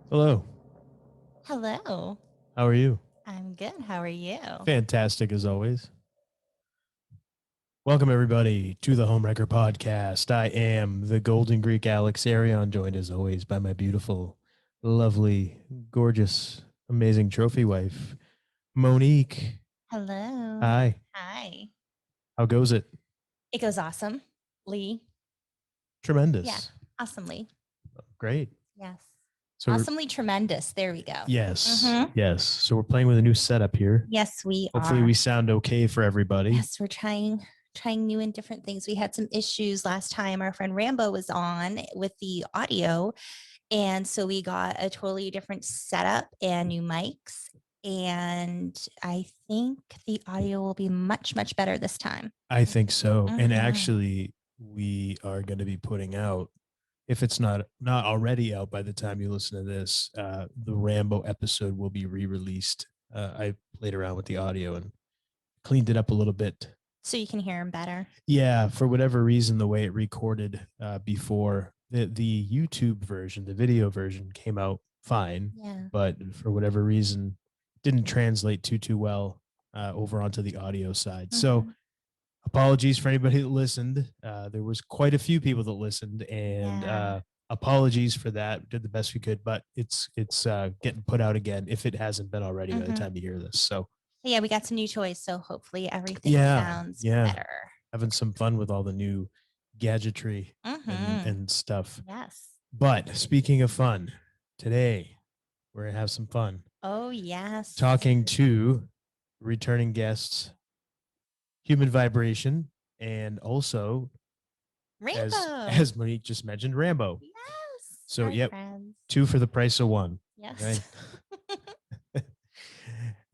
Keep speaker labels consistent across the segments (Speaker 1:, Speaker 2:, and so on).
Speaker 1: Hello.
Speaker 2: Hello.
Speaker 1: How are you?
Speaker 2: I'm good. How are you?
Speaker 1: Fantastic as always. Welcome everybody to the Homewrecker podcast. I am the Golden Greek Alex Arion, joined as always by my beautiful, lovely, gorgeous, amazing trophy wife, Monique.
Speaker 2: Hello.
Speaker 1: Hi.
Speaker 2: Hi.
Speaker 1: How goes it?
Speaker 2: It goes awesome. Lee. Yeah.
Speaker 1: Tremendous.
Speaker 2: Awesomely.
Speaker 1: Great.
Speaker 2: Yes.
Speaker 1: So
Speaker 2: Awesomely tremendous. There we go.
Speaker 1: yes,
Speaker 2: Mm-hmm.
Speaker 1: yes. So we're playing with a new setup here.
Speaker 2: Yes, we
Speaker 1: Hopefully
Speaker 2: are.
Speaker 1: we sound okay for everybody.
Speaker 2: Yes, we're trying new and different things. We had some issues last time. Our friend Rambo was on with the audio. And so we got a totally different setup and new mics. And I think the audio will be much, much better this time.
Speaker 1: I think so. And
Speaker 2: Mhm.
Speaker 1: actually, we are going to be putting out, if it's not already out by the time you listen to this, the Rambo episode will be re-released. I played around with the audio and cleaned it up a little bit.
Speaker 2: So you can hear him better.
Speaker 1: Yeah, for whatever reason, the way it recorded before the YouTube version, the video version came out fine,
Speaker 2: Yeah.
Speaker 1: but for whatever reason, didn't translate too well over onto the audio side. So apologies for anybody that listened. There was quite a few people that listened, and
Speaker 2: Yeah.
Speaker 1: apologies for that. Did the best we could, but it's getting put out again if it hasn't been already by the time you hear this. So
Speaker 2: Yeah, we got some new toys, so hopefully everything
Speaker 1: yeah,
Speaker 2: sounds
Speaker 1: yeah,
Speaker 2: better.
Speaker 1: having some fun with all the new gadgetry
Speaker 2: Mm-hmm.
Speaker 1: and stuff.
Speaker 2: Yes.
Speaker 1: But speaking of fun, today we're gonna have some fun
Speaker 2: Oh, yes.
Speaker 1: talking to returning guests, Human Vibration, and also as
Speaker 2: Rainbow.
Speaker 1: as Monique just mentioned, Rambo.
Speaker 2: Yes.
Speaker 1: So
Speaker 2: Our
Speaker 1: yep,
Speaker 2: friends.
Speaker 1: two for the price of one.
Speaker 2: Yes.
Speaker 1: Right.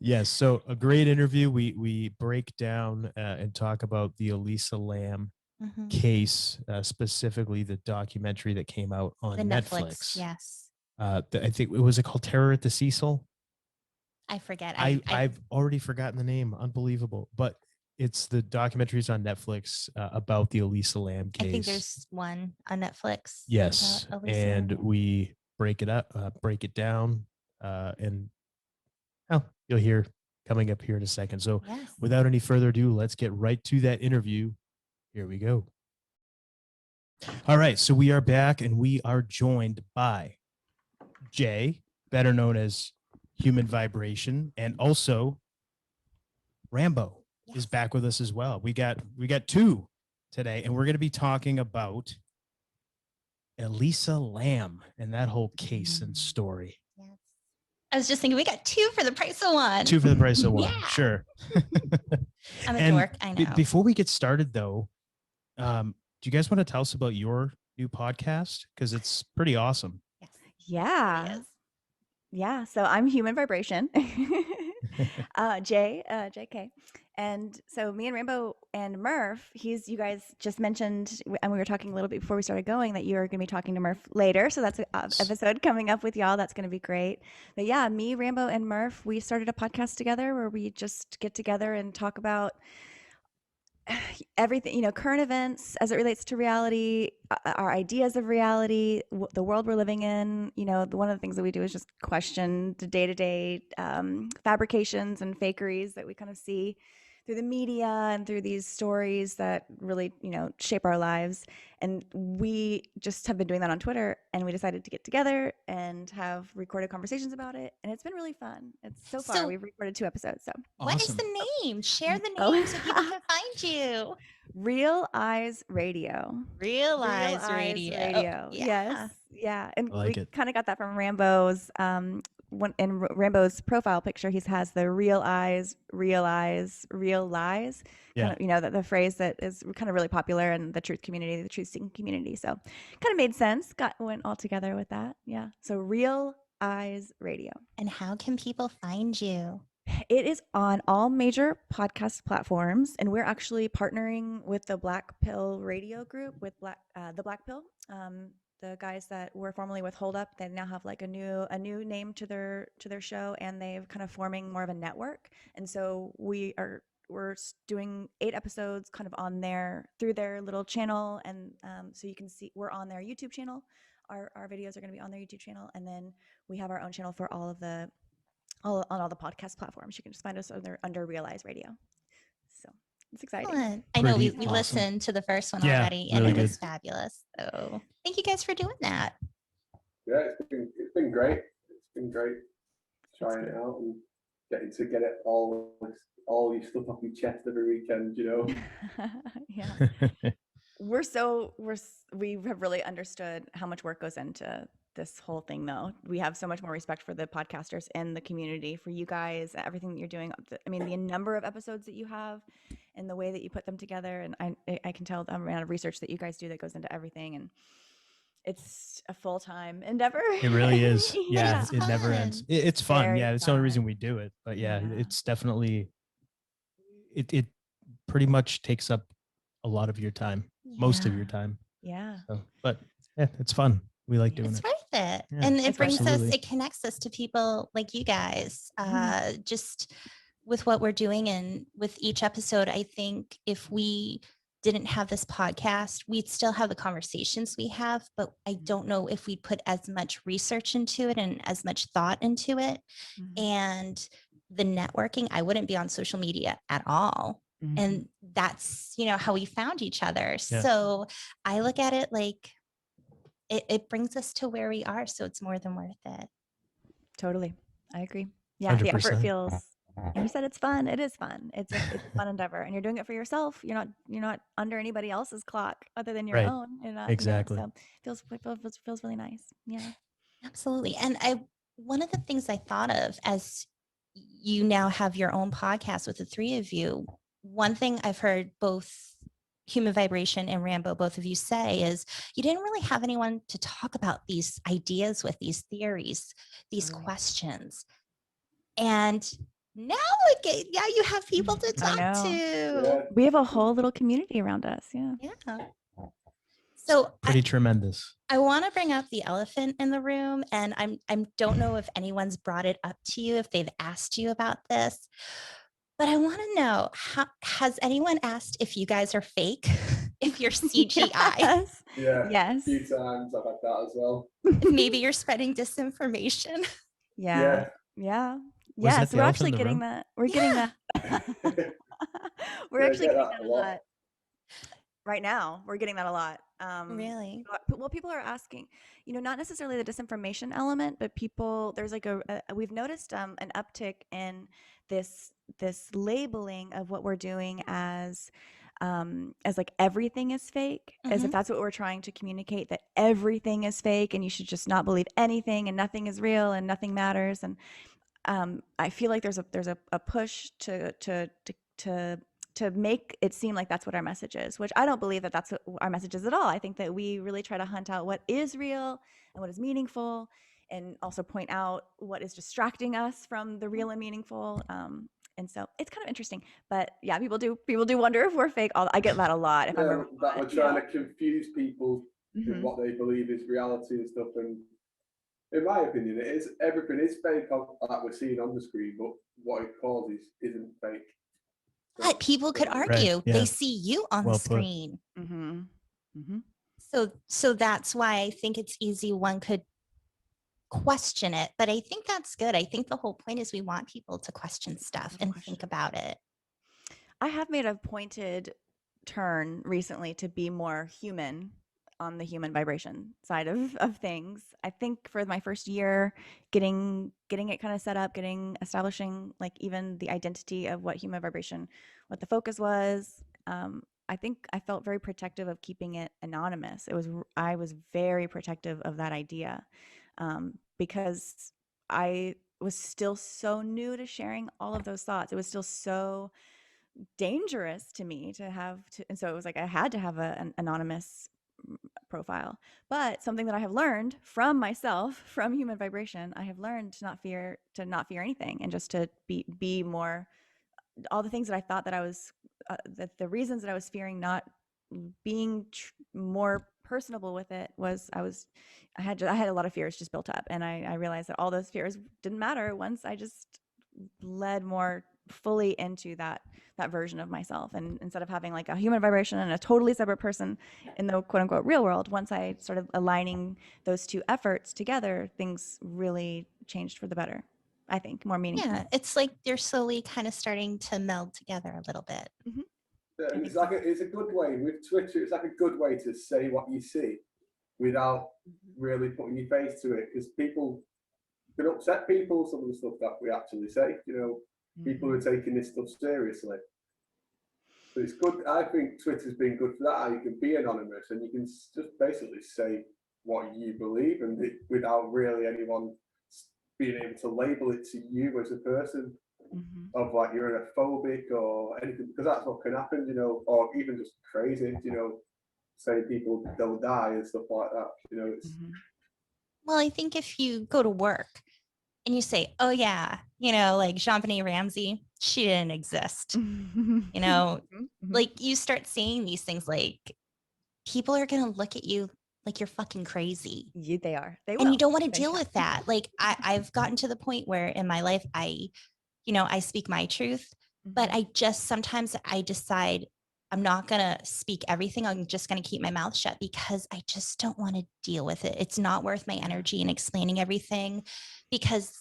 Speaker 1: Yes. So a great interview. We break down and talk about the Elisa Lam
Speaker 2: Mhm.
Speaker 1: case, specifically the documentary that came out on
Speaker 2: The Netflix.
Speaker 1: Netflix.
Speaker 2: Yes.
Speaker 1: I think it was it called Terror at the Cecil.
Speaker 2: I forget.
Speaker 1: I've already forgotten the name. Unbelievable, but it's the documentaries on Netflix about the Elisa Lam
Speaker 2: I think
Speaker 1: case.
Speaker 2: there's one on Netflix.
Speaker 1: Yes,
Speaker 2: About Elisa
Speaker 1: and
Speaker 2: Lam.
Speaker 1: we break it up, break it down, and oh, you'll hear coming up here in a second. So,
Speaker 2: Yes.
Speaker 1: without any further ado, let's get right to that interview. Here we go. All right, so we are back, and we are joined by Jay, better known as Human Vibration, and also Rambo is back with us as well. We got two today, and we're going to be talking about Elisa Lam and that whole case and story.
Speaker 2: Yes. I was just thinking we got two for the price of one.
Speaker 1: Two for the price of one.
Speaker 2: Yeah.
Speaker 1: Sure.
Speaker 2: I'm a
Speaker 1: And
Speaker 2: dork. I know.
Speaker 1: before we get started, though, do you guys want to tell us about your new podcast? Because it's pretty awesome.
Speaker 2: Yes.
Speaker 3: Yeah.
Speaker 2: It is.
Speaker 3: Yeah. So I'm Human Vibration, JK. And so me and Rambo and Murph, you guys just mentioned, and we were talking a little bit before we started going that you are going to be talking to Murph later. So that's an episode coming up with y'all. That's going to be great. But yeah, me, Rambo, and Murph, we started a podcast together where we just get together and talk about everything, current events as it relates to reality, our ideas of reality, the world we're living in. One of the things that we do is just question the day-to-day fabrications and fakeries that we kind of see through the media and through these stories that really, shape our lives. And we just have been doing that on Twitter, and we decided to get together and have recorded conversations about it. And it's been really fun. It's so far, we've recorded 2 episodes. So
Speaker 2: What is
Speaker 1: Awesome.
Speaker 2: the name? Share the
Speaker 3: Oh.
Speaker 2: name so people can find you.
Speaker 3: Real Eyes Radio.
Speaker 2: Realize Radio.
Speaker 3: Yes. Yeah. And
Speaker 1: I like
Speaker 3: we
Speaker 1: it.
Speaker 3: kind of got that from Rambo's in Rambo's profile picture. He has the real eyes, real eyes, real lies.
Speaker 1: Yeah.
Speaker 3: Kind of, the phrase that is kind of really popular in the truth community, the truth seeking community. So kind of made sense. Went all together with that. Yeah. So Real Eyes Radio.
Speaker 2: And how can people find you?
Speaker 3: It is on all major podcast platforms, and we're actually partnering with the Black Pill Radio Group with the Black Pill. The guys that were formerly with Hold Up, they now have like a new name to their show, and they're kind of forming more of a network. And so we're doing 8 episodes kind of on their through their little channel, and so you can see we're on their YouTube channel. our videos are going to be on their YouTube channel, and then we have our own channel for all on all the podcast platforms. You can just find us under Realize Radio. So it's exciting.
Speaker 2: Excellent. I know we
Speaker 1: Pretty awesome.
Speaker 2: listened to the first one
Speaker 1: Yeah,
Speaker 2: already, and
Speaker 1: really
Speaker 2: it was
Speaker 1: good.
Speaker 2: fabulous. So thank you guys for doing that.
Speaker 4: Yeah, it's been great. It's been great trying it out and getting to get it all your stuff off your chest every weekend, you know.
Speaker 3: Yeah. We have really understood how much work goes into this whole thing, though. We have so much more respect for the podcasters and the community, for you guys, everything that you're doing. I mean, the number of episodes that you have and the way that you put them together. And I can tell the amount of research that you guys do that goes into everything. And it's a full-time endeavor.
Speaker 1: It really is. Yeah,
Speaker 2: it's
Speaker 1: it never
Speaker 2: fun.
Speaker 1: ends. It's fun.
Speaker 3: Very
Speaker 1: Yeah, it's the only reason
Speaker 3: fun.
Speaker 1: we do it. But yeah,
Speaker 3: Yeah.
Speaker 1: it's definitely it pretty much takes up a lot of your time, most of
Speaker 2: Yeah.
Speaker 1: your time.
Speaker 3: Yeah.
Speaker 1: So, but yeah, it's fun. We like doing
Speaker 2: It's
Speaker 1: it.
Speaker 2: worth it.
Speaker 1: Yeah,
Speaker 2: And it
Speaker 3: it's
Speaker 2: brings us,
Speaker 1: absolutely.
Speaker 2: it connects us to people like you guys,
Speaker 3: Mhm.
Speaker 2: just with what we're doing. And with each episode, I think if we didn't have this podcast, we'd still have the conversations we have, but I don't know if we'd put as much research into it and as much thought into it.
Speaker 3: Mhm.
Speaker 2: And the networking, I wouldn't be on social media at all.
Speaker 3: Mhm.
Speaker 2: And that's, how we found each other.
Speaker 1: Yeah.
Speaker 2: So I look at it like it brings us to where we are. So it's more than worth it.
Speaker 3: Totally. I agree. Yeah, the effort
Speaker 1: 100%.
Speaker 3: feels, and you said it's fun. It is fun. It's a fun endeavor, and you're doing it for yourself. You're not under anybody else's clock other than your
Speaker 1: Right.
Speaker 3: own. You're not,
Speaker 1: Exactly.
Speaker 3: so feels really nice. Yeah.
Speaker 2: Absolutely. And one of the things I thought of as you now have your own podcast with the three of you, one thing I've heard both Human Vibration and Rambo, both of you say, is you didn't really have anyone to talk about these ideas with, these theories, these
Speaker 3: Totally.
Speaker 2: questions. And now you have people to
Speaker 3: I
Speaker 2: talk
Speaker 3: know.
Speaker 2: to.
Speaker 4: Yeah.
Speaker 3: We have a whole little community around us. Yeah.
Speaker 2: Yeah. So
Speaker 1: Pretty tremendous.
Speaker 2: I want to bring up the elephant in the room, and I don't know if anyone's brought it up to you, if they've asked you about this, but I want to know, has anyone asked if you guys are fake, if you're CGI?
Speaker 3: Yes.
Speaker 4: Yeah.
Speaker 3: Yes.
Speaker 4: A few times I've had that as well.
Speaker 2: Maybe you're spreading disinformation.
Speaker 3: Yeah. Yeah.
Speaker 1: Was that
Speaker 3: Yes.
Speaker 1: the
Speaker 3: We're
Speaker 1: elephant
Speaker 3: actually
Speaker 1: in the
Speaker 3: getting
Speaker 1: room?
Speaker 3: that. We're getting
Speaker 2: Yeah.
Speaker 3: that. We're
Speaker 4: Yeah, I
Speaker 3: actually
Speaker 4: get
Speaker 3: getting
Speaker 4: that
Speaker 3: that
Speaker 4: a
Speaker 3: a
Speaker 4: lot.
Speaker 3: lot. Right now, we're getting that a lot.
Speaker 2: Really?
Speaker 3: Well, people are asking, not necessarily the disinformation element, but there's like we've noticed an uptick in this labeling of what we're doing as like everything is fake, as if
Speaker 2: Mhm.
Speaker 3: that's what we're trying to communicate, that everything is fake and you should just not believe anything and nothing is real and nothing matters. And I feel like there's a push to make it seem like that's what our message is, which I don't believe that that's what our message is at all. I think that we really try to hunt out what is real and what is meaningful, and also point out what is distracting us from the real and meaningful. And so it's kind of interesting, but yeah, people do wonder if we're fake. I get that a lot. If I'm
Speaker 4: Yeah,
Speaker 3: a
Speaker 4: that
Speaker 3: robot.
Speaker 4: we're trying to confuse people in
Speaker 3: Mhm.
Speaker 4: what they believe is reality and stuff. And in my opinion, everything is fake that we're seeing on the screen, but what it causes isn't fake.
Speaker 2: But people could
Speaker 1: Right,
Speaker 2: argue
Speaker 1: yeah.
Speaker 2: they see you on
Speaker 1: Well
Speaker 2: the
Speaker 1: put.
Speaker 2: screen.
Speaker 3: Mhm. Mhm.
Speaker 2: So that's why I think it's easy. One could question it, but I think that's good. I think the whole point is we want people to question stuff and think about it.
Speaker 3: I have made a pointed turn recently to be more human on the human vibration side of things. I think for my first year, getting it kind of set up, establishing like even the identity of what human vibration, what the focus was. I think I felt very protective of keeping it anonymous. I was very protective of that idea, because I was still so new to sharing all of those thoughts. It was still so dangerous to me to have to, and so it was like I had to have an anonymous profile. But something that I have learned from myself, from human vibration, I have learned to not fear anything, and just to be more, all the things that I thought that I was, that the reasons that I was fearing not being more personable with it was I had a lot of fears just built up, and I realized that all those fears didn't matter once I just led more fully into that version of myself. And instead of having like a human vibration and a totally separate person in the quote unquote real world, once I started aligning those two efforts together, things really changed for the better. I think more meaningful.
Speaker 2: Yeah, it's like they're slowly kind of starting to meld together a little bit.
Speaker 4: And it's like it's a good way with Twitter. It's like a good way to say what you see without really putting your face to it, because people can upset people. Some of the stuff that we actually say, people who are taking this stuff seriously. But it's good. I think Twitter's been good for that. How you can be anonymous and you can just basically say what you believe, and without really anyone being able to label it to you as a person of like you're an phobic or anything, because that's what can happen, or even just crazy, say people they'll die and stuff like that. It's
Speaker 2: Well, I think if you go to work and you say, oh yeah, like Jean-Benet Ramsey, she didn't exist. Like you start saying these things, like people are going to look at you like you're fucking crazy.
Speaker 3: They are. They will.
Speaker 2: And you don't want to
Speaker 3: They
Speaker 2: deal
Speaker 3: shall.
Speaker 2: with that. Like I've gotten to the point where in my life, I speak my truth, but sometimes I decide I'm not going to speak everything. I'm just going to keep my mouth shut because I just don't want to deal with it. It's not worth my energy in explaining everything, because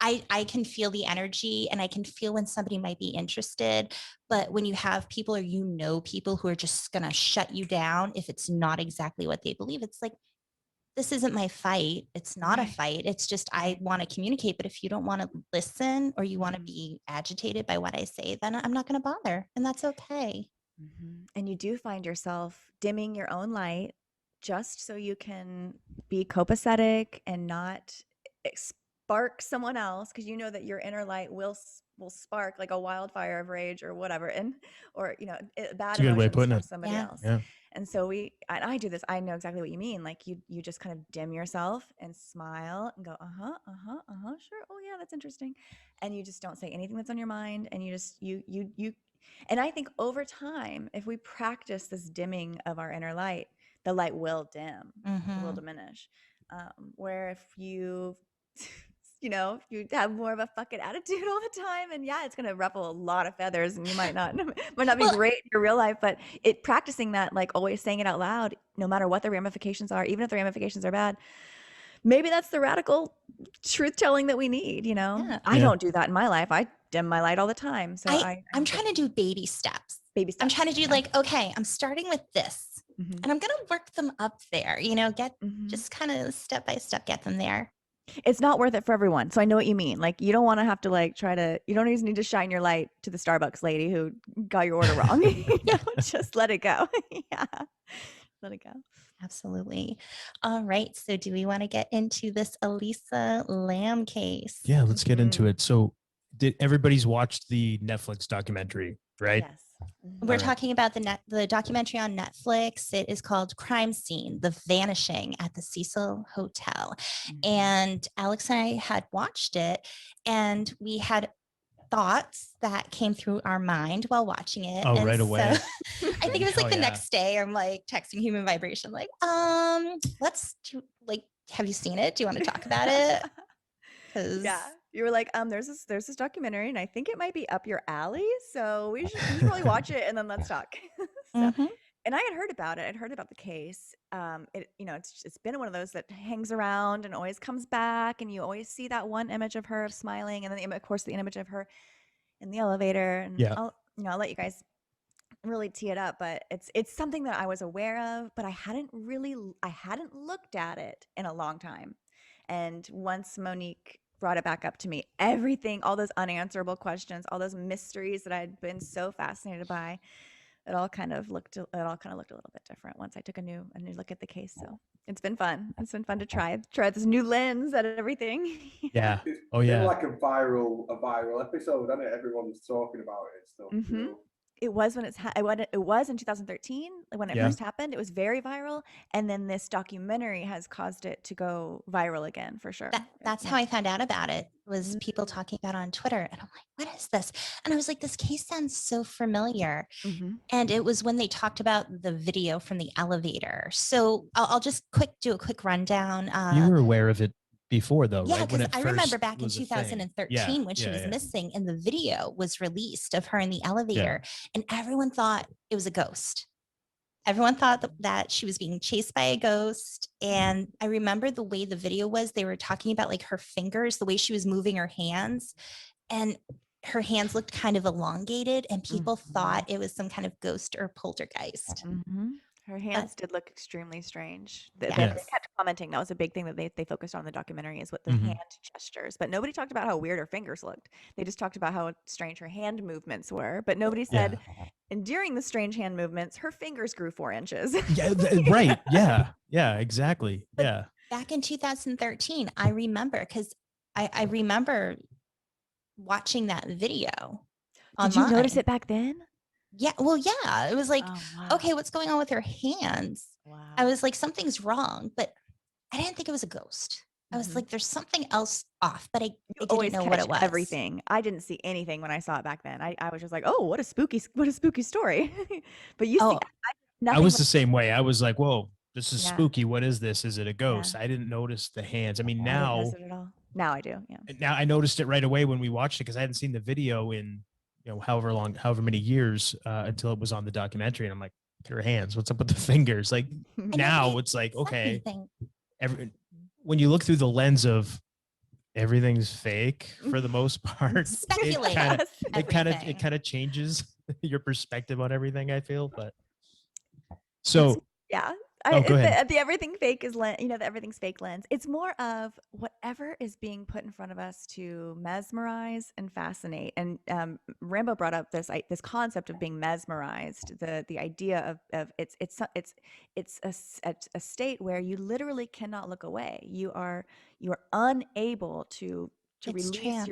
Speaker 2: I can feel the energy and I can feel when somebody might be interested. But when you have people or people who are just going to shut you down if it's not exactly what they believe, it's like, this isn't my fight. It's not a fight. It's just I want to communicate. But if you don't want to listen or you want to be agitated by what I say, then I'm not going to bother. And that's okay.
Speaker 3: And you do find yourself dimming your own light just so you can be copacetic and not spark someone else, because you know that your inner light will spark like a wildfire of rage or whatever, or bad
Speaker 1: a good way of
Speaker 3: emotions
Speaker 1: putting
Speaker 3: from
Speaker 1: it.
Speaker 3: somebody else.
Speaker 1: Yeah.
Speaker 3: And so I do this. I know exactly what you mean. Like you just kind of dim yourself and smile and go, sure. Oh yeah, that's interesting. And you just don't say anything that's on your mind. And you just, and I think over time, if we practice this dimming of our inner light, the light will dim, it will diminish. Where if you, if you have more of a fucking attitude all the time, and yeah, it's going to ruffle a lot of feathers and you might not be great in your real life, but practicing that, like always saying it out loud, no matter what the ramifications are, even if the ramifications are bad, maybe that's the radical truth telling that we need, I don't do that in my life. I dim my light all the time. So
Speaker 2: I'm trying to do baby steps.
Speaker 3: Baby steps.
Speaker 2: I'm trying to do like, okay, I'm starting with this and I'm going to work them up there, just kind of step by step, get them there.
Speaker 3: It's not worth it for everyone. So I know what you mean. Like, you don't want to have to you don't even need to shine your light to the Starbucks lady who got your order wrong. Just let it go. Yeah. Let it go.
Speaker 2: Absolutely. All right. So do we want to get into this Elisa Lam case?
Speaker 1: Yeah, let's get into it. So did everybody's watched the Netflix documentary, right?
Speaker 3: Yes.
Speaker 2: We're talking about the documentary on Netflix. It is called Crime Scene, The Vanishing at the Cecil Hotel. And Alex and I had watched it, and we had thoughts that came through our mind while watching it.
Speaker 1: Oh,
Speaker 2: and
Speaker 1: right away.
Speaker 2: So I think it was like the next day, I'm like texting Human Vibration, like, let's do, like, have you seen it? Do you want to talk about it?
Speaker 3: Yeah, you were like, there's this documentary, and I think it might be up your alley, so we should probably watch it, and then let's talk. And I had heard about it. I'd heard about the case. It's been one of those that hangs around and always comes back, and you always see that one image of her smiling, and then of course the image of her in the elevator. And I'll let you guys really tee it up, but it's something that I was aware of, but I hadn't looked at it in a long time. And once Monique brought it back up to me, all those unanswerable questions, all those mysteries that I'd been so fascinated by, it all kind of looked a little bit different once I took a new look at the case. So it's been fun. It's been fun to try this new lens at everything.
Speaker 1: Yeah.
Speaker 4: It's
Speaker 1: Oh
Speaker 4: been
Speaker 1: yeah.
Speaker 4: like a viral episode, hasn't it? Everyone's talking about it and stuff.
Speaker 3: It was when it was in 2013 when it first happened. It was very viral, and then this documentary has caused it to go viral again for sure.
Speaker 2: That's how I found out about it, was people talking about it on Twitter, and I'm like, what is this? And I was like, this case sounds so familiar. And it was when they talked about the video from the elevator. So I'll just do a quick rundown.
Speaker 1: You were aware of it before though,
Speaker 2: Yeah,
Speaker 1: right? When
Speaker 2: because
Speaker 1: it
Speaker 2: I remember
Speaker 1: first
Speaker 2: back in
Speaker 1: was a thing.
Speaker 2: 2013 when she was missing and the video was released of her in the elevator, and everyone thought it was a ghost. Everyone thought that she was being chased by a ghost. And I remember the way the video was, they were talking about like her fingers, the way she was moving her hands, and her hands looked kind of elongated, and people thought it was some kind of ghost or poltergeist.
Speaker 3: Her hands did look extremely strange. They
Speaker 2: Yes.
Speaker 3: kept commenting. That was a big thing that they focused on in the documentary, is what the
Speaker 1: Mhm.
Speaker 3: hand gestures. But nobody talked about how weird her fingers looked. They just talked about how strange her hand movements were. But nobody said, and during the strange hand movements, her fingers grew 4 inches.
Speaker 1: Right. Yeah, exactly.
Speaker 2: But
Speaker 1: Yeah.
Speaker 2: back in 2013, I remember, because I remember watching that video
Speaker 3: Did you notice
Speaker 2: online.
Speaker 3: it back then?
Speaker 2: Yeah. Well, yeah. It was like,
Speaker 3: Oh, wow.
Speaker 2: okay, what's going on with her hands?
Speaker 3: Wow.
Speaker 2: I was like, something's wrong, but I didn't think it was a ghost. I was like, there's something else off, but I
Speaker 3: You
Speaker 2: didn't know what
Speaker 3: catch
Speaker 2: it was.
Speaker 3: everything. I didn't see anything when I saw it back then. I was just like, oh, what a spooky story. But you see,
Speaker 1: I was the same way. I was like, whoa, this is
Speaker 3: Yeah.
Speaker 1: spooky. What is this? Is it a ghost?
Speaker 3: Yeah.
Speaker 1: I didn't notice the hands. I mean,
Speaker 3: I didn't
Speaker 1: now
Speaker 3: notice it at all. Now I do. Yeah.
Speaker 1: now I noticed it right away when we watched it because I hadn't seen the video in, however many years until it was on the documentary. And I'm like, her hands, what's up with the fingers? Like now it's like, okay, when you look through the lens of everything's fake for the most part,
Speaker 2: Speculate.
Speaker 1: it kind of changes your perspective on everything, I feel. But so
Speaker 3: yeah.
Speaker 1: go ahead.
Speaker 3: The everything fake is the everything's fake lens. It's more of whatever is being put in front of us to mesmerize and fascinate. And Rambo brought up this concept of being mesmerized. The idea of it's a state where you literally cannot look away. You are unable to release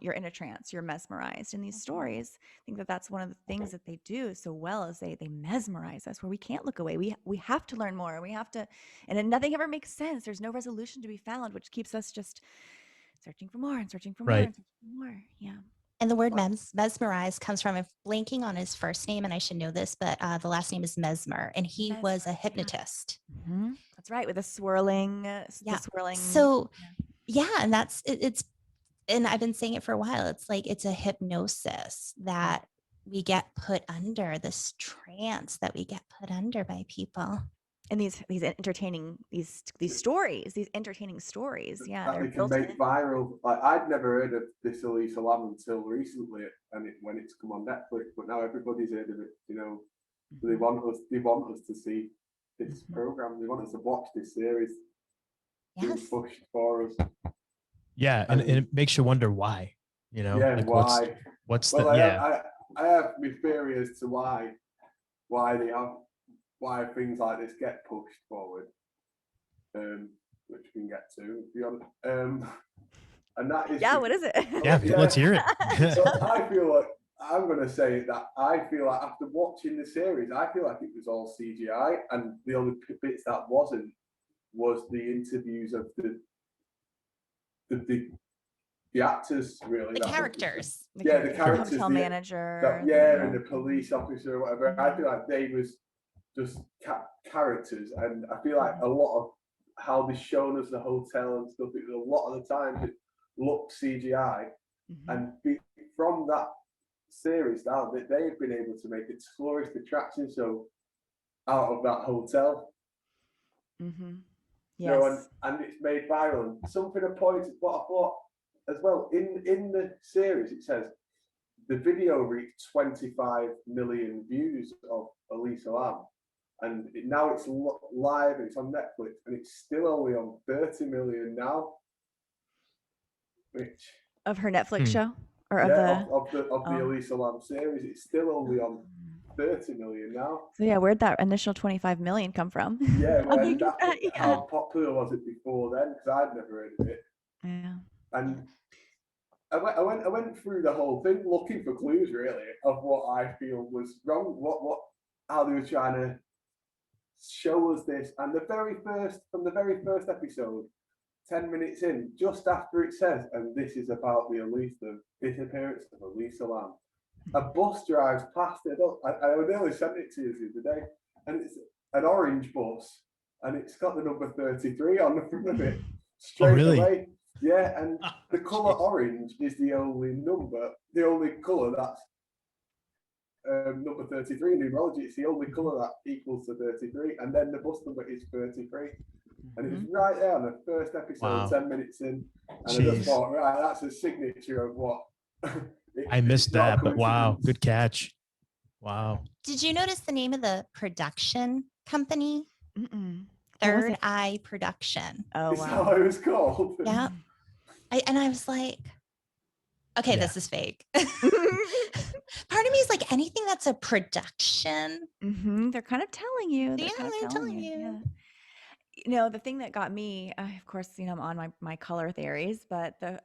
Speaker 3: you're in a trance, you're mesmerized. In these stories, I think that's one of the things that they do so well, is they mesmerize us, where we can't look away. We have to learn more. We have to, and then nothing ever makes sense. There's no resolution to be found, which keeps us just searching for more and searching for more and searching for more. Yeah.
Speaker 2: And the word mesmerize comes from, I'm blanking on his first name, and I should know this, but the last name is Mesmer, and he was a hypnotist.
Speaker 3: That's right, with the swirling.
Speaker 2: So yeah, and that's it's. And I've been saying it for a while. It's like, it's a hypnosis that we get put under, this trance that we get put under by people.
Speaker 3: And these entertaining these stories, these entertaining stories,
Speaker 4: that they can make viral. Like, I'd never heard of this Elisa Lam until recently, and when it's come on Netflix. But now everybody's heard of it. They want us to see this program. They want us to watch this series. Being pushed for us.
Speaker 1: Yeah, and it makes you wonder why. Like
Speaker 4: why?
Speaker 1: What's
Speaker 4: well,
Speaker 1: the
Speaker 4: I have my theory as to why things like this get pushed forward, which we can get to, if you want. And that is
Speaker 3: what is it?
Speaker 1: Let's hear it.
Speaker 4: So I feel like I'm going to say that I feel like after watching the series, I feel like it was all CGI, and the only bits that wasn't was the interviews of the actors, really.
Speaker 2: The characters.
Speaker 4: The characters.
Speaker 3: The hotel manager.
Speaker 4: And the police officer or whatever. I feel like they was just characters, and I feel like a lot of how they've shown us the hotel and stuff, a lot of the time it looks CGI. And from that series now, they've been able to make the tourist attraction out of that hotel.
Speaker 3: Yes.
Speaker 4: And it's made viral. And something I pointed, what I thought as well, in the series, it says the video reached 25 million views of Elisa Lam, and now it's live, it's on Netflix, and it's still only on 30 million now. Which
Speaker 3: of her Netflix show, or
Speaker 4: of the Elisa Lam series, it's still only on 30 million now.
Speaker 3: So where'd that initial 25 million come from?
Speaker 4: How popular was it before then? Because I'd never heard of it.
Speaker 3: Yeah.
Speaker 4: And I went through the whole thing looking for clues, really, of what I feel was wrong, how they were trying to show us this. And from the very first episode, 10 minutes in, just after it says, and this is about the disappearance of Elisa Lam, a bus drives past it. I nearly sent it to you the other day, and it's an orange bus, and it's got the number 33 on the front of it. straight
Speaker 1: really?
Speaker 4: away. Yeah, and the color orange is the only color that's number 33 in numerology. It's the only color that equals to 33, and then the bus number is 33. And it's right there on the first episode,
Speaker 1: Wow.
Speaker 4: 10 minutes in. And I
Speaker 1: Jeez.
Speaker 4: just thought, right, that's a signature of what.
Speaker 1: I missed
Speaker 4: It's not a
Speaker 1: that, but wow,
Speaker 4: coincidence.
Speaker 1: good catch. Wow.
Speaker 2: Did you notice the name of the production company?
Speaker 3: Mm-mm. What was
Speaker 2: Third
Speaker 3: it?
Speaker 2: Eye Production.
Speaker 3: Oh,
Speaker 4: Is that
Speaker 3: wow.
Speaker 4: what it was called?
Speaker 2: Yeah. I was like, okay,
Speaker 1: Yeah.
Speaker 2: this is fake. Part of me is like, anything that's a production.
Speaker 3: They're kind of telling you. They're
Speaker 2: Yeah,
Speaker 3: kind of
Speaker 2: they're
Speaker 3: telling
Speaker 2: telling you.
Speaker 3: Yeah. You know, the thing that got me, of course, you know, I'm on my color theories, but from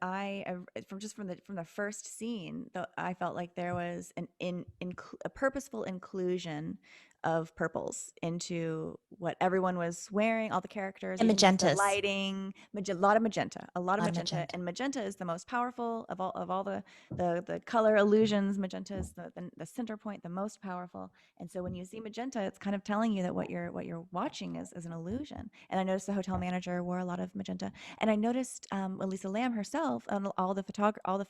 Speaker 3: the first scene, I felt like there was a purposeful inclusion of purples into what everyone was wearing, all the characters,
Speaker 2: And
Speaker 3: even just the
Speaker 2: magentas.
Speaker 3: lighting, a lot of magenta,
Speaker 2: Lot of
Speaker 3: magenta,
Speaker 2: magenta.
Speaker 3: and magenta is the most powerful of all the color illusions. Magenta is the center point, the most powerful. And so when you see magenta, it's kind of telling you that what you're watching is an illusion. And I noticed the hotel manager wore a lot of magenta. And I noticed Elisa Lam herself on all the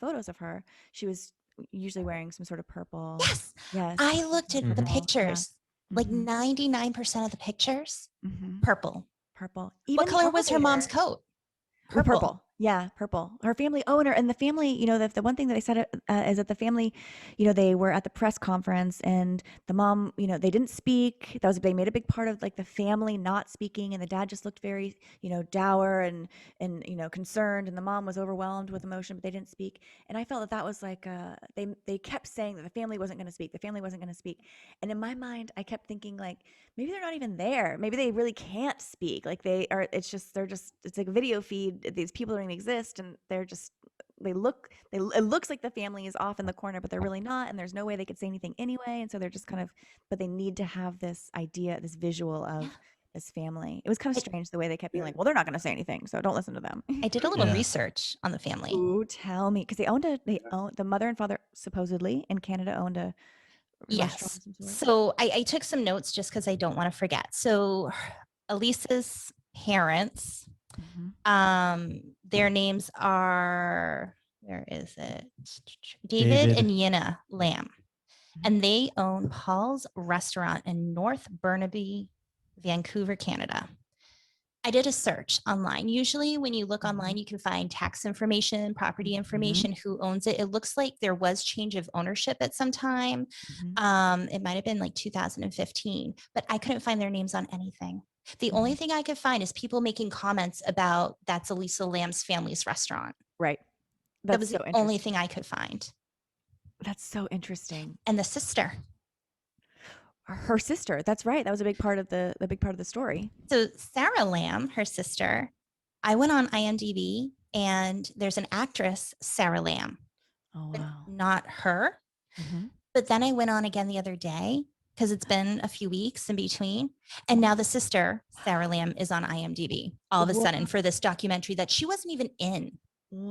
Speaker 3: photos of her. She was usually wearing some sort of purple.
Speaker 2: Yes.
Speaker 3: Yes.
Speaker 2: I looked at the
Speaker 1: Mhm.
Speaker 2: pictures. Like
Speaker 3: Mhm.
Speaker 2: 99% of the pictures,
Speaker 3: Mhm.
Speaker 2: purple.
Speaker 3: Purple.
Speaker 2: What color was her mom's
Speaker 3: elevator.
Speaker 2: coat?
Speaker 3: Purple. Yeah, purple. Her family, and the family, you know, the one thing that they said is that the family, you know, they were at the press conference and the mom, you know, they didn't speak. They made a big part of like the family not speaking, and the dad just looked very, you know, dour and you know, concerned, and the mom was overwhelmed with emotion, but they didn't speak. And I felt that was like they kept saying that the family wasn't going to speak. The family wasn't going to speak. And in my mind, I kept thinking like, maybe they're not even there. Maybe they really can't speak. Like it's like a video feed. These people don't even exist, and it looks like the family is off in the corner, but they're really not, and there's no way they could say anything anyway. And so they're just kind of, but they need to have this idea, this visual of this family. It was kind of strange the way they kept being like, well, they're not going to say anything, so don't listen to them.
Speaker 2: I did a little
Speaker 1: Yeah.
Speaker 2: research on the family.
Speaker 3: Ooh, tell me, because the mother and father supposedly in Canada owned a restaurant
Speaker 2: Yes.
Speaker 3: of some sort.
Speaker 2: So I took some notes just because I don't want to forget. So Elisa's parents, their names are, where is it? David and Yenna Lam. And they own Paul's Restaurant in North Burnaby, Vancouver, Canada. I did a search online. Usually when you look online, you can find tax information, property information, who owns it. It looks like there was change of ownership at some time. It might have been like 2015, but I couldn't find their names on anything. The only thing I could find is people making comments about that's Elisa Lam's family's restaurant.
Speaker 3: Right.
Speaker 2: That was the only thing I could find.
Speaker 3: That's so interesting.
Speaker 2: And the sister.
Speaker 3: Her sister. That's right. That was a big part of the story.
Speaker 2: So Sarah Lam, her sister, I went on IMDb and there's an actress, Sarah Lam.
Speaker 3: Oh, wow.
Speaker 2: Not her. But then I went on again the other day because it's been a few weeks in between. And now the sister, Sarah Lam, is on IMDb all of a sudden for this documentary that she wasn't even in,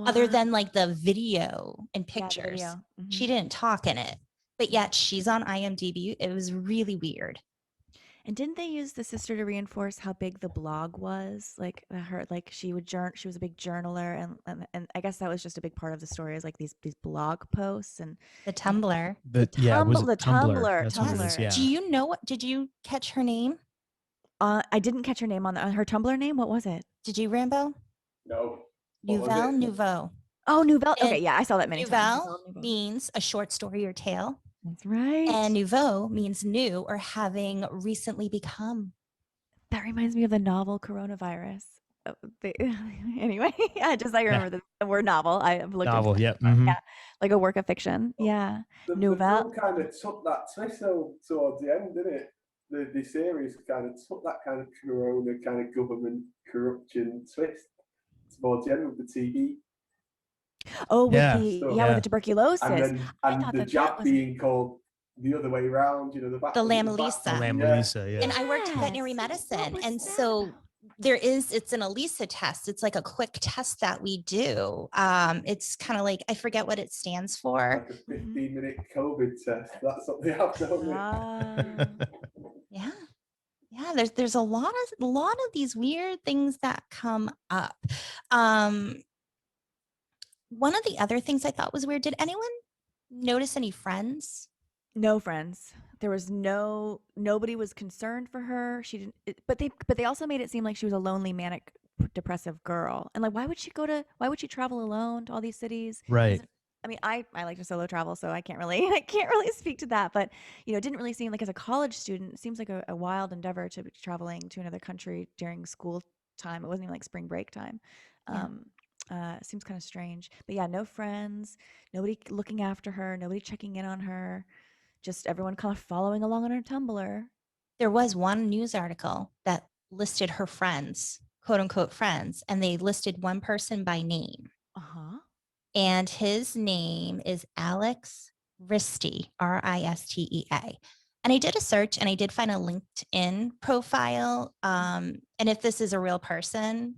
Speaker 2: other than like the video and pictures.
Speaker 3: Yeah, the video.
Speaker 2: She didn't talk in it, but yet she's on IMDb. It was really weird.
Speaker 3: And didn't they use the sister to reinforce how big the blog was? Like she was a big journaler, and I guess that was just a big part of the story, is like these blog posts and
Speaker 2: the Tumblr.
Speaker 3: The Tumblr.
Speaker 1: That's what it is, yeah.
Speaker 2: Do you know did you catch her name?
Speaker 3: I didn't catch her name on her Tumblr name. What was it?
Speaker 2: Did you, Rambo?
Speaker 4: No.
Speaker 2: Nouvelle, Nouveau.
Speaker 3: Oh, Nouvelle.
Speaker 2: And
Speaker 3: Okay, yeah, I saw that many times.
Speaker 2: Nouvelle means a short story or tale.
Speaker 3: That's right.
Speaker 2: And nouveau means new or having recently become.
Speaker 3: That reminds me of the novel Coronavirus. Anyway, I remember the word novel. I've looked
Speaker 1: novel,
Speaker 3: into
Speaker 1: yeah,
Speaker 3: like a work of fiction. Yeah,
Speaker 4: the film kind of took that twist towards the end, didn't it? The series kind of took that kind of corona kind of government corruption twist towards the end of the TV.
Speaker 3: Oh, with
Speaker 2: the
Speaker 3: with the tuberculosis,
Speaker 4: and the jab being called the other way around. You know,
Speaker 2: the Lam Elisa.
Speaker 1: The Lam Elisa, yeah.
Speaker 2: And I worked in veterinary medicine, and so it's an Elisa test. It's like a quick test that we do. It's kind of like, I forget what it stands for.
Speaker 4: Like a 15-minute COVID test. That's what they have, don't they?
Speaker 2: Yeah. Yeah, there's a lot of these weird things that come up. Um, one of the other things I thought was weird, did anyone notice any friends?
Speaker 3: No friends. There was nobody was concerned for her. She didn't. But they also made it seem like she was a lonely, manic, depressive girl. And like, why would she travel alone to all these cities?
Speaker 1: Right.
Speaker 3: Doesn't. I mean, I like to solo travel, so I can't really I can't really speak to that. But it didn't really seem like as a college student, it seems like a wild endeavor to be traveling to another country during school time. It wasn't even like spring break time.
Speaker 2: Yeah.
Speaker 3: Seems kind of strange. But yeah, no friends, nobody looking after her, nobody checking in on her, just everyone kind of following along on her Tumblr.
Speaker 2: There was one news article that listed her friends, quote unquote friends, and they listed one person by name.
Speaker 3: Uh-huh.
Speaker 2: And his name is Alex Risty, Ristea. And I did a search and I did find a LinkedIn profile. And if this is a real person,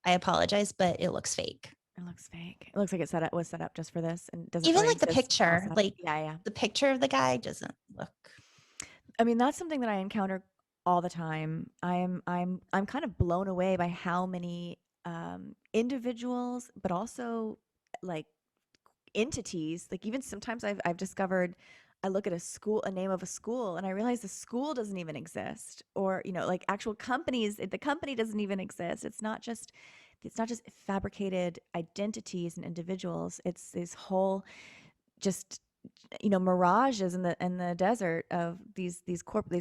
Speaker 2: I apologize, but it looks fake.
Speaker 3: It looks fake. It looks like it was set up just for this and doesn't
Speaker 2: Even
Speaker 3: really
Speaker 2: like the
Speaker 3: exist
Speaker 2: picture,
Speaker 3: outside.
Speaker 2: like
Speaker 3: Yeah.
Speaker 2: the picture of the guy doesn't look.
Speaker 3: I mean, that's something that I encounter all the time. I'm kind of blown away by how many individuals, but also like entities. Like even sometimes I've discovered I look at a name of a school, and I realize the school doesn't even exist, or like actual companies. The company doesn't even exist. It's not just fabricated identities and individuals. It's this whole just mirages in the desert of these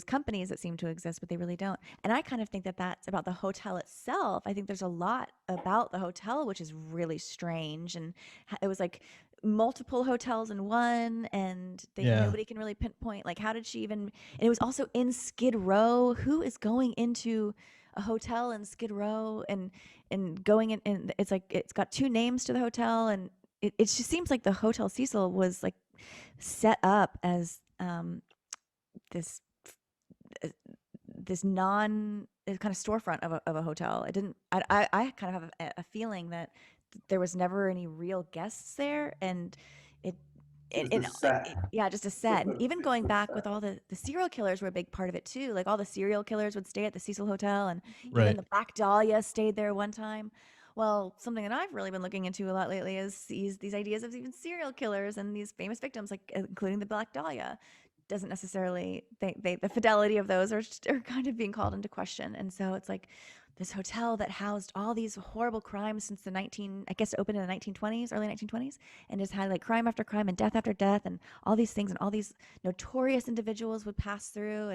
Speaker 3: companies that seem to exist, but they really don't. And I kind of think that that's about the hotel itself. I think there's a lot about the hotel which is really strange, and it was like multiple hotels in one, and
Speaker 1: Yeah.
Speaker 3: nobody can really pinpoint like how did she even. And it was also in Skid Row. Who is going into a hotel in Skid Row and going in, and it's like it's got two names to the hotel, and it just seems like the Hotel Cecil was like set up as this uh, this non kind of storefront of a hotel. It didn't. I kind of have a feeling that there was never any real guests there, and it.
Speaker 4: It was a set.
Speaker 3: Yeah, just a set. And even going back with all the serial killers were a big part of it too. Like all the serial killers would stay at the Cecil Hotel, and
Speaker 1: Right.
Speaker 3: even the Black Dahlia stayed there one time. Well, something that I've really been looking into a lot lately is these ideas of even serial killers and these famous victims, like including the Black Dahlia. Doesn't necessarily the fidelity of those are kind of being called into question. And so it's like this hotel that housed all these horrible crimes since I guess it opened in the 1920s, early 1920s, and just had like crime after crime and death after death and all these things, and all these notorious individuals would pass through.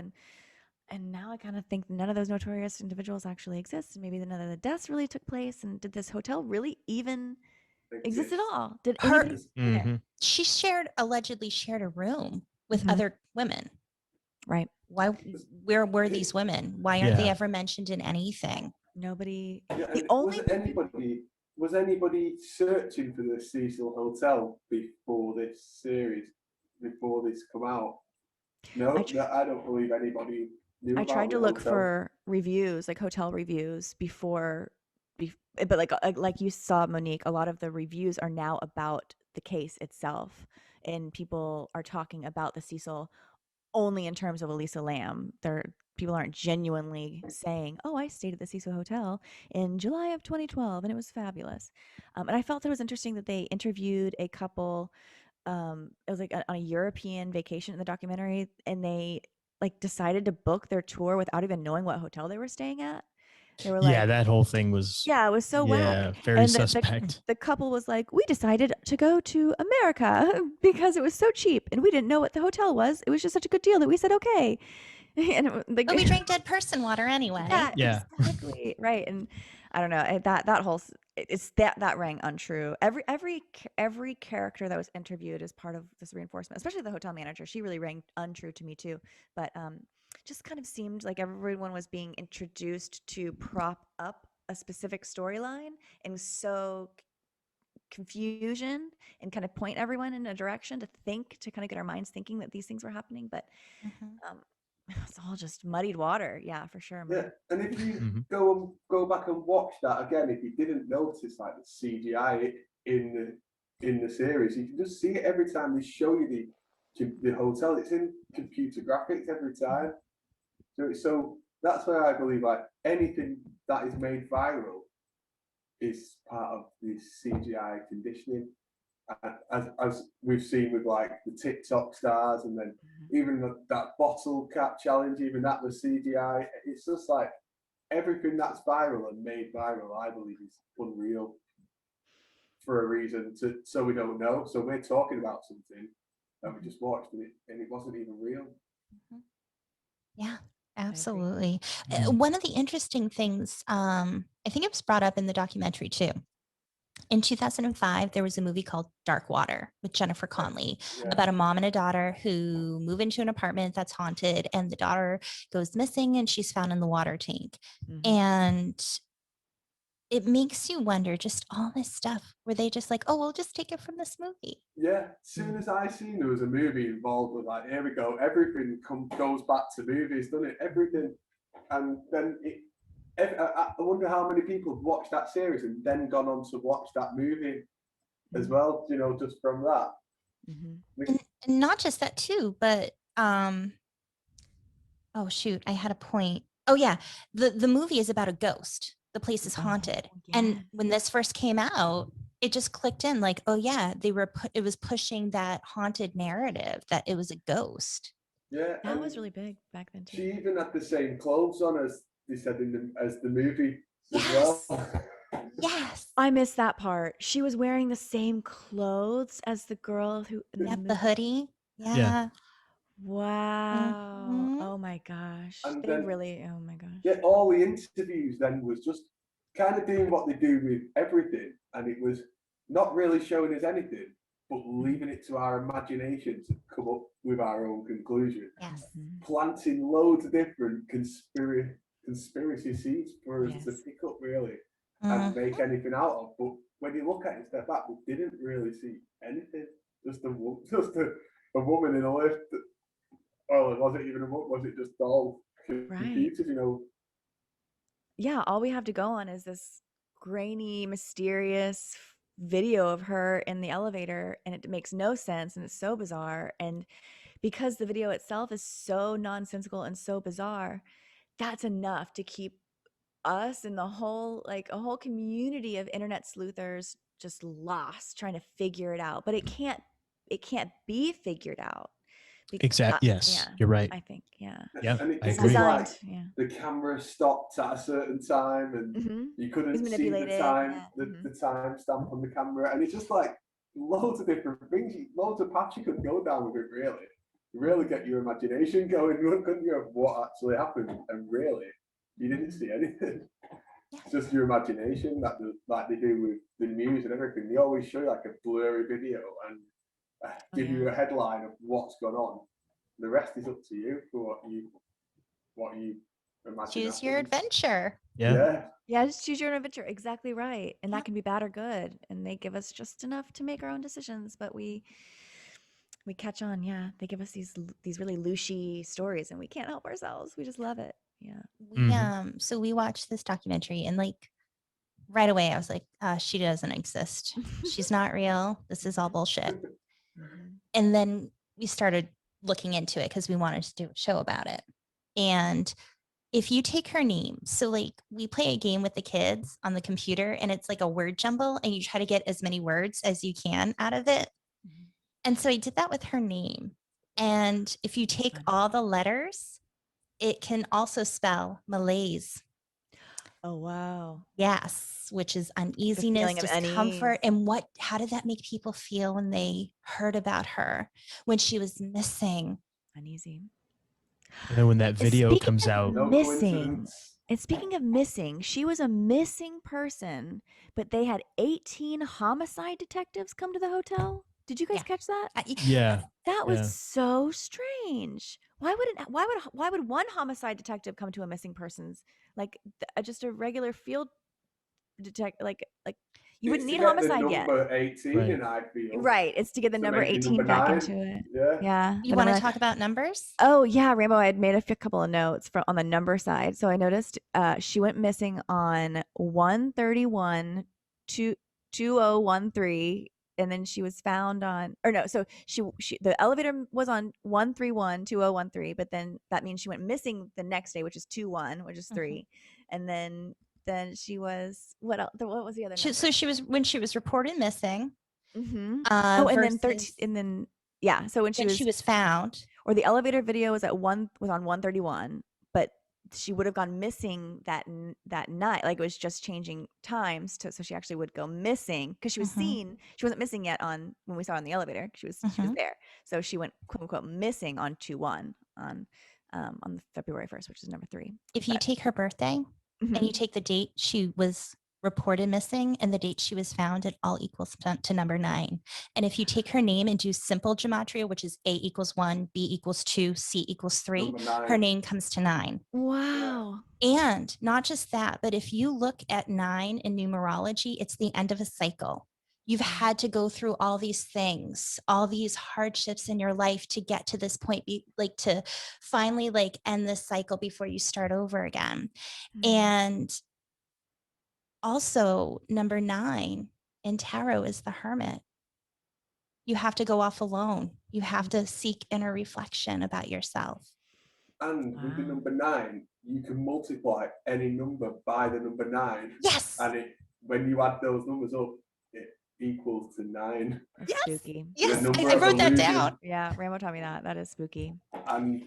Speaker 3: And now I kind of think none of those notorious individuals actually exist, and maybe none of the deaths really took place. And did this hotel really even exist at all? Did
Speaker 2: Her-
Speaker 3: anybody stay there?
Speaker 1: Mhm.
Speaker 2: She allegedly shared a room with
Speaker 3: Mhm.
Speaker 2: other women.
Speaker 3: Right.
Speaker 2: Why? Where were these women? Why aren't they
Speaker 1: Yeah.
Speaker 2: ever mentioned in anything?
Speaker 3: Nobody.
Speaker 4: Yeah,
Speaker 3: The
Speaker 4: and
Speaker 3: only
Speaker 4: was anybody searching for the Cecil Hotel before this series, before this come out? No, I don't believe anybody knew
Speaker 3: I
Speaker 4: about
Speaker 3: tried
Speaker 4: the
Speaker 3: to look
Speaker 4: hotel.
Speaker 3: for reviews, like hotel reviews, but like you saw, Monique, a lot of the reviews are now about the case itself, and people are talking about the Cecil only in terms of Elisa Lam. People aren't genuinely saying, "Oh, I stayed at the Cecil Hotel in July of 2012 and it was fabulous." And I felt that it was interesting that they interviewed a couple. It was like on a European vacation in the documentary, and they like decided to book their tour without even knowing what hotel they were staying at. They were
Speaker 1: Yeah,
Speaker 3: like,
Speaker 1: that whole thing was
Speaker 3: yeah, it was so whack.
Speaker 1: very
Speaker 3: And
Speaker 1: suspect.
Speaker 3: the couple was like, we decided to go to America because it was so cheap and we didn't know what the hotel was. It was just such a good deal that we said okay. And
Speaker 2: But we drank dead person water anyway.
Speaker 3: yeah, exactly. Right. And I don't know, that whole it's that rang untrue. Every character that was interviewed as part of this reinforcement, especially the hotel manager, she really rang untrue to me too. But just kind of seemed like everyone was being introduced to prop up a specific storyline and so confusion and kind of point everyone in a direction to kind of get our minds thinking that these things were happening. But um, it's all just muddied water. Yeah, for sure.
Speaker 4: Yeah, and if you
Speaker 1: Mhm.
Speaker 4: go back and watch that again, if you didn't notice like the CGI in the series, you can just see it every time they show you the hotel. It's in computer graphics every time, so it's so that's why I believe like anything that is made viral is part of this CGI conditioning. As we've seen with like the TikTok stars, and then even that bottle cap challenge, even that was CGI. It's just like everything that's viral and made viral, I believe, is unreal for a reason. So we don't know. So we're talking about something that we just watched, and it wasn't even real.
Speaker 2: Yeah, absolutely.
Speaker 1: Mhm.
Speaker 2: One of the interesting things, I think it was brought up in the documentary too. In 2005, there was a movie called Dark Water with Jennifer Connelly
Speaker 4: Yeah.
Speaker 2: about a mom and a daughter who move into an apartment that's haunted, and the daughter goes missing and she's found in the water tank. And it makes you wonder, just all this stuff. Were they just like, oh, we'll just take it from this movie?
Speaker 4: Yeah, as soon as I seen there was a movie involved with like, here we go, everything goes back to movies, doesn't it? Everything, and then I wonder how many people have watched that series and then gone on to watch that movie as well. You know, just from that.
Speaker 2: And not just that too, but oh shoot, I had a point. Oh yeah, the movie is about a ghost. The place is haunted. And when this first came out, it just clicked in like, oh yeah, it was pushing that haunted narrative that it was a ghost.
Speaker 4: Yeah,
Speaker 3: That was really big back then too.
Speaker 4: she even had the same clothes on as they said as the movie as
Speaker 2: Yes.
Speaker 4: well.
Speaker 2: Yes.
Speaker 3: I missed that part. She was wearing the same clothes as the girl who in
Speaker 2: Yep,
Speaker 3: the
Speaker 2: the hoodie.
Speaker 1: Yeah.
Speaker 2: Yeah.
Speaker 3: Wow.
Speaker 2: Mhm.
Speaker 3: Oh my gosh.
Speaker 4: And
Speaker 3: They
Speaker 4: then-
Speaker 3: really, oh my gosh.
Speaker 4: Yeah, all the interviews then was just kind of doing what they do with everything, and it was not really showing us anything, but leaving it to our imagination to come up with our own conclusion.
Speaker 2: Yes.
Speaker 4: Planting loads of different conspiracy seeds for us to
Speaker 3: Yes.
Speaker 4: pick up really and make anything out of. But when you look at it, step back, we didn't really see anything. Just a woman in a lift. Well, it wasn't even a woman. Was it just all computers? You know.
Speaker 3: Yeah, all we have to go on is this grainy, mysterious video of her in the elevator, and it makes no sense, and it's so bizarre. And because the video itself is so nonsensical and so bizarre, that's enough to keep us and the whole, like a whole community of internet sleuthers just lost trying to figure it out. But it can't be figured out.
Speaker 1: Exactly. Yes,
Speaker 3: Yeah,
Speaker 1: you're right.
Speaker 3: I think, yeah.
Speaker 1: Yeah,
Speaker 4: And
Speaker 1: I
Speaker 4: it's
Speaker 1: agree.
Speaker 4: like
Speaker 3: Yeah.
Speaker 4: the camera stopped at a certain time, and you couldn't see the
Speaker 3: manipulated,
Speaker 4: time,
Speaker 3: yeah.
Speaker 4: the time stamp on the camera, and it's just like loads of different things, loads of paths you could go down with it. Really get your imagination going, couldn't you, of what actually happened? And really, you didn't see anything. It's just your imagination that like they do with the news and everything. They always show you like a blurry video and give you a headline of what's gone on. The rest is up to you for what you imagine.
Speaker 2: Choose your
Speaker 4: happens.
Speaker 2: adventure.
Speaker 1: Yeah.
Speaker 3: Yeah, just choose your own adventure. Exactly right. And that can be bad or good. And they give us just enough to make our own decisions, but we catch on. Yeah, they give us these really loosey stories, and we can't help ourselves. We just love it. Yeah.
Speaker 2: We so we watched this documentary, and like right away I was like, she doesn't exist. She's not real. This is all bullshit. And then we started looking into it because we wanted to do a show about it. And if you take her name, so like we play a game with the kids on the computer, and it's like a word jumble, and you try to get as many words as you can out of it. And so I did that with her name. And if you take all the letters, it can also spell malaise.
Speaker 3: Oh, wow.
Speaker 2: Yes, which is uneasiness,
Speaker 3: feeling of
Speaker 2: discomfort.
Speaker 3: unease.
Speaker 2: And how did that make people feel when they heard about her, when she was missing?
Speaker 3: Uneasy.
Speaker 1: And then when that video
Speaker 3: Speaking
Speaker 1: comes
Speaker 3: of
Speaker 1: out,
Speaker 4: No
Speaker 3: missing,
Speaker 4: coincidence.
Speaker 3: and speaking of missing, she was a missing person, but they had 18 homicide detectives come to the hotel. Did you guys catch that?
Speaker 1: yeah,
Speaker 3: That was
Speaker 1: yeah.
Speaker 3: so strange. Why would one homicide detective come to a missing person's, like just a regular field detective, like you wouldn't need homicide yet.
Speaker 4: Number 18
Speaker 1: Right.
Speaker 4: in I feel.
Speaker 3: Right, it's to get the
Speaker 4: So
Speaker 3: number
Speaker 4: maybe
Speaker 3: 18
Speaker 4: number
Speaker 3: back
Speaker 4: 9.
Speaker 3: into it.
Speaker 4: Yeah.
Speaker 2: You
Speaker 3: the
Speaker 2: want to
Speaker 3: number-
Speaker 2: talk about numbers?
Speaker 3: Oh yeah, Rambo. I had made a couple of notes on the number side. So I noticed she went missing on 131 2013 and then she was found on, or no, so she the elevator was on 131 2013, but then that means she went missing the next day, which is 21, which is 3, and then she was what else? What was the other number?
Speaker 2: So she was when she was reported missing.
Speaker 3: Oh, and then 13,
Speaker 2: versus
Speaker 3: and then yeah. So when
Speaker 2: then she was found.
Speaker 3: or the elevator video was on 131, but she would have gone missing that night. Like it was just changing times so she actually would go missing because she was seen. She wasn't missing yet on when we saw her in the elevator. She was there. So she went quote unquote missing on 2/1 on the February 1st, which is number 3.
Speaker 2: If you take her birthday and you take the date she was reported missing and the date she was found, it all equals to number 9. And if you take her name and do simple gematria, which is A = 1, B = 2, C = 3, her name comes to 9.
Speaker 3: Wow.
Speaker 2: And not just that, but if you look at 9 in numerology, it's the end of a cycle. You've had to go through all these things, all these hardships in your life to get to this point, like to finally like end this cycle before you start over again. And also number 9 in tarot is the hermit. You have to go off alone. You have to seek inner reflection about yourself.
Speaker 4: And with the number 9, you can multiply any number by the number 9.
Speaker 2: Yes.
Speaker 4: And when you add those numbers up, it equals to 9.
Speaker 3: That's spooky.
Speaker 2: Yes,
Speaker 4: number
Speaker 2: I
Speaker 4: of
Speaker 2: wrote that
Speaker 4: illusion.
Speaker 2: down.
Speaker 3: Yeah, Rambo taught me that. That is spooky.
Speaker 4: And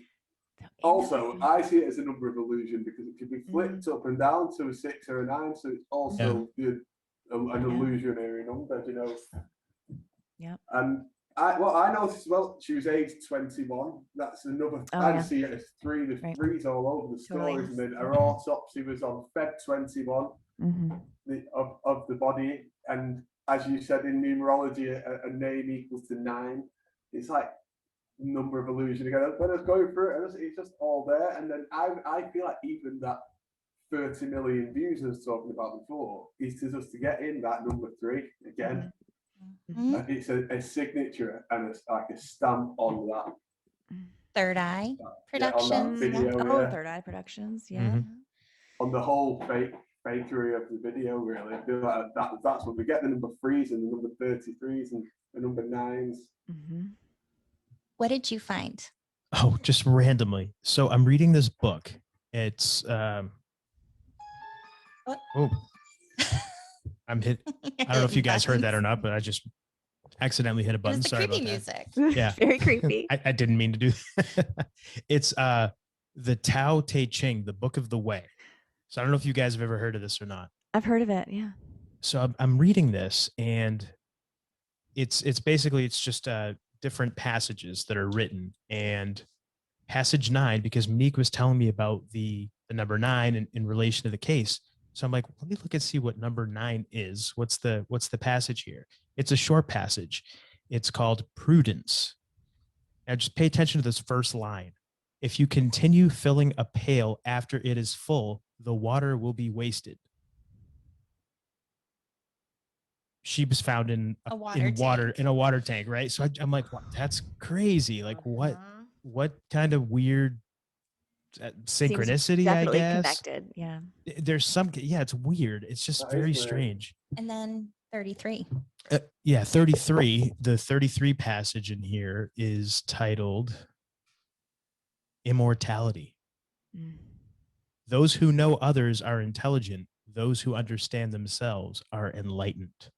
Speaker 4: also, I see it as a number of illusion because it can be flipped up and down to a 6 or a 9. So it's also an illusionary number, you know.
Speaker 3: Yeah.
Speaker 4: And I noticed as well, she was aged 21. That's another. I see it as 3. There's 3s all over the stories, and then her autopsy was on Feb 21 of the body. And as you said in numerology, a name equals to 9. It's like number of illusion again. When I was going through it, it's just all there. And then I feel like even that 30 million views I was talking about before is to just to get in that number 3 again. It's a signature and it's like a stamp on that.
Speaker 2: Third Eye Productions.
Speaker 3: Third Eye Productions. Yeah.
Speaker 4: On the whole fakery of the video, really. I feel like that's when we get the number 3s and the number 33s and the number 9s.
Speaker 2: What did you find?
Speaker 1: Oh, just randomly. So I'm reading this book. It's I'm hit. I don't know if you guys heard that or not, but I just accidentally hit a button. Sorry about that. Yeah,
Speaker 3: very creepy.
Speaker 1: I didn't mean to do that. It's the Tao Te Ching, the Book of the Way. So I don't know if you guys have ever heard of this or not.
Speaker 3: I've heard of it. Yeah.
Speaker 1: So I'm reading this, and it's basically it's just different passages that are written, and passage 9, because Meek was telling me about the number 9 in relation to the case. So I'm like, let me look and see what number 9 is. What's the passage here? It's a short passage. It's called Prudence. Now just pay attention to this first line. If you continue filling a pail after it is full, the water will be wasted. She was found in a water tank, right? So I'm like, wow, that's crazy. Like what kind of weird synchronicity?
Speaker 3: Definitely
Speaker 1: I guess
Speaker 3: connected. Yeah.
Speaker 1: There's some. Yeah, it's weird. It's just very strange.
Speaker 2: And then 33.
Speaker 1: 33. The 33 passage in here is titled Immortality. Those who know others are intelligent. Those who understand themselves are enlightened.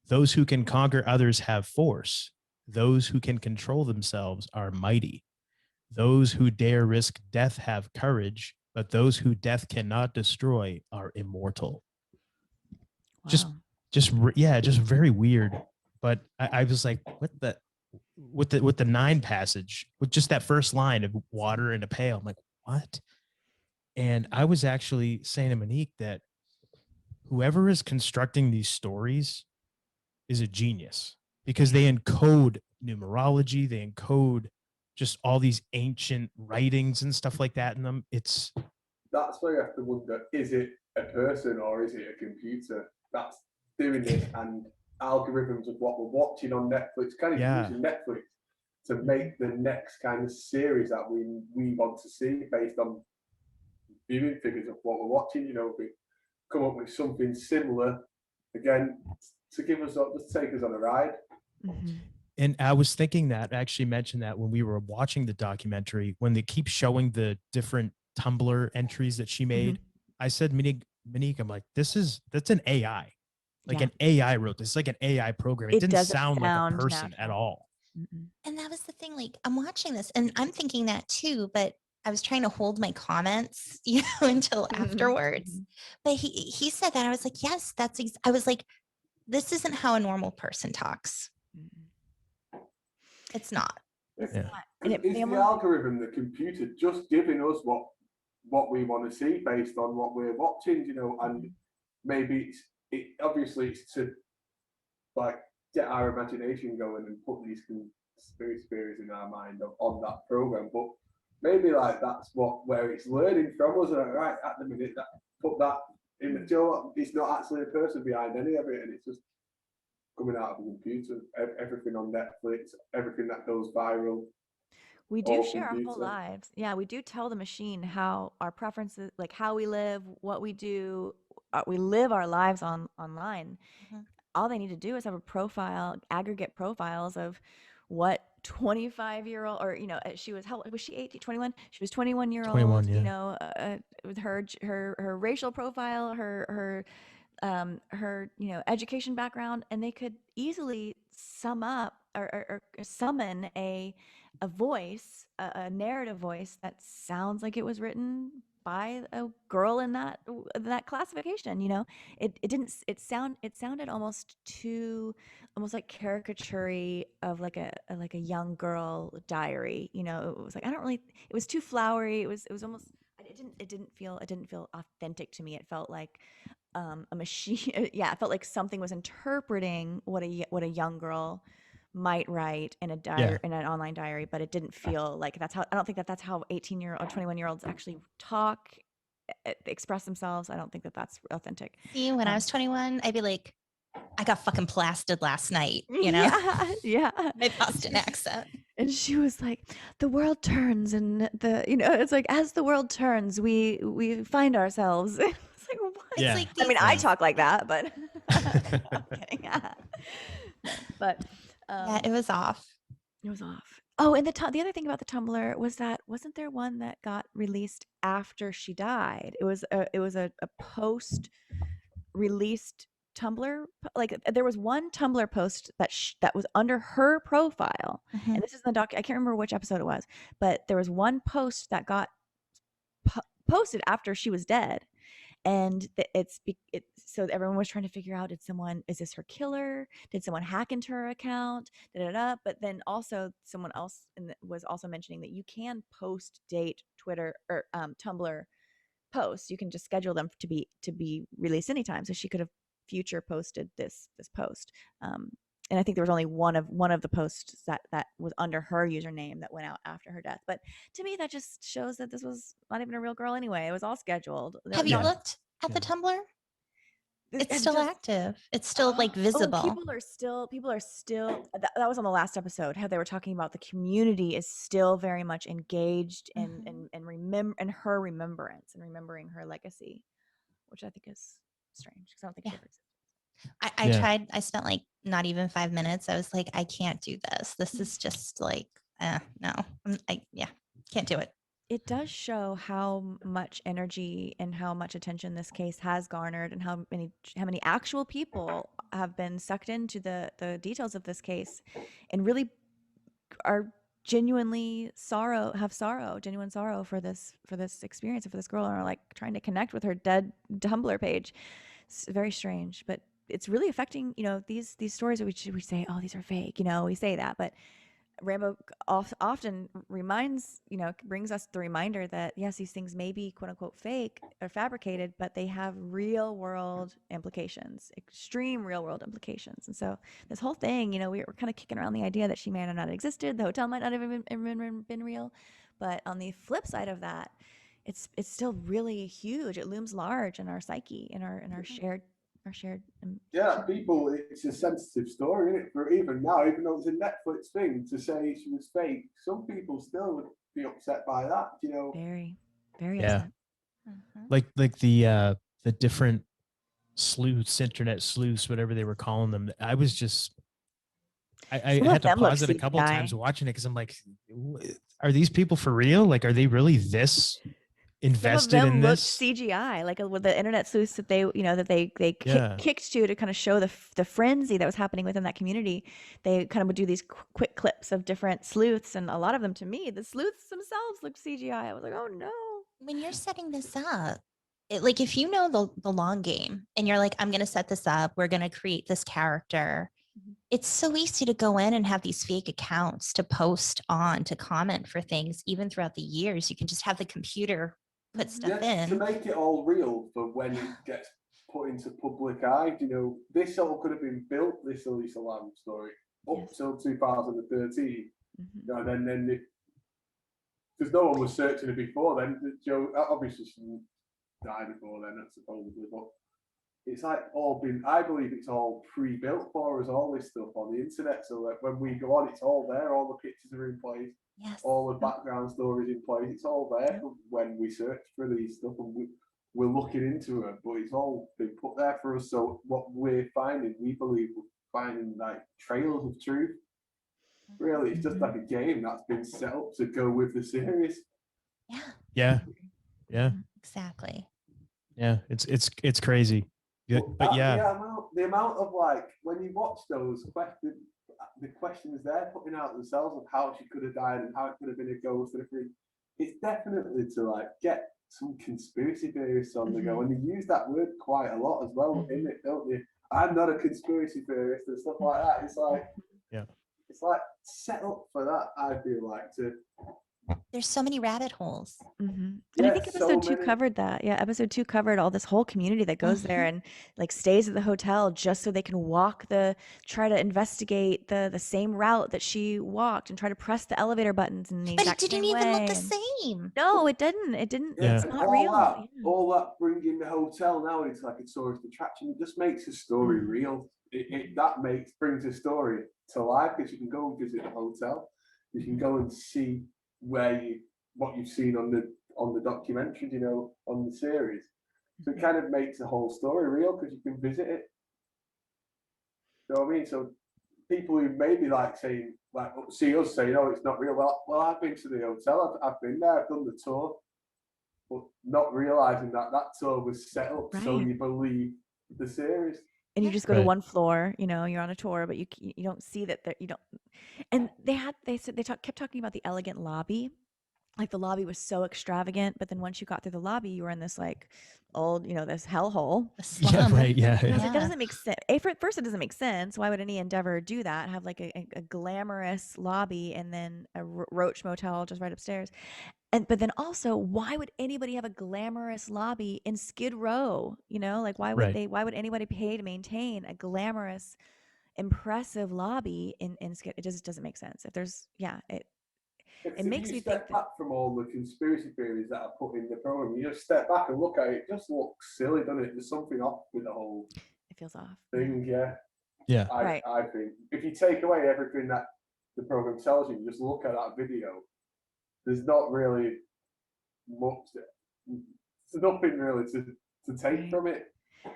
Speaker 1: Those who can conquer others have force. Those who can control themselves are mighty. Those who dare risk death have courage, but those who death cannot destroy are immortal. Wow. Just very weird. But I was like, with the 9 passage, with just that first line of water in a pail, I'm like, what? And I was actually saying to Monique that whoever is constructing these stories is a genius, because they encode numerology, they encode just all these ancient writings and stuff like that in them. That's
Speaker 4: why you have to wonder, is it a person or is it a computer that's doing this? And algorithms of what we're watching on Netflix, kind of using Netflix to make the next kind of series that we want to see based on viewing figures of what we're watching. You know, we come up with something similar again to give us, just take us on a ride.
Speaker 3: Mhm.
Speaker 1: And I was thinking that, I actually mentioned that when we were watching the documentary, when they keep showing the different Tumblr entries that she made, I said, Monique, I'm like, that's an AI. Like
Speaker 3: Yeah.
Speaker 1: an AI wrote this. It's like an AI program. It didn't
Speaker 3: doesn't
Speaker 1: sound like a
Speaker 3: sound
Speaker 1: person at
Speaker 3: natural.
Speaker 1: all.
Speaker 3: Mm-mm.
Speaker 2: And that was the thing. Like, I'm watching this and I'm thinking that too, but I was trying to hold my comments, until afterwards.
Speaker 3: Mhm.
Speaker 2: But he said that. I was like, yes, I was like, this isn't how a normal person talks.
Speaker 3: Mm-mm.
Speaker 2: It's not.
Speaker 3: It's
Speaker 1: Yeah.
Speaker 3: not. And
Speaker 4: Is the algorithm, the computer, just giving us what we want to see based on what we're watching, and maybe obviously it's to like get our imagination going and put these conspiracy theories in our mind on that program, but maybe like that's where it's learning from us. Right at the minute, that put that in the Joe, it's not actually a person behind any of it, and it's just coming out of a computer. Everything on Netflix, everything that goes viral.
Speaker 3: We do
Speaker 4: All
Speaker 3: share our whole
Speaker 4: computer.
Speaker 3: lives. Yeah, we do tell the machine how our preferences, like how we live, what we do. We live our lives online.
Speaker 2: Mhm.
Speaker 3: All they need to do is have a profile, aggregate profiles of what 25-year-old, or she was, how was she, 18, 21? She was 21-year-old,
Speaker 1: 21, yeah.
Speaker 3: with her racial profile, her education background, and they could easily sum up or summon a voice, a narrative voice that sounds like it was written by a girl in that classification. It sounded almost like caricature of like a young girl diary. It was like, it was too flowery. It was almost, it didn't feel authentic to me. It felt like a machine. Yeah, it felt like something was interpreting what a young girl might write in a diary, in an online diary, but it didn't feel like that's how. I don't think that's how 18-year-old or 21-year-olds actually talk, express themselves. I don't think that's authentic.
Speaker 2: See, when I was 21, I'd be like, I got fucking blasted last night,
Speaker 3: Yeah.
Speaker 2: my Boston accent.
Speaker 3: And she was like, the world turns, and it's like, as the world turns, we find ourselves. It's like, what?
Speaker 1: Yeah.
Speaker 2: It's like
Speaker 3: I mean,
Speaker 2: these
Speaker 3: I
Speaker 2: things.
Speaker 3: talk like that, but I'm kidding. No, but
Speaker 2: Yeah, it was off.
Speaker 3: it was off. Oh, and the other thing about the Tumblr was that wasn't there one that got released after she died? It was a post released Tumblr. Like there was one Tumblr post that was under her profile,
Speaker 2: Mhm.
Speaker 3: and this is in the doc. I can't remember which episode it was, but there was one post that got posted after she was dead, and so everyone was trying to figure out, is this her killer? Did someone hack into her account? But then also someone else was also mentioning that you can post date Twitter or Tumblr posts. You can just schedule them to be released anytime. So she could have future posted this post. And I think there was only one of the posts that was under her username that went out after her death. But to me, that just shows that this was not even a real girl anyway. It was all scheduled.
Speaker 2: Have you
Speaker 1: Yeah.
Speaker 2: looked at the
Speaker 1: Yeah.
Speaker 2: Tumblr? It's
Speaker 3: And
Speaker 2: still
Speaker 3: just-
Speaker 2: active. It's still like visible.
Speaker 3: people are still that was on the last episode, how they were talking about the community is still very much engaged and remember, and her remembrance and remembering her legacy, which I think is strange because I don't think she ever existed.
Speaker 2: I
Speaker 1: Yeah.
Speaker 2: tried. I spent like not even 5 minutes. I was like, I can't do this. This is just like, no. Can't do it.
Speaker 3: It does show how much energy and how much attention this case has garnered, and how many actual people have been sucked into the details of this case, and really are genuine sorrow for this experience, and for this girl, and are like trying to connect with her dead Tumblr page. It's very strange, but it's really affecting, these stories that we say, oh, these are fake, we say that, but Rambo often brings us the reminder that yes, these things may be quote unquote fake or fabricated, but they have real world implications, extreme real world implications. And so this whole thing, we're kind of kicking around the idea that she may have not existed, the hotel might not have been real, but on the flip side of that, it's still really huge. It looms large in our psyche, in our shared.
Speaker 4: Yeah, people, it's a sensitive story, isn't it? For even now, even though it's a Netflix thing, to say she was fake, some people still would be upset by that,
Speaker 3: Very, very
Speaker 1: Yeah.
Speaker 3: upset.
Speaker 2: Mhm.
Speaker 1: Like the different sleuths, internet sleuths, whatever they were calling them. I was just, I
Speaker 3: Some of
Speaker 1: had to
Speaker 3: them look
Speaker 1: pause it a couple
Speaker 3: CGI.
Speaker 1: times watching it because I'm like, are these people for real? Like, are they really this
Speaker 3: Some of
Speaker 1: invested in
Speaker 3: them looked
Speaker 1: this?
Speaker 3: CGI, like with the internet sleuths that they, that they
Speaker 1: Yeah.
Speaker 3: kicked to kind of show the frenzy that was happening within that community. They kind of would do these quick clips of different sleuths, and a lot of them, to me, the sleuths themselves looked CGI. I was like, oh no.
Speaker 2: When you're setting this up, like if you know the long game and you're like, I'm going to set this up, we're going to create this character. It's so easy to go in and have these fake accounts to post on, to comment for things, even throughout the years. You can just have the computer put stuff
Speaker 4: To
Speaker 2: in.
Speaker 4: make it all real for when it gets put into public eye. This all could have been built, this Elisa Lam story, up
Speaker 3: Yes.
Speaker 4: till 2013.
Speaker 3: Mhm.
Speaker 4: Then because no one was searching it before then. Joe, obviously she died before then, supposedly, but it's like I believe it's all pre-built for us, all this stuff on the internet, so that when we go on, it's all there, all the pictures are in place,
Speaker 2: Yes.
Speaker 4: all the background stories in place, it's all there when we search for these stuff and we're looking into it, but it's all been put there for us. So what we're finding, we believe we're finding like trails of truth. Really, it's just like a game that's been set up to go with the series.
Speaker 2: Yeah.
Speaker 1: Yeah. Yeah.
Speaker 2: Exactly.
Speaker 1: Yeah. It's crazy. But yeah.
Speaker 4: The amount of like when you watch those questions, the questions they're putting out themselves of how she could have died and how it could have been a ghost and everything, it's definitely to like get some conspiracy theorists on the go, and they use that word quite a lot as well in it, don't they? I'm not a conspiracy theorist and stuff like that. It's like,
Speaker 1: yeah,
Speaker 4: it's like set up for that. I feel like to.
Speaker 2: There's so many rabbit holes.
Speaker 3: And I think episode 2 covered that. Yeah, episode 2 covered all this whole community that goes there and like stays at the hotel just so they can try to investigate the same route that she walked and try to press the elevator buttons in the
Speaker 2: But it
Speaker 3: exact
Speaker 2: didn't
Speaker 3: same
Speaker 2: even
Speaker 3: way.
Speaker 2: look the same.
Speaker 3: No, it didn't. It didn't.
Speaker 1: Yeah.
Speaker 3: It's not real.
Speaker 4: All that bringing the hotel now into like a tourist attraction, it just makes a story real. That brings a story to life because you can go and visit the hotel. You can go and see what you've seen on the documentary, on the series. So it kind of makes the whole story real because you can visit it. You know what I mean? So people who maybe like saying, like see us saying, "Oh, it's not real." Well, I've been to the hotel. I've been there. I've done the tour, but not realizing that tour was set up so you believe the series.
Speaker 3: And you just go to one floor, you're on a tour, but you don't see that you don't. And they kept talking about the elegant lobby. Like the lobby was so extravagant, but then once you got through the lobby, you were in this like old, this hellhole.
Speaker 1: Yeah, right. Yeah.
Speaker 3: And I was like, that doesn't make sense. First, it doesn't make sense. Why would any endeavor do that? Have like a glamorous lobby and then a Roach Motel just right upstairs. But then also, why would anybody have a glamorous lobby in Skid Row? Like why would anybody pay to maintain a glamorous, impressive lobby in Skid? It just doesn't make sense. It makes me think
Speaker 4: back from all the conspiracy theories that are put in the program. You just step back and look at it. It just looks silly, doesn't it? There's something off with the whole.
Speaker 3: It feels off.
Speaker 4: Thing, yeah.
Speaker 1: Right.
Speaker 4: I think if you take away everything that the program tells you, just look at that video. There's not really much. There's nothing really to take from it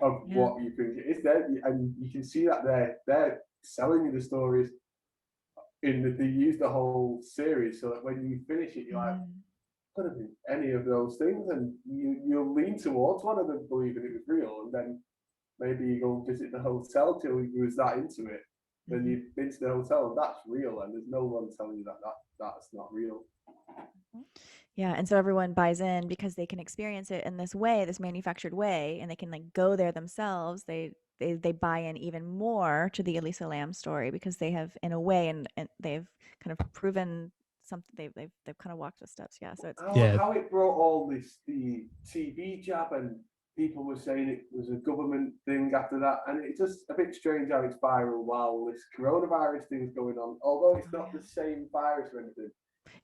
Speaker 4: of what you think it's there, and you can see that they're selling you the stories. They use the whole series so that when you finish it, you're like, could have been any of those things, and you'll lean towards one of them believing it was real, and then maybe you go and visit the hotel till you was that into it. Then you've been to the hotel and that's real, and there's no one telling you that's not real.
Speaker 3: Yeah, and so everyone buys in because they can experience it in this way, this manufactured way, and they can like go there themselves. They buy in even more to the Elisa Lam story because they have, in a way, and they've kind of proven something. They've kind of walked the steps. Yeah, so it's
Speaker 4: how it brought all the TB jab, and people were saying it was a government thing after that, and it's just a bit strange how it's viral while this coronavirus thing's going on. Although it's not the same virus or anything.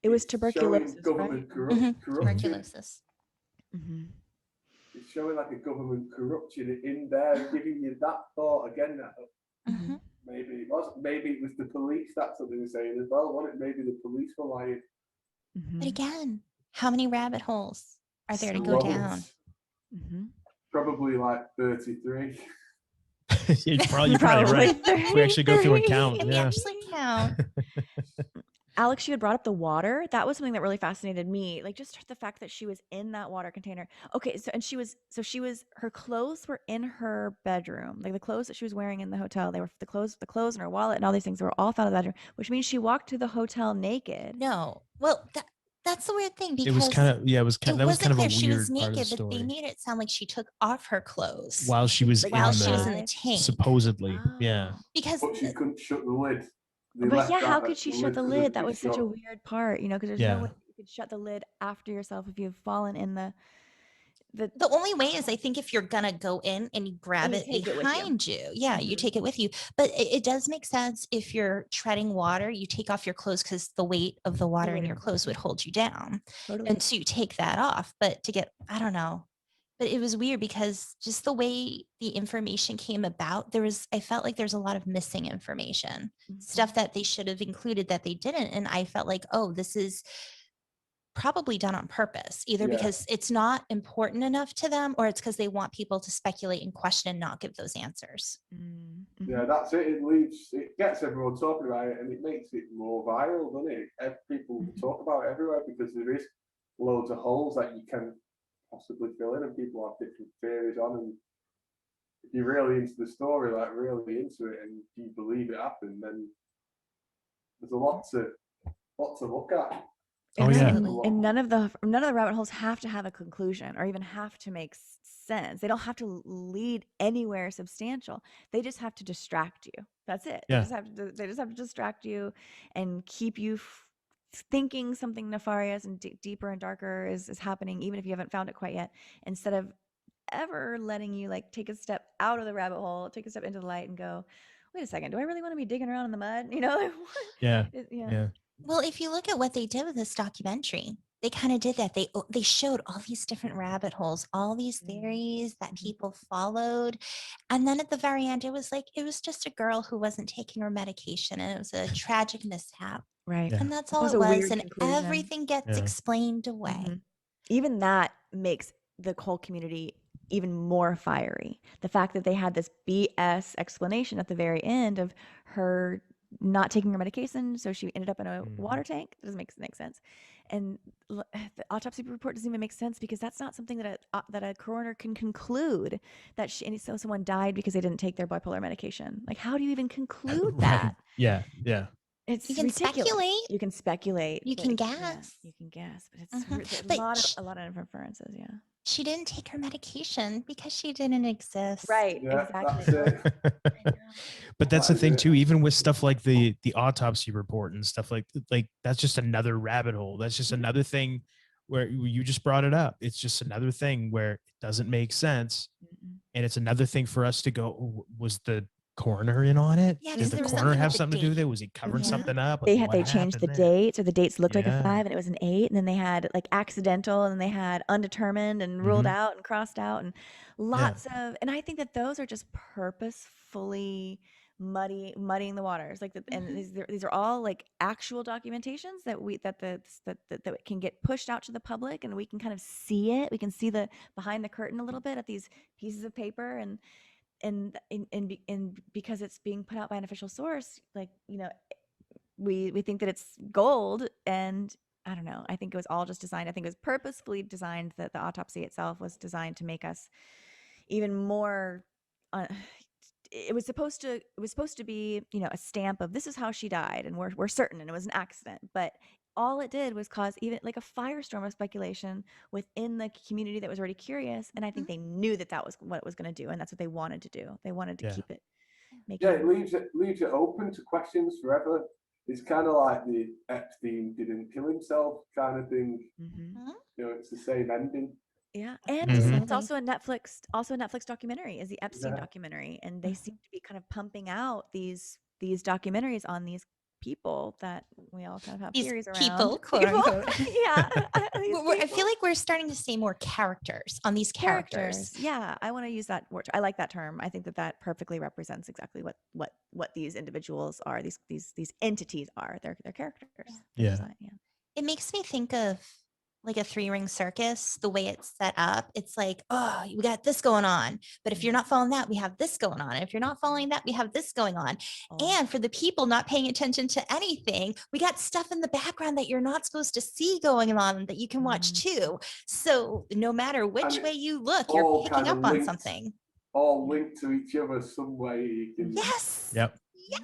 Speaker 3: It was tuberculosis,
Speaker 4: government
Speaker 3: right?
Speaker 2: Tuberculosis.
Speaker 4: It's showing like a government corruption in there, giving you that thought again. Maybe it was. Maybe it was the police. That's what they were saying as well. Wasn't it? Maybe the police were lying.
Speaker 2: But again, how many rabbit holes are there to go down?
Speaker 4: Probably like 33.
Speaker 1: You're probably right. If we actually go through and count,
Speaker 2: Can we
Speaker 1: yeah.
Speaker 2: actually count?
Speaker 3: Alex, you had brought up the water. That was something that really fascinated me. Like just the fact that she was in that water container. Okay, her clothes were in her bedroom. Like the clothes that she was wearing in the hotel, they were the clothes in her wallet and all these things were all found in the bedroom, which means she walked to the hotel naked.
Speaker 2: No. Well, that's the weird thing
Speaker 1: It was
Speaker 2: because
Speaker 1: kind of that was kind
Speaker 2: wasn't
Speaker 1: of a
Speaker 2: clear she was
Speaker 1: weird part of the
Speaker 2: naked, but they
Speaker 1: story.
Speaker 2: made it sound like she took off her clothes
Speaker 1: While she was
Speaker 3: Like,
Speaker 1: in
Speaker 2: while
Speaker 1: the
Speaker 2: she was in the
Speaker 3: outside?
Speaker 2: tank.
Speaker 1: supposedly, yeah.
Speaker 3: Oh.
Speaker 2: Because
Speaker 4: But she couldn't shut the lid. They
Speaker 3: But
Speaker 4: left
Speaker 3: yeah, how
Speaker 4: that-
Speaker 3: could she shut the
Speaker 4: couldn't
Speaker 3: lid? That
Speaker 4: be
Speaker 3: was such a
Speaker 4: shut.
Speaker 3: weird part, because there's no
Speaker 1: Yeah.
Speaker 3: way that you could shut the lid after yourself if you've fallen in the
Speaker 2: the only way is I think if you're gonna go in and you grab
Speaker 3: you
Speaker 2: it
Speaker 3: take it with you.
Speaker 2: behind you. Yeah, you
Speaker 3: Mhm.
Speaker 2: take it with you. But it does make sense if you're treading water, you take off your clothes because the weight of the water
Speaker 3: weight
Speaker 2: in
Speaker 3: of
Speaker 2: your
Speaker 3: the
Speaker 2: clothes would
Speaker 3: water.
Speaker 2: hold you down.
Speaker 3: Totally.
Speaker 2: And so you take that off. But to get, I don't know. But it was weird because just the way the information came about, I felt like there's a lot of missing information, stuff that they should have included that they didn't. And I felt like, oh, this is probably done on purpose, either
Speaker 4: Yeah.
Speaker 2: because it's not important enough to them or it's because they want people to speculate and question and not give those answers.
Speaker 3: Mm-hmm.
Speaker 4: Yeah, that's it. It gets everyone talking about it, and it makes it more viral, doesn't it? People talk about it everywhere because there is loads of holes that you can possibly fill in, and people have different theories on. And if you're really into the story, like really into it, and you believe it happened, then there's a lot to look at.
Speaker 1: Oh, yeah.
Speaker 2: Absolutely.
Speaker 3: And none of the rabbit holes have to have a conclusion or even have to make sense. They don't have to lead anywhere substantial. They just have to distract you. That's it.
Speaker 1: Yeah.
Speaker 3: They just have to distract you and keep you thinking something nefarious and deeper and darker is happening, even if you haven't found it quite yet, instead of ever letting you like take a step out of the rabbit hole, take a step into the light and go, wait a second, do I really want to be digging around in the mud? Like, what?
Speaker 1: Yeah.
Speaker 3: Yeah.
Speaker 2: Well, if you look at what they did with this documentary, they kind of did that. They showed all these different rabbit holes, all these theories that people followed. And then at the very end, it was just a girl who wasn't taking her medication and it was a tragic mishap.
Speaker 3: Right.
Speaker 1: Yeah.
Speaker 2: And that's
Speaker 3: That
Speaker 2: all
Speaker 3: was
Speaker 2: it
Speaker 3: a
Speaker 2: was.
Speaker 3: weird
Speaker 2: And
Speaker 3: conclusion.
Speaker 2: everything gets
Speaker 1: Yeah.
Speaker 2: explained away.
Speaker 3: Mhm. Even that makes the whole community even more fiery. The fact that they had this BS explanation at the very end of her not taking her medication, so she ended up in a water tank. That doesn't make sense. And the autopsy report doesn't even make sense because that's not something that a coroner can conclude that so someone died because they didn't take their bipolar medication. Like, how do you even conclude that?
Speaker 1: Right. Yeah. Yeah.
Speaker 3: It's
Speaker 2: You can
Speaker 3: ridiculous.
Speaker 2: speculate.
Speaker 3: You can speculate.
Speaker 2: You
Speaker 3: but
Speaker 2: can
Speaker 3: yeah,
Speaker 2: guess.
Speaker 3: you can guess, but it's
Speaker 2: Mhm.
Speaker 3: a
Speaker 2: But
Speaker 3: lot of inferences. Yeah.
Speaker 2: she didn't take her medication because she didn't exist.
Speaker 3: Right.
Speaker 4: Yeah,
Speaker 3: Exactly.
Speaker 4: that's it.
Speaker 3: I know.
Speaker 1: But that's
Speaker 4: That
Speaker 1: the
Speaker 4: is
Speaker 1: thing
Speaker 4: it.
Speaker 1: too, even with stuff like the autopsy report and stuff like that's just another rabbit hole. That's just another thing where you just brought it up. It's just another thing where it doesn't make sense.
Speaker 3: Mm-mm.
Speaker 1: And it's another thing for us to go, "Oh, was the coroner in on it?
Speaker 2: Yeah,
Speaker 1: Did
Speaker 2: 'cause
Speaker 1: the
Speaker 2: there was
Speaker 1: coroner
Speaker 2: something
Speaker 1: have
Speaker 2: with the
Speaker 1: something to do with it?
Speaker 2: date.
Speaker 1: Was he covering
Speaker 2: Yeah.
Speaker 1: something up? Like,
Speaker 3: They
Speaker 1: what
Speaker 3: changed the
Speaker 1: happened there?"
Speaker 3: dates, or the dates looked like a
Speaker 1: Yeah.
Speaker 3: 5 and it was an 8, and then they had like accidental, and they had undetermined and ruled
Speaker 1: Mhm.
Speaker 3: out and crossed out, and lots of. And I think that those are just purposefully muddying the waters. Like, and these are all like actual documentations that can get pushed out to the public, and we can kind of see it. We can see the behind the curtain a little bit at these pieces of paper, and because it's being put out by an official source, like, we think that it's gold. And I don't know, I think it was all just designed. I think it was purposefully designed, that the autopsy itself was designed to make us even more it was supposed to be, a stamp of this is how she died, and we're certain, and it was an accident. But all it did was cause even like a firestorm of speculation within the community that was already curious. And I think they knew that was what it was going to do, and that's what they wanted to do. They wanted to keep it making.
Speaker 4: Yeah, it leaves it open to questions forever. It's kind of like the Epstein didn't kill himself kind of thing.
Speaker 3: Mm-hmm.
Speaker 4: It's the same ending.
Speaker 3: Yeah, and
Speaker 1: Mhm.
Speaker 3: it's also a Netflix documentary, is the Epstein documentary, and they seem to be kind of pumping out these documentaries on these people that we all kind of have
Speaker 2: These
Speaker 3: theories around.
Speaker 2: people, quote unquote.
Speaker 3: Yeah,
Speaker 2: I feel like we're starting to see more characters on these characters.
Speaker 3: Yeah, I want to use that word. I like that term. I think that perfectly represents exactly what these individuals are. These entities are. They're characters.
Speaker 1: Yeah.
Speaker 3: Design, yeah.
Speaker 2: It makes me think of like a 3-ring circus, the way it's set up, it's like, oh, we got this going on. But if you're not following that, we have this going on. And if you're not following that, we have this going on.
Speaker 3: Oh.
Speaker 2: And for the people not paying attention to anything, we got stuff in the background that you're not supposed to see going on that you can watch too. So no matter which
Speaker 4: And
Speaker 2: way you look,
Speaker 4: all
Speaker 2: you're picking
Speaker 4: kind of
Speaker 2: up on
Speaker 4: linked.
Speaker 2: something.
Speaker 4: All linked to each other some way. You can
Speaker 2: Yes.
Speaker 1: Yep.
Speaker 2: Yes.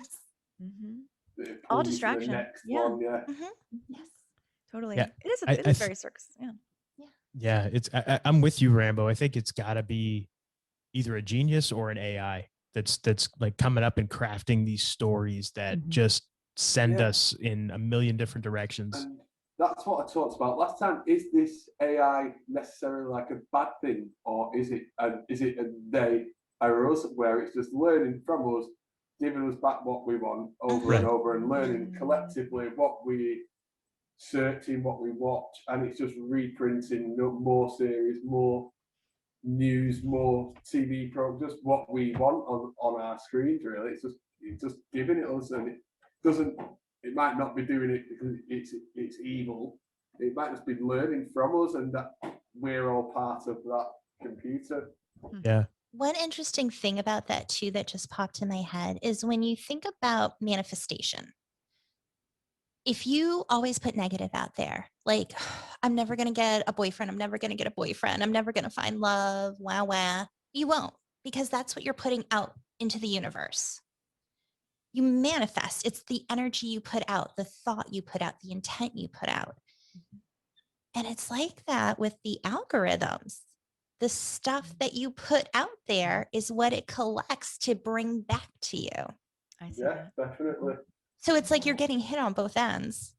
Speaker 3: Mm-hmm.
Speaker 4: pull you to the
Speaker 3: distraction.
Speaker 4: next
Speaker 3: Yeah.
Speaker 4: one, yeah.
Speaker 2: Yes.
Speaker 3: Totally.
Speaker 1: Yeah,
Speaker 3: It is.
Speaker 1: I
Speaker 3: It is
Speaker 1: th-
Speaker 3: very circus. Yeah.
Speaker 1: Yeah, I'm with you, Rambo. I think it's got to be either a genius or an AI that's like coming up and crafting these stories that just send
Speaker 4: Yeah.
Speaker 1: us in a million different directions.
Speaker 4: And that's what I talked about last time. Is this AI necessarily like a bad thing, or is it a they or us, where it's just learning from us, giving us back what we want over
Speaker 1: Right.
Speaker 4: and over, and learning collectively what we searching, what we watch, and it's just reprinting more series, more news, more TV programs, just what we want on our screens. Really, it's just giving it us, and it doesn't. It might not be doing it because it's evil. It might just be learning from us, and that we're all part of that computer.
Speaker 1: Yeah.
Speaker 2: One interesting thing about that too that just popped in my head is when you think about manifestation. If you always put negative out there, like, I'm never going to get a boyfriend, I'm never going to get a boyfriend, I'm never going to find love, wah, wah, you won't, because that's what you're putting out into the universe. You manifest, it's the energy you put out, the thought you put out, the intent you put out. And it's like that with the algorithms. The stuff that you put out there is what it collects to bring back to you.
Speaker 3: I see
Speaker 4: Yeah,
Speaker 3: that.
Speaker 4: definitely.
Speaker 2: So it's like you're getting hit on both ends.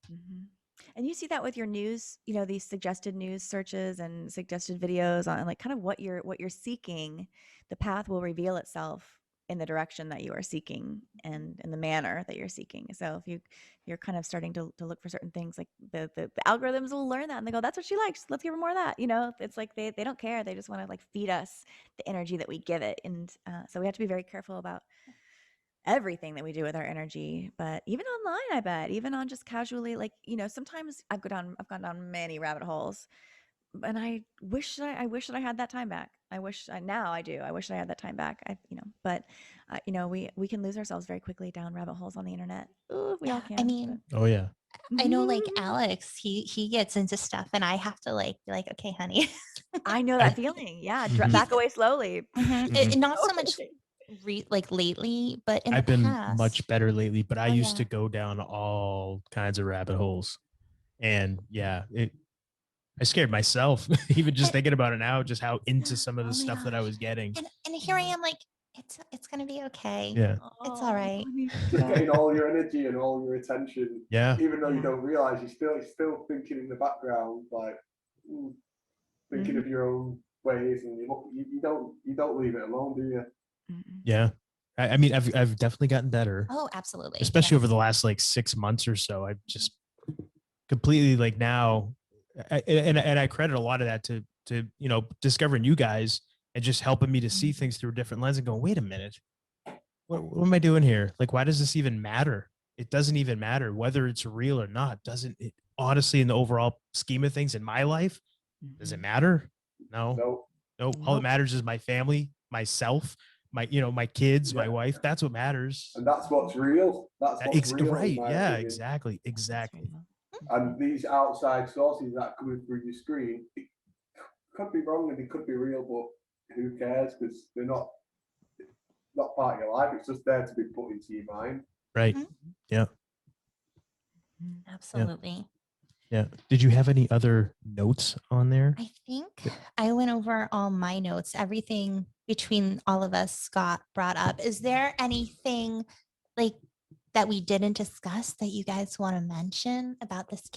Speaker 3: And you see that with your news, these suggested news searches and suggested videos on like kind of what you're seeking. The path will reveal itself in the direction that you are seeking and in the manner that you're seeking. So if you're kind of starting to look for certain things, like the algorithms will learn that and they go, that's what she likes, let's give her more of that. It's like they don't care, they just want to like feed us the energy that we give it. And so we have to be very careful about everything that we do with our energy. But even online, I bet, even on just casually, like, sometimes I've gone down many rabbit holes, and I wish that I had that time back. Now I do. I wish that I had that time back. But we can lose ourselves very quickly down rabbit holes on the internet. Ooh, we all can.
Speaker 2: I mean,
Speaker 1: Oh yeah.
Speaker 2: I know like Alex, he gets into stuff and I have to like be like, okay, honey.
Speaker 3: I know that feeling. Yeah.
Speaker 1: Mhm.
Speaker 3: Back away slowly.
Speaker 2: Not so much like lately, but in
Speaker 1: I've
Speaker 2: the
Speaker 1: been
Speaker 2: past.
Speaker 1: much better lately, but I
Speaker 2: Oh,
Speaker 1: used
Speaker 2: yeah.
Speaker 1: to go down all kinds of rabbit holes. And yeah, I scared myself even just thinking about it now, just how into some of the
Speaker 2: Oh my
Speaker 1: stuff that I
Speaker 2: gosh.
Speaker 1: was getting.
Speaker 2: And here I am like, it's gonna be okay.
Speaker 1: Yeah.
Speaker 2: It's all right.
Speaker 4: Just getting all your energy and all your attention.
Speaker 1: Yeah.
Speaker 4: Even though you
Speaker 3: Yeah.
Speaker 4: don't realize, you're still thinking in the background, like thinking of your own ways, and you don't leave it alone, do you?
Speaker 1: Yeah. I mean, I've definitely gotten better,
Speaker 2: Oh, absolutely.
Speaker 1: especially
Speaker 2: Yeah.
Speaker 1: over the last like 6 months or so. I've just completely like now, and I credit a lot of that to discovering you guys and just helping me to see things through a different lens and go, wait a minute, what am I doing here? Like, why does this even matter? It doesn't even matter whether it's real or not. Doesn't it? Honestly, in the overall scheme of things in my life, does it matter? No.
Speaker 4: No.
Speaker 1: All that matters is my family, myself, my kids, my wife. That's what matters.
Speaker 4: And that's what's real. That's what's real.
Speaker 1: Right.
Speaker 4: In my
Speaker 1: Yeah,
Speaker 4: opinion.
Speaker 1: exactly.
Speaker 4: And these outside sources that are coming through your screen, it could be wrong and it could be real, but who cares? Because they're not part of your life. It's just there to be put into your mind.
Speaker 1: Right. Yeah.
Speaker 2: Absolutely.
Speaker 1: Yeah. Did you have any other notes on there?
Speaker 2: I think I went over all my notes. Everything between all of us got brought up. Is there anything like that we didn't discuss that you guys want to mention about this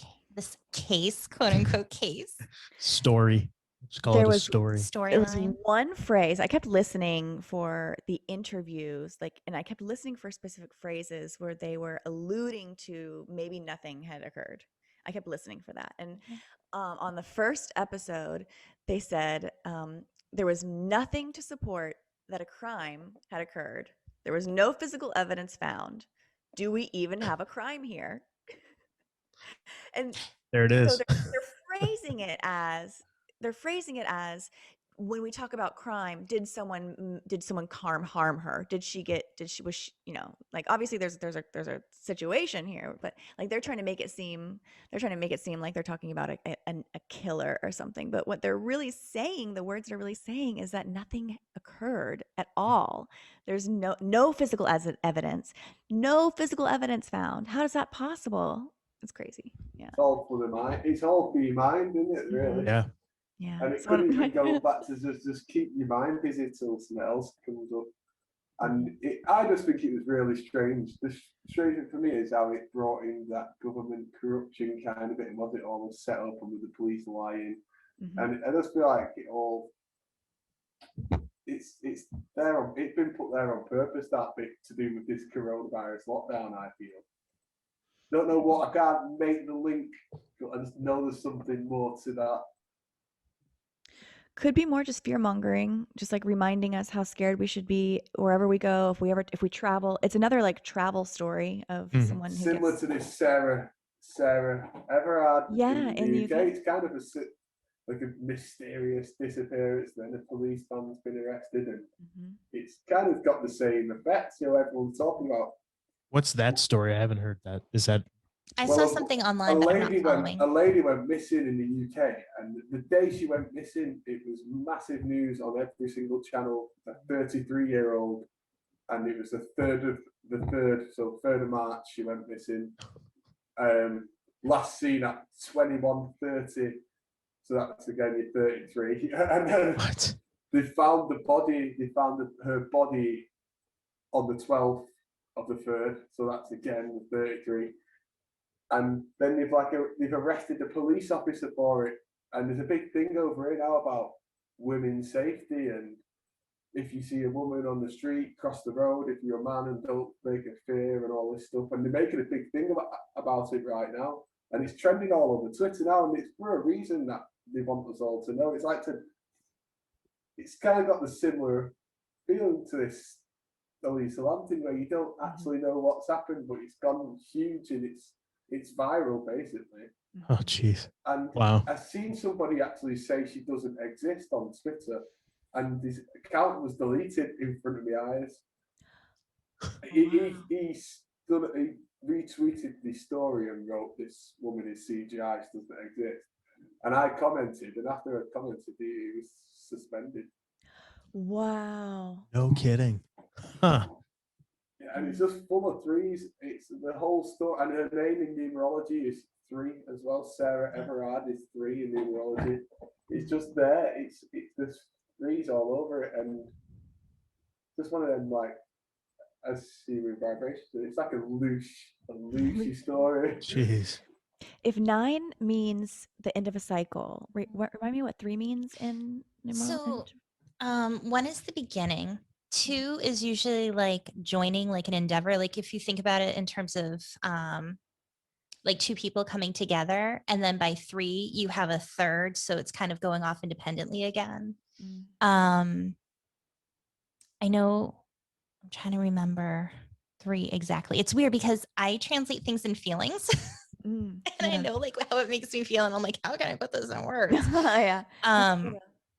Speaker 2: case, quote unquote case?
Speaker 1: Story. Let's call
Speaker 3: There
Speaker 1: it a
Speaker 3: was-
Speaker 1: story.
Speaker 3: There was
Speaker 2: Storyline.
Speaker 3: one phrase I kept listening for the interviews, and I kept listening for specific phrases where they were alluding to maybe nothing had occurred. I kept listening for that. And on the first episode, they said there was nothing to support that a crime had occurred. There was no physical evidence found. Do we even have a crime here? And
Speaker 1: There it
Speaker 3: so
Speaker 1: is.
Speaker 3: their phrasing it as when we talk about crime, did someone harm her? Was she, like, obviously there's a situation here, but like they're trying to make it seem like they're talking about a killer or something. But what they're really saying, the words they're really saying, is that nothing occurred at all. There's no physical evidence, no physical evidence found. How is that possible? It's crazy. Yeah.
Speaker 4: It's all for the mind. It's all for your mind, isn't it? Really.
Speaker 1: Yeah.
Speaker 3: Yeah.
Speaker 4: And it could even go back to just keep your mind busy till something else comes up. And I just think it was really strange. The strange thing for me is how it brought in that government corruption kind of bit, and was it all set up and with the police lying? And I just feel like it's there. It's been put there on purpose, that bit to do with this coronavirus lockdown. I feel. Don't know what, I can't make the link, but I just know there's something more to that.
Speaker 3: Could be more just fear mongering, just like reminding us how scared we should be wherever we go, if we travel. It's another like travel story of someone who
Speaker 4: similar to this Sarah Everard in the UK. It's kind of like a mysterious disappearance. Then a policeman's been arrested, and it's kind of got the same effects. Everyone's talking about.
Speaker 1: What's that story? I haven't heard that. Is that?
Speaker 2: I saw something online that I'm not following.
Speaker 4: A lady went missing in the UK, and the day she went missing, it was massive news on every single channel. A 33-year-old, and it was the 3rd of March, she went missing. Last seen at 21:30, so that's again your 33. And then
Speaker 1: What?
Speaker 4: they found the body. They found her body on the 12th of the 3rd, so that's again the 33. And then they've arrested the police officer for it. And there's a big thing over here now about women's safety, and if you see a woman on the street, cross the road, if you're a man, and don't make a fear and all this stuff. And they're making a big thing about it right now. And it's trending all over Twitter now, and it's for a reason that they want us all to know. It's kind of got the similar feeling to this Elisa Lam thing, where you don't actually know what's happened, but it's gone huge and it's viral basically.
Speaker 1: Oh, jeez.
Speaker 4: And
Speaker 1: wow.
Speaker 4: I've seen somebody actually say she doesn't exist on Twitter, and his account was deleted in front of my eyes. He retweeted the story and wrote, "This woman is CGI, she doesn't exist." And I commented, and after I commented, he was suspended.
Speaker 3: Wow.
Speaker 1: No kidding. Huh.
Speaker 4: Yeah, and it's just full of threes. It's the whole story, and her name in numerology is 3 as well. Sarah Everard is 3 in numerology. It's just there. It's there's threes all over it, and just one of them, like, as human vibration. It's like a loosey story.
Speaker 1: Jeez.
Speaker 3: If 9 means the end of a cycle, remind me what 3 means in numerology.
Speaker 2: So 1 is the beginning. 2 is usually like joining, like an endeavor. Like if you think about it in terms of like 2 people coming together, and then by 3 you have a third, so it's kind of going off independently again. I know, I'm trying to remember 3 exactly. It's weird because I translate things in feelings. And I know like how it makes me feel, and I'm like, how can I put this in words?
Speaker 3: Yeah.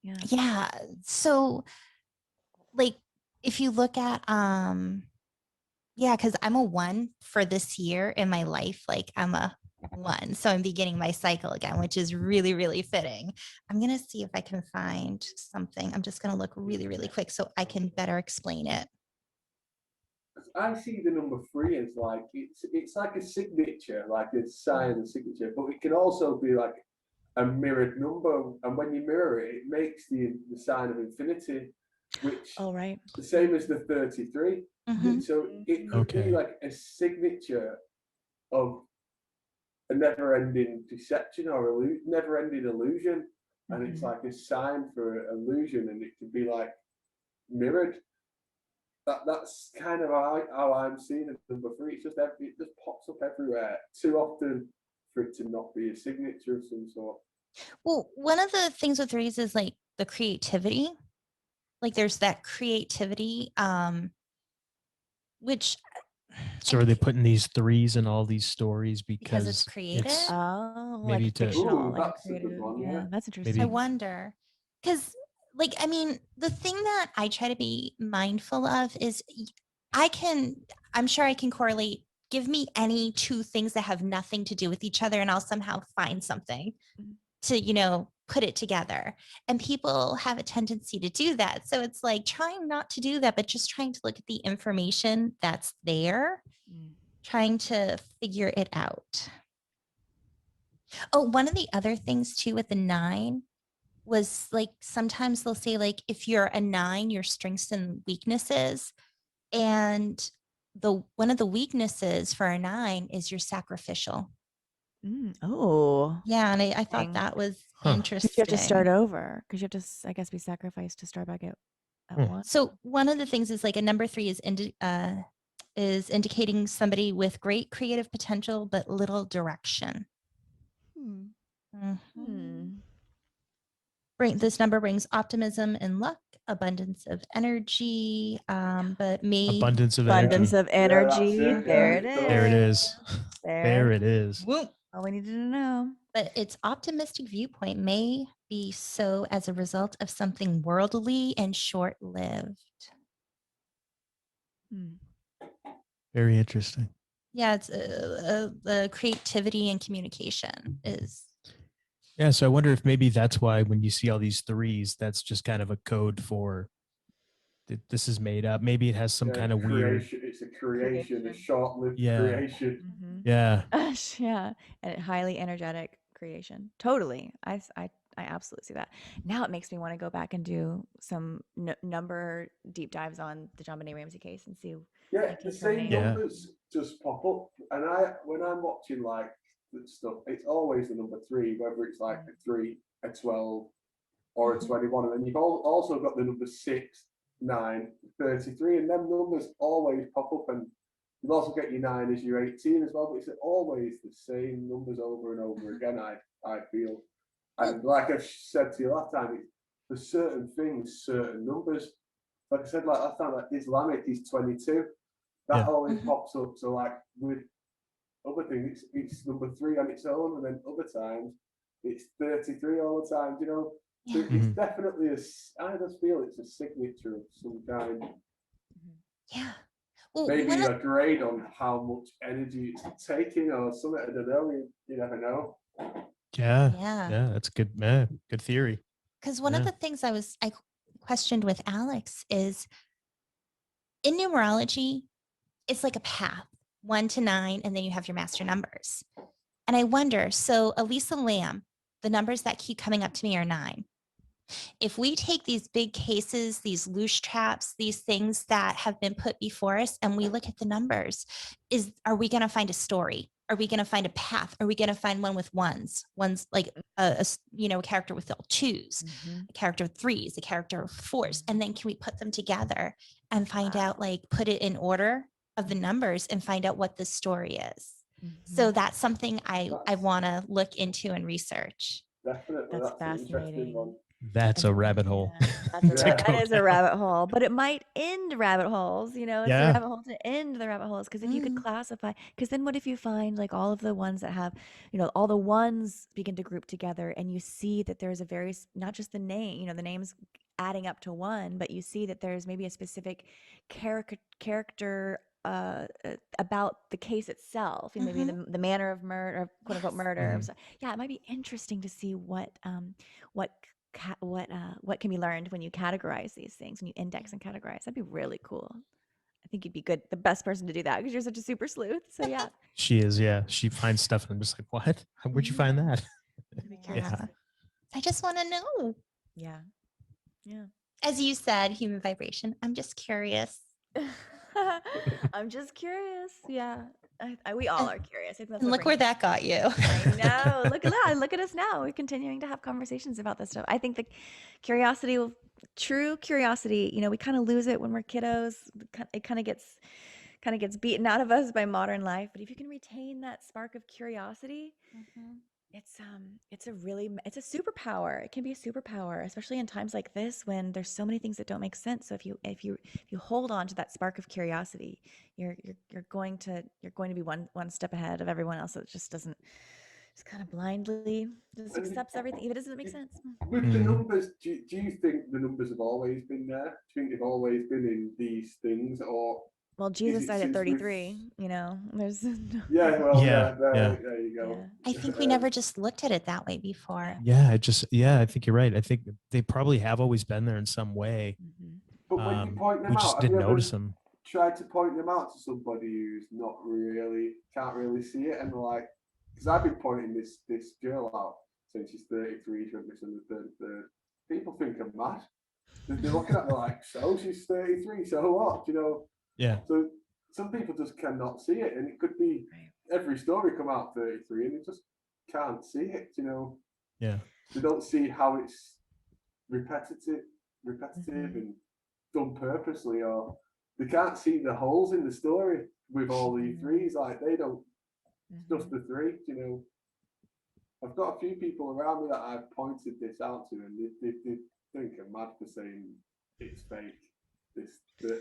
Speaker 2: Yeah. So like if you look at because I'm a 1 for this year in my life, like I'm a 1, so I'm beginning my cycle again, which is really, really fitting. I'm gonna see if I can find something. I'm just gonna look really, really quick so I can better explain it.
Speaker 4: I see the number 3 as like it's like a signature, like a sign and signature, but it can also be like a mirrored number, and when you mirror it, it makes the sign of infinity, which the same as the 33. So it could be like a signature of a never-ending deception or never-ending illusion, and it's like a sign for illusion, and it could be like mirrored. That's kind of how I'm seeing it. Number 3, it just pops up everywhere too often for it to not be a signature of some sort.
Speaker 2: Well, one of the things with 3s is like the creativity. Like there's that creativity, which.
Speaker 1: So are they putting these 3s in all these stories because
Speaker 2: it's creative?
Speaker 1: maybe
Speaker 3: like
Speaker 1: to
Speaker 3: fictional,
Speaker 4: Ooh,
Speaker 3: like a
Speaker 4: that's a good
Speaker 3: creative.
Speaker 4: one,
Speaker 3: Yeah,
Speaker 4: yeah.
Speaker 3: that's
Speaker 2: I
Speaker 3: interesting.
Speaker 2: wonder, because, like, I mean, the thing that I try to be mindful of is I'm sure I can correlate, give me any two things that have nothing to do with each other, and I'll somehow find something
Speaker 3: Mhm.
Speaker 2: to put it together. And people have a tendency to do that. So it's like trying not to do that, but just trying to look at the information that's there,
Speaker 3: Mm.
Speaker 2: trying to figure it out. Oh, one of the other things too with the 9 was like sometimes they'll say like if you're a 9, your strengths and weaknesses, and the one of the weaknesses for a 9 is you're sacrificial.
Speaker 3: Oh,
Speaker 2: Yeah, and I thought
Speaker 3: Interesting.
Speaker 2: that was
Speaker 1: Huh.
Speaker 3: 'cause you have to start
Speaker 2: interesting.
Speaker 3: over because you have to, I guess, be sacrificed to start back at
Speaker 1: Hmm.
Speaker 3: one.
Speaker 2: So one of the things is like a number 3 is indicating somebody with great creative potential but little direction.
Speaker 3: Hmm.
Speaker 2: Mhm.
Speaker 3: Hmm.
Speaker 2: This number brings optimism and luck, abundance of energy, but may
Speaker 1: abundance of
Speaker 3: Abundance
Speaker 1: energy.
Speaker 3: of
Speaker 4: Yeah, that's
Speaker 3: energy.
Speaker 4: it.
Speaker 3: There
Speaker 4: Yeah,
Speaker 3: it
Speaker 4: it does.
Speaker 1: There it
Speaker 3: is.
Speaker 1: is.
Speaker 3: There
Speaker 1: There
Speaker 3: it
Speaker 1: it is.
Speaker 3: all we needed to know.
Speaker 2: but its optimistic viewpoint may be so as a result of something worldly and short-lived.
Speaker 3: Hmm.
Speaker 1: Very interesting.
Speaker 2: Yeah, it's the creativity and communication is.
Speaker 1: Yeah. So I wonder if maybe that's why when you see all these 3s, that's just kind of a code for this is made up. Maybe it has some
Speaker 4: Yeah,
Speaker 1: kind of weird.
Speaker 4: creation. It's a creation, a
Speaker 3: Creation.
Speaker 4: short-lived
Speaker 1: Yeah.
Speaker 4: creation.
Speaker 3: Mm-hmm.
Speaker 1: Yeah.
Speaker 3: Yeah, and highly energetic creation. Totally. I absolutely see that. Now it makes me want to go back and do some number deep dives on the John Benet Ramsey case and see
Speaker 4: Yeah,
Speaker 3: if I
Speaker 4: the
Speaker 3: can
Speaker 4: same
Speaker 3: terminate.
Speaker 1: Yeah.
Speaker 4: numbers just pop up, and when I'm watching like the stuff, it's always the number 3, whether it's like a 3, a 12, or a 21, and then you've also got the number 6, 9, 33, and them numbers always pop up, and you've also got your 9 as your 18 as well, but it's always the same numbers over and over again. I feel, and like I said to you last time, for certain things, certain numbers. Like I said, like last time, like Islamic is 22. That
Speaker 1: Yeah.
Speaker 4: always
Speaker 2: Mhm.
Speaker 4: pops up. So like with other things, it's number 3 on its own, and then other times it's 33 all the time. So
Speaker 2: Yeah.
Speaker 4: it's
Speaker 1: Mhm.
Speaker 4: definitely I just feel it's a signature of some kind.
Speaker 2: Yeah. Well,
Speaker 4: Maybe a grade on how much energy it's taking or something. I don't know. You never know.
Speaker 1: Yeah.
Speaker 2: yeah.
Speaker 1: Yeah. That's good. Man, good theory.
Speaker 2: Because one of
Speaker 1: Yeah.
Speaker 2: the things I questioned with Alex is in numerology, it's like a path 1 to 9, and then you have your master numbers. And I wonder, so Elisa Lam, the numbers that keep coming up to me are 9. If we take these big cases, these loose traps, these things that have been put before us, and we look at the numbers, are we going to find a story? Are we going to find a path? Are we going to find one with ones like a character with all 2s, a character with 3s, a character of 4s, and then can we put them together and find out, like, put it in order of the numbers and find out what the story is? So that's something I want to look into and research.
Speaker 4: Definitely,
Speaker 3: That's
Speaker 4: that's an interesting one.
Speaker 3: fascinating.
Speaker 1: That's
Speaker 3: And
Speaker 1: a rabbit hole.
Speaker 3: yeah, that's a
Speaker 1: to
Speaker 4: Yeah.
Speaker 3: that
Speaker 1: go
Speaker 3: is a
Speaker 1: down.
Speaker 3: rabbit hole, but it might end rabbit holes. It's a
Speaker 1: Yeah.
Speaker 3: rabbit hole to end the rabbit holes. Because if you could classify, because then what if you find like all of the ones that have, all the ones begin to group together, and you see that there's a not just the name, the names adding up to one, but you see that there's maybe a specific character about the case itself, maybe the manner of murder, quote unquote murder.
Speaker 1: Mhm.
Speaker 3: So, yeah, it might be interesting to see what what can be learned when you categorize these things, when you index and categorize. That'd be really cool. I think you'd be the best person to do that because you're such a super sleuth. So yeah,
Speaker 1: She is. Yeah. She finds stuff and I'm just like, what? Where'd you find that?
Speaker 3: I'd be curious.
Speaker 1: Yeah.
Speaker 2: I just want to know.
Speaker 3: Yeah, yeah.
Speaker 2: As you said, human vibration. I'm just curious.
Speaker 3: I'm just curious. Yeah, we all are curious. I think that's
Speaker 2: And
Speaker 3: what
Speaker 2: look
Speaker 3: brings
Speaker 2: where that got you.
Speaker 3: I know. Look at that. Look at us now. We're continuing to have conversations about this stuff. I think the curiosity true curiosity, we kind of lose it when we're kiddos. It kind of gets beaten out of us by modern life. But if you can retain that spark of curiosity, it's a superpower. It can be a superpower, especially in times like this when there's so many things that don't make sense. So if you hold on to that spark of curiosity, you're going to be one step ahead of everyone else that just just kind of blindly just
Speaker 4: And
Speaker 3: accepts everything if it doesn't make sense.
Speaker 4: with the
Speaker 1: Mhm.
Speaker 4: numbers, do you think the numbers have always been there? Do you think they've always been in these things, or
Speaker 3: Well,
Speaker 4: is
Speaker 3: Jesus
Speaker 4: it
Speaker 3: died at
Speaker 4: since we've
Speaker 3: 33, you know, there's no,
Speaker 4: Yeah, well,
Speaker 1: Yeah, yeah.
Speaker 4: there you go.
Speaker 3: yeah.
Speaker 2: I think we
Speaker 4: Um,
Speaker 2: never just looked at it that way before.
Speaker 1: Yeah, I think you're right. I think they probably have always been there in some way.
Speaker 3: Mhm.
Speaker 4: But when you point them
Speaker 1: We
Speaker 4: out,
Speaker 1: just
Speaker 4: have you
Speaker 1: didn't
Speaker 4: ever
Speaker 1: notice them.
Speaker 4: tried to point them out to somebody who's not really can't really see it, and they're like, because I've been pointing this girl out since she's 33, she went missing the 33rd. People think I'm mad. They're looking at me like, so she's 33, so what? You know,
Speaker 1: Yeah.
Speaker 4: so some people just cannot see it, and it could be
Speaker 3: Right.
Speaker 4: every story come out 33, and they just can't see it. You know,
Speaker 1: Yeah.
Speaker 4: they don't see how it's repetitive
Speaker 3: Mhm.
Speaker 4: and done purposely, or they can't see the holes in the story with all the
Speaker 3: Mhm.
Speaker 4: threes. Like they don't, just
Speaker 3: Mhm.
Speaker 4: the three. You know, I've got a few people around me that I've pointed this out to, and they think I'm mad for saying it's fake.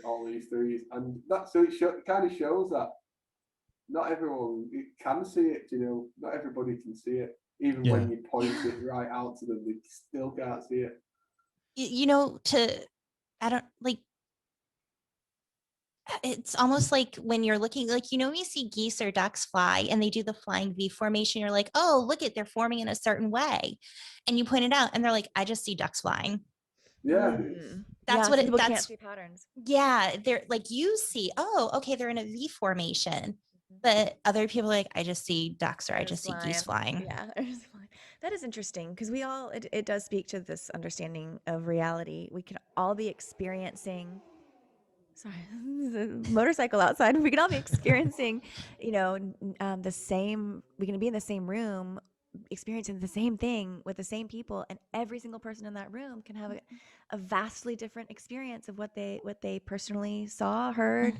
Speaker 4: All these threes, and that so it kind of shows that not everyone can see it. You know, not everybody can see it. Even when
Speaker 1: Yeah.
Speaker 4: you point it right out to them, they still can't see it.
Speaker 2: You know, I don't like, it's almost like when you're looking, like, you know, when you see geese or ducks fly and they do the flying V formation, you're like, oh, look at, they're forming in a certain way. And you point it out and they're like, I just see ducks flying.
Speaker 4: Yeah,
Speaker 2: That's
Speaker 3: Yeah,
Speaker 2: what
Speaker 3: some
Speaker 2: it,
Speaker 3: people can't
Speaker 2: that's,
Speaker 3: see patterns.
Speaker 2: yeah, they're like, you see, oh, okay, they're in a V formation. But other people are like, I just see ducks or I
Speaker 3: They're
Speaker 2: just see geese flying.
Speaker 3: Yeah, they're just flying. That is interesting because we all, it does speak to this understanding of reality. We can all be experiencing, sorry, there's a motorcycle outside. We can all be experiencing, you know, the same, we can be in the same room experiencing the same thing with the same people, and every single person in that room can have a vastly different experience of what they personally saw, heard.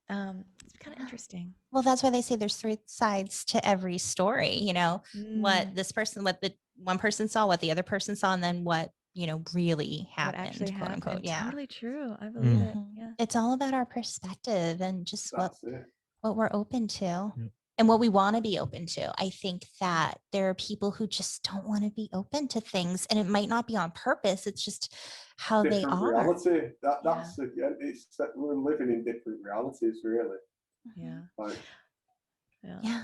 Speaker 3: It's kind of interesting.
Speaker 2: Well, that's why they say there's three sides to every story, you know, what this person, what the one person saw, what the other person saw, and then what, you know, really
Speaker 3: What actually
Speaker 2: happened, quote unquote.
Speaker 3: happened.
Speaker 2: Yeah.
Speaker 3: Totally true. I believe it.
Speaker 2: Mhm.
Speaker 3: Yeah.
Speaker 2: It's all about our perspective and just
Speaker 4: that's it.
Speaker 2: what we're open to
Speaker 1: Yeah.
Speaker 2: and what we want to be open to. I think that there are people who just don't want to be open to things, and it might not be on purpose. It's just how they
Speaker 4: Different
Speaker 2: are.
Speaker 4: reality.
Speaker 3: Yeah.
Speaker 4: That's it's that we're living in different realities, really.
Speaker 3: Yeah.
Speaker 4: Like,
Speaker 3: Yeah.
Speaker 2: Yeah.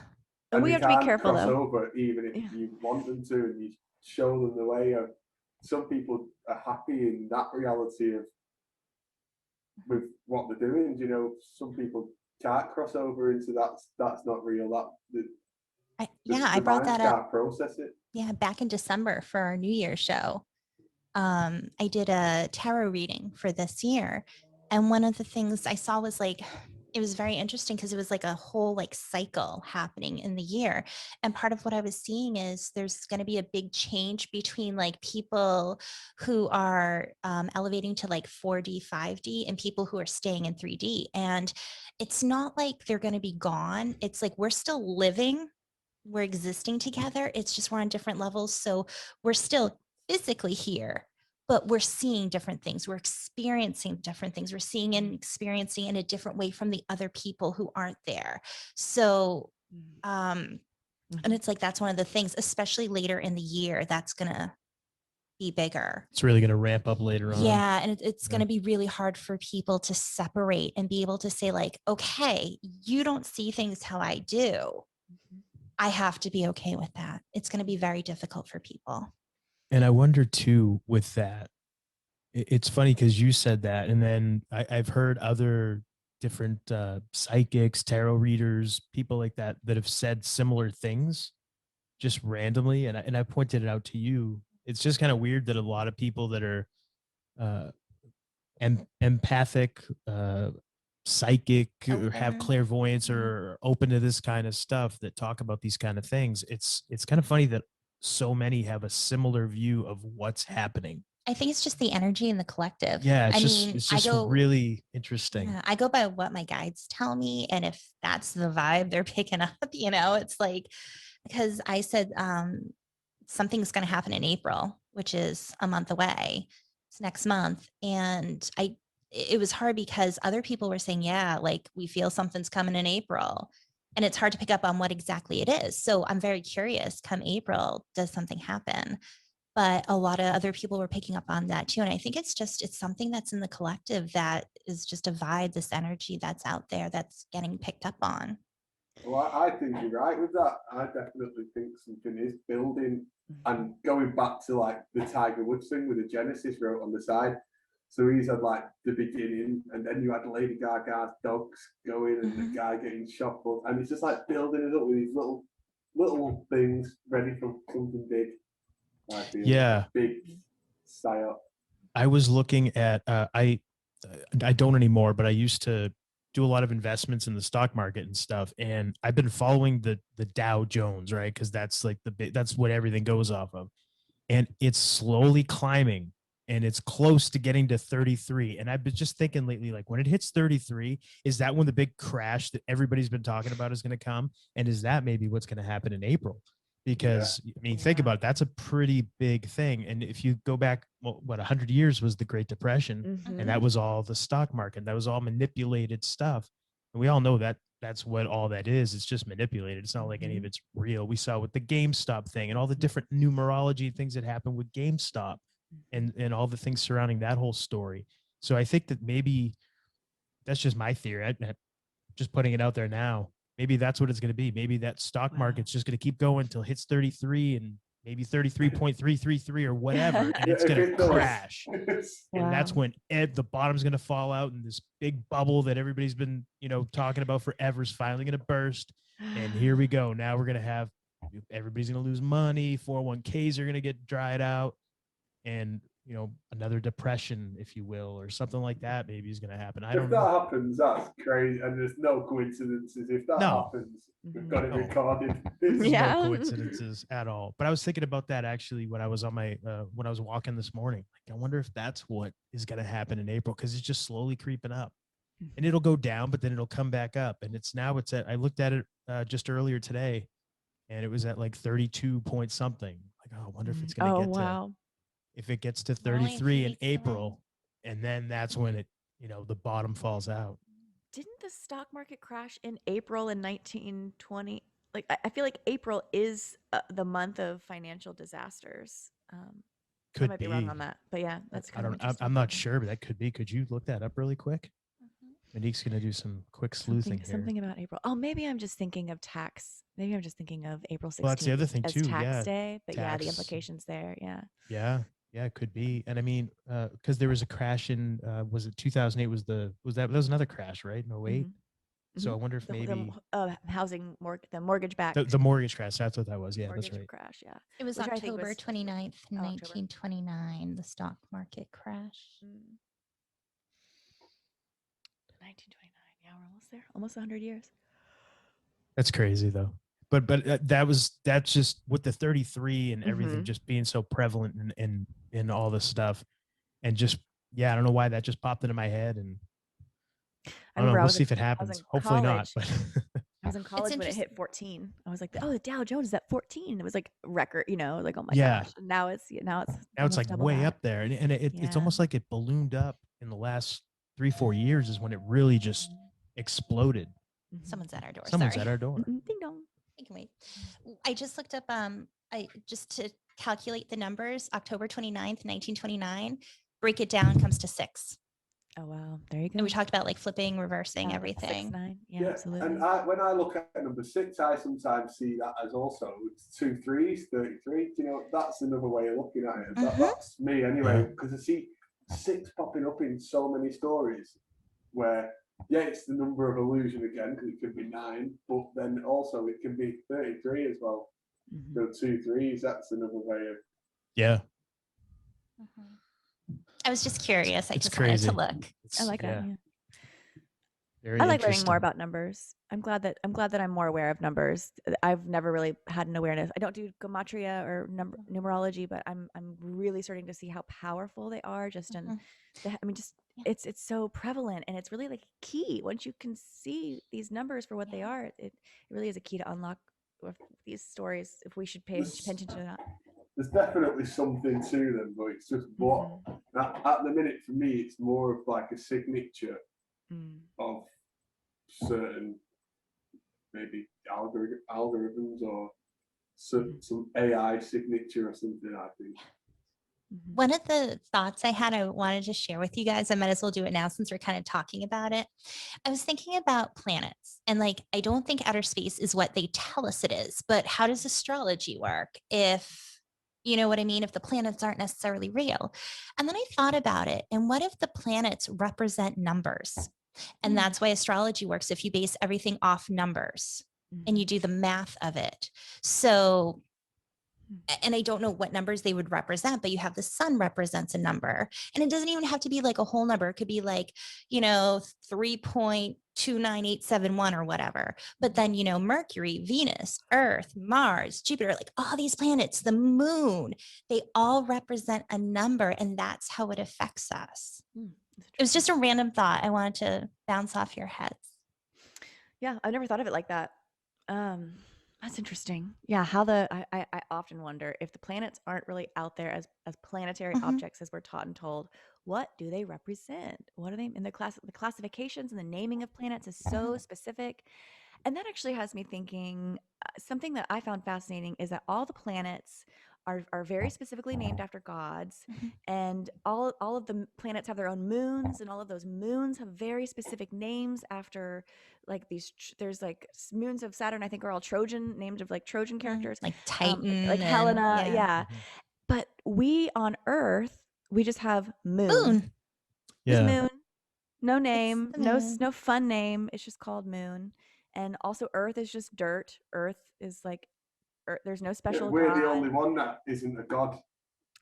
Speaker 3: And we
Speaker 4: they
Speaker 3: have to be
Speaker 4: can't
Speaker 3: careful
Speaker 4: cross
Speaker 3: though.
Speaker 4: over even if
Speaker 3: Yeah.
Speaker 4: you want them to, and you show them the way. Of some people are happy in that reality of with what they're doing. You know, some people can't cross over into that. That's not real.
Speaker 2: I
Speaker 4: The
Speaker 2: brought
Speaker 4: minds
Speaker 2: that up.
Speaker 4: can't process it.
Speaker 2: Yeah, back in December for our New Year's show. I did a tarot reading for this year. And one of the things I saw was like, it was very interesting because it was like a whole like cycle happening in the year. And part of what I was seeing is there's going to be a big change between like people who are elevating to like 4D, 5D and people who are staying in 3D. And it's not like they're going to be gone. It's like we're still living, we're existing together. It's just we're on different levels. So we're still physically here, but we're seeing different things. We're experiencing different things. We're seeing and experiencing in a different way from the other people who aren't there. So, and it's like, that's one of the things, especially later in the year, that's going to be bigger.
Speaker 1: It's really going to ramp up later on.
Speaker 2: Yeah. And it's
Speaker 1: Yeah.
Speaker 2: going to be really hard for people to separate and be able to say like, okay, you don't see things how I do. I have to be okay with that. It's going to be very difficult for people.
Speaker 1: And I wonder too, with that, it's funny because you said that, and then I've heard other different psychics, tarot readers, people like that have said similar things just randomly, and I pointed it out to you. It's just kind of weird that a lot of people that are empathic, psychic, or have clairvoyance, or open to this kind of stuff, that talk about these kind of things. It's kind of funny that so many have a similar view of what's happening.
Speaker 2: I think it's just the energy in the collective.
Speaker 1: Yeah,
Speaker 2: I mean,
Speaker 1: it's just really interesting.
Speaker 2: Yeah, I go by what my guides tell me, and if that's the vibe they're picking up, you know, it's like, because I said something's going to happen in April, which is a month away. It's next month, and it was hard because other people were saying, yeah, like we feel something's coming in April. and it's hard to pick up on what exactly it is. So I'm very curious, come April, does something happen? But a lot of other people were picking up on that too. And I think it's something that's in the collective that is just a vibe, this energy that's out there that's getting picked up on.
Speaker 4: Well, I think you're right with that. I definitely think something is building, and going back to like the Tiger Woods thing with the Genesis wrote on the side. So he's had like the beginning, and then you had Lady Gaga's dogs going, and the guy getting shot, and it's just like building it up with these little things ready for something big. I feel
Speaker 1: Yeah.
Speaker 4: big psyop.
Speaker 1: I was looking at I don't anymore, but I used to do a lot of investments in the stock market and stuff, and I've been following the Dow Jones, right? Because that's like that's what everything goes off of, and it's slowly climbing, and it's close to getting to 33. And I've been just thinking lately, like when it hits 33, is that when the big crash that everybody's been talking about is going to come? And is that maybe what's going to happen in April? Because I mean, think about it, that's a pretty big thing. And if you go back, well, what 100 years was the Great Depression, and that was all the stock market. That was all manipulated stuff. And we all know that that's what all that is. It's just manipulated. It's not like any of it's real. We saw with the GameStop thing and all the different numerology things that happened with GameStop and all the things surrounding that whole story. So I think that maybe that's just my theory. I'm just putting it out there now. Maybe that's what it's going to be. Maybe that stock market's just going to keep going until it hits 33 and maybe 33.333 or whatever, and it's going to crash. And that's when the bottom's going to fall out, and this big bubble that everybody's been, talking about forever is finally going to burst. And here we go. Now we're going to have, everybody's going to lose money. 401ks are going to get dried out, and another depression, if you will, or something like that maybe is going to happen. I don't know.
Speaker 4: If that happens, that's crazy, and there's no coincidences. If that happens, we've got it recorded.
Speaker 1: There's no coincidences at all. But I was thinking about that actually when I was on my when I was walking this morning. Like, I wonder if that's what is going to happen in April, because it's just slowly creeping up, and it'll go down, but then it'll come back up. And it's at, I looked at it just earlier today, and it was at like 32 point something. Like, oh, I wonder if it's going to get to. If it gets to 33 in April, and then that's when it, the bottom falls out.
Speaker 3: Didn't the stock market crash in April in 1920? Like, I feel like April is the month of financial disasters. I might be wrong on that, but yeah, that's kind of interesting.
Speaker 1: I'm not sure, but that could be. Could you look that up really quick? Monique's going to do some quick sleuthing here.
Speaker 3: Something about April. Oh, maybe I'm just thinking of tax. Maybe I'm just thinking of April 16th.
Speaker 1: Well, that's the other thing too.
Speaker 3: Tax day, but the implications there.
Speaker 1: Yeah, it could be. And I mean, because there was a crash in, was it 2008? That was another crash, right? In 08. So I wonder if maybe
Speaker 3: the mortgage back.
Speaker 1: The mortgage crash. That's what that was. Yeah, that's right.
Speaker 3: Crash. Yeah.
Speaker 2: It was October 29th, 1929, the stock market crash.
Speaker 3: 1929. Yeah, we're almost there. Almost 100 years.
Speaker 1: That's crazy though. But that's just with the 33 and everything just being so prevalent in all this stuff, and just I don't know why that just popped into my head, and I don't know. We'll see if it happens. Hopefully not. But
Speaker 3: I was in college when it hit 14. I was like, oh, the Dow Jones is at 14. It was like record, like, oh my gosh. And now it's
Speaker 1: like way up there, and it's almost like it ballooned up in the last 3-4 years is when it really just exploded.
Speaker 2: Someone's at our door.
Speaker 1: Someone's at our door.
Speaker 3: Ding dong.
Speaker 2: I can wait. I just looked up, just to calculate the numbers, October 29th, 1929, break it down, comes to 6.
Speaker 3: Oh, wow. There you go.
Speaker 2: And we talked about like flipping, reversing, everything.
Speaker 3: 6, 9. Yeah, absolutely.
Speaker 4: And when I look at number 6, I sometimes see that as also 2 3s, 33. That's another way of looking at it. That's me anyway, because I see 6 popping up in so many stories where, it's the number of illusion again, because it could be 9, but then also it can be 33 as well. So 2 3s, that's another way of.
Speaker 1: Yeah.
Speaker 2: I was just curious. I just
Speaker 1: crazy.
Speaker 2: wanted to look.
Speaker 3: I like that. Yeah.
Speaker 1: Very
Speaker 3: I like learning more about numbers. I'm glad that I'm more aware of numbers. I've never really had an awareness. I don't do gematria or numerology, but I'm really starting to see how powerful they are. It's so prevalent, and it's really like key. Once you can see these numbers for what they are, it really is a key to unlock these stories. If we should pay attention to that.
Speaker 4: There's definitely something to them, but it's just what at the minute for me, it's more of like a signature of certain maybe algorithms or some AI signature or something, I think.
Speaker 2: One of the thoughts I had, I wanted to share with you guys, I might as well do it now since we're kind of talking about it. I was thinking about planets and like, I don't think outer space is what they tell us it is, but how does astrology work if, you know what I mean? If the planets aren't necessarily real. And then I thought about it. And what if the planets represent numbers? And that's why astrology works. If you base everything off numbers and you do the math of it. So and I don't know what numbers they would represent, but you have the sun represents a number. And it doesn't even have to be like a whole number. It could be like, 3.29871 or whatever. But then, Mercury, Venus, Earth, Mars, Jupiter, like all these planets, the moon, they all represent a number. And that's how it affects us. It was just a random thought I wanted to bounce off your heads.
Speaker 3: Yeah, I never thought of it like that. That's interesting. Yeah, I often wonder if the planets aren't really out there as planetary objects as we're taught and told. What do they represent? What are they in the classifications and the naming of planets is so specific. And that actually has me thinking something that I found fascinating is that all the planets are very specifically named after gods, and all of the planets have their own moons, and all of those moons have very specific names after like there's like moons of Saturn, I think, are all Trojan, named of like Trojan characters,
Speaker 2: Like Titan,
Speaker 3: like Helena, yeah.
Speaker 1: Mhm.
Speaker 3: But we on Earth, we just have moon.
Speaker 2: moon.
Speaker 3: Just
Speaker 1: Yeah.
Speaker 3: moon. No name,
Speaker 2: the
Speaker 3: no
Speaker 2: moon.
Speaker 3: no fun name. It's just called moon. And also Earth is just dirt. Earth is like there's no special
Speaker 4: We're
Speaker 3: god.
Speaker 4: the only one that isn't a god.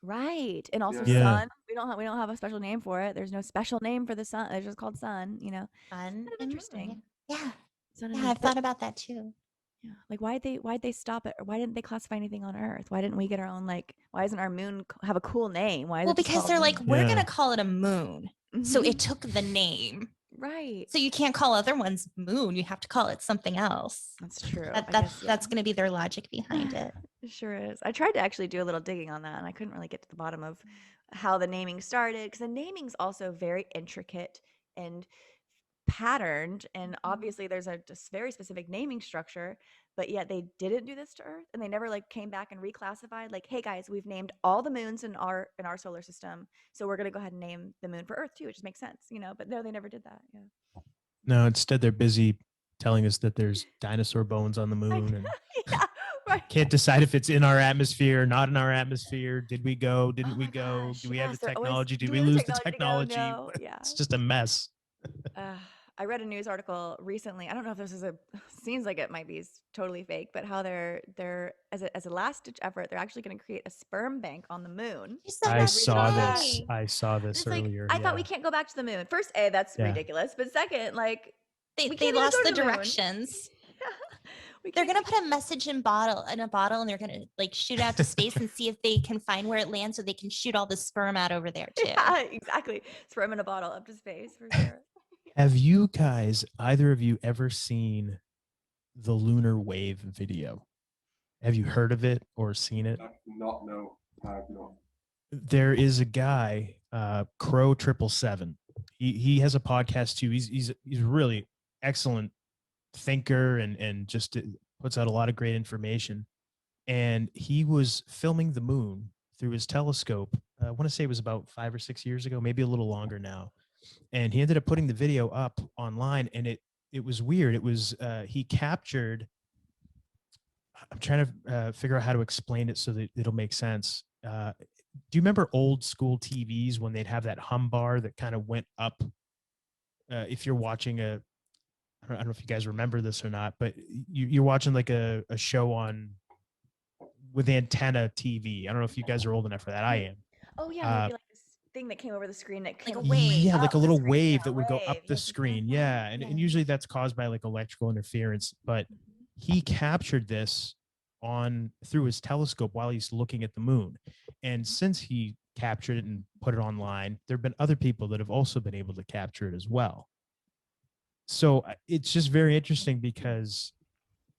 Speaker 3: Right. And also
Speaker 1: Yeah.
Speaker 3: sun. We don't have a special name for it. There's no special name for the sun. It's just called sun,
Speaker 2: Sun
Speaker 3: Kind of
Speaker 2: and
Speaker 3: interesting.
Speaker 2: moon. Yeah.
Speaker 3: Sun and
Speaker 2: Yeah,
Speaker 3: moon.
Speaker 2: I've thought about that too.
Speaker 3: Yeah. Like why'd they stop it? Or why didn't they classify anything on Earth? Why didn't we get our own why isn't our moon have a cool name? Why is
Speaker 2: Well,
Speaker 3: it just
Speaker 2: because
Speaker 3: called
Speaker 2: they're like,
Speaker 3: moon?
Speaker 2: we're
Speaker 1: Yeah.
Speaker 2: going to call it a moon. So
Speaker 3: Mhm.
Speaker 2: it took the name.
Speaker 3: Right.
Speaker 2: So you can't call other ones moon. You have to call it something else.
Speaker 3: That's true.
Speaker 2: That's going to be their logic behind it.
Speaker 3: It sure is. I tried to actually do a little digging on that, and I couldn't really get to the bottom of how the naming started, because the naming's also very intricate and patterned, and obviously there's a just very specific naming structure, but yet they didn't do this to Earth, and they never came back and reclassified like, hey guys, we've named all the moons in our solar system, so we're going to go ahead and name the moon for Earth too. It just makes sense, but no, they never did that. Yeah.
Speaker 1: No, instead they're busy telling us that there's dinosaur bones on the moon and
Speaker 3: Yeah, right.
Speaker 1: can't decide if it's in our atmosphere, not in our atmosphere. Did we go? Didn't
Speaker 3: Oh
Speaker 1: we
Speaker 3: my
Speaker 1: go?
Speaker 3: gosh,
Speaker 1: Do we have
Speaker 3: yes,
Speaker 1: the
Speaker 3: they're always,
Speaker 1: technology? Did
Speaker 3: do
Speaker 1: we
Speaker 3: have the
Speaker 1: lose the
Speaker 3: technology to go?
Speaker 1: technology?
Speaker 3: No, yeah.
Speaker 1: It's just a mess.
Speaker 3: I read a news article recently. I don't know if this is seems like it might be totally fake, but how they're as a last ditch effort, they're actually going to create a sperm bank on the moon.
Speaker 2: You said
Speaker 1: I
Speaker 2: that
Speaker 1: saw
Speaker 2: today.
Speaker 1: this. I saw
Speaker 3: And
Speaker 1: this
Speaker 3: it's like,
Speaker 1: earlier.
Speaker 3: I thought
Speaker 1: yeah.
Speaker 3: we can't go back to the moon. First, A, that's
Speaker 1: Yeah.
Speaker 3: ridiculous. But second, we
Speaker 2: They
Speaker 3: can't even
Speaker 2: lost
Speaker 3: go
Speaker 2: the
Speaker 3: to the moon.
Speaker 2: directions.
Speaker 3: We
Speaker 2: They're
Speaker 3: can't-
Speaker 2: gonna put a message in a bottle, and they're gonna shoot out to space and see if they can find where it lands, so they can shoot all the sperm out over there too.
Speaker 3: Yeah, exactly. Sperm in a bottle up to space for sure.
Speaker 1: Have you guys, either of you, ever seen the lunar wave video? Have you heard of it or seen it?
Speaker 4: I've not, no, I've not.
Speaker 1: There is a guy, Crow 777. He has a podcast too. He's really excellent thinker and just puts out a lot of great information. And he was filming the moon through his telescope. I want to say it was about 5 or 6 years ago, maybe a little longer now. And he ended up putting the video up online, and it was weird. It was he captured. I'm trying to figure out how to explain it so that it'll make sense. Do you remember old school TVs when they'd have that hum bar that kind of went up? If you're watching I don't know if you guys remember this or not, but you're watching like a show on with antenna TV. I don't know if you guys are old enough for that. I am.
Speaker 3: Oh yeah, maybe this thing that came over the screen that
Speaker 2: Like a
Speaker 3: came
Speaker 2: wave.
Speaker 1: Yeah, like
Speaker 3: up
Speaker 1: a
Speaker 3: the
Speaker 1: little
Speaker 3: screen.
Speaker 1: wave
Speaker 3: Yeah,
Speaker 1: that would go up
Speaker 3: wave.
Speaker 1: the
Speaker 3: Yes,
Speaker 1: screen.
Speaker 3: mhm.
Speaker 1: Yeah. And
Speaker 2: Yeah.
Speaker 1: usually that's caused by like electrical interference. But he captured this through his telescope while he's looking at the moon. And since he captured it and put it online, there have been other people that have also been able to capture it as well. So it's just very interesting because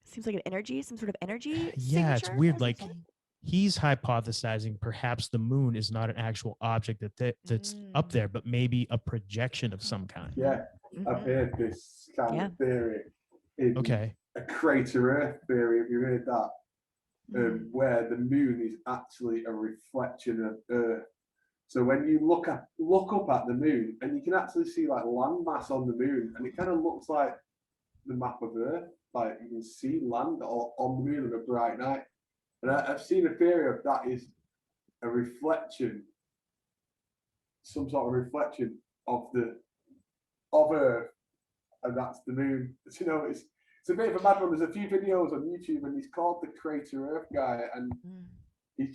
Speaker 3: Seems like some sort of energy
Speaker 1: yeah, it's
Speaker 3: signature.
Speaker 1: weird.
Speaker 2: Or
Speaker 1: Like
Speaker 2: something.
Speaker 1: he's hypothesizing perhaps the moon is not an actual object that's up there, but maybe a projection of some kind.
Speaker 4: Yeah, I've
Speaker 3: Mhm.
Speaker 4: heard this kind
Speaker 3: Yeah.
Speaker 4: of theory. In
Speaker 1: Okay.
Speaker 4: a crater Earth theory. Have you heard that? Where the moon is actually a reflection of Earth. So when you look up at the moon, and you can actually see like landmass on the moon, and it kind of looks like the map of Earth. Like you can see land on the moon on a bright night. And I've seen a theory of that is a reflection, some sort of reflection of Earth, and that's the moon. You know, it's a bit of a mad one. There's a few videos on YouTube, and he's called the Crater Earth guy, and you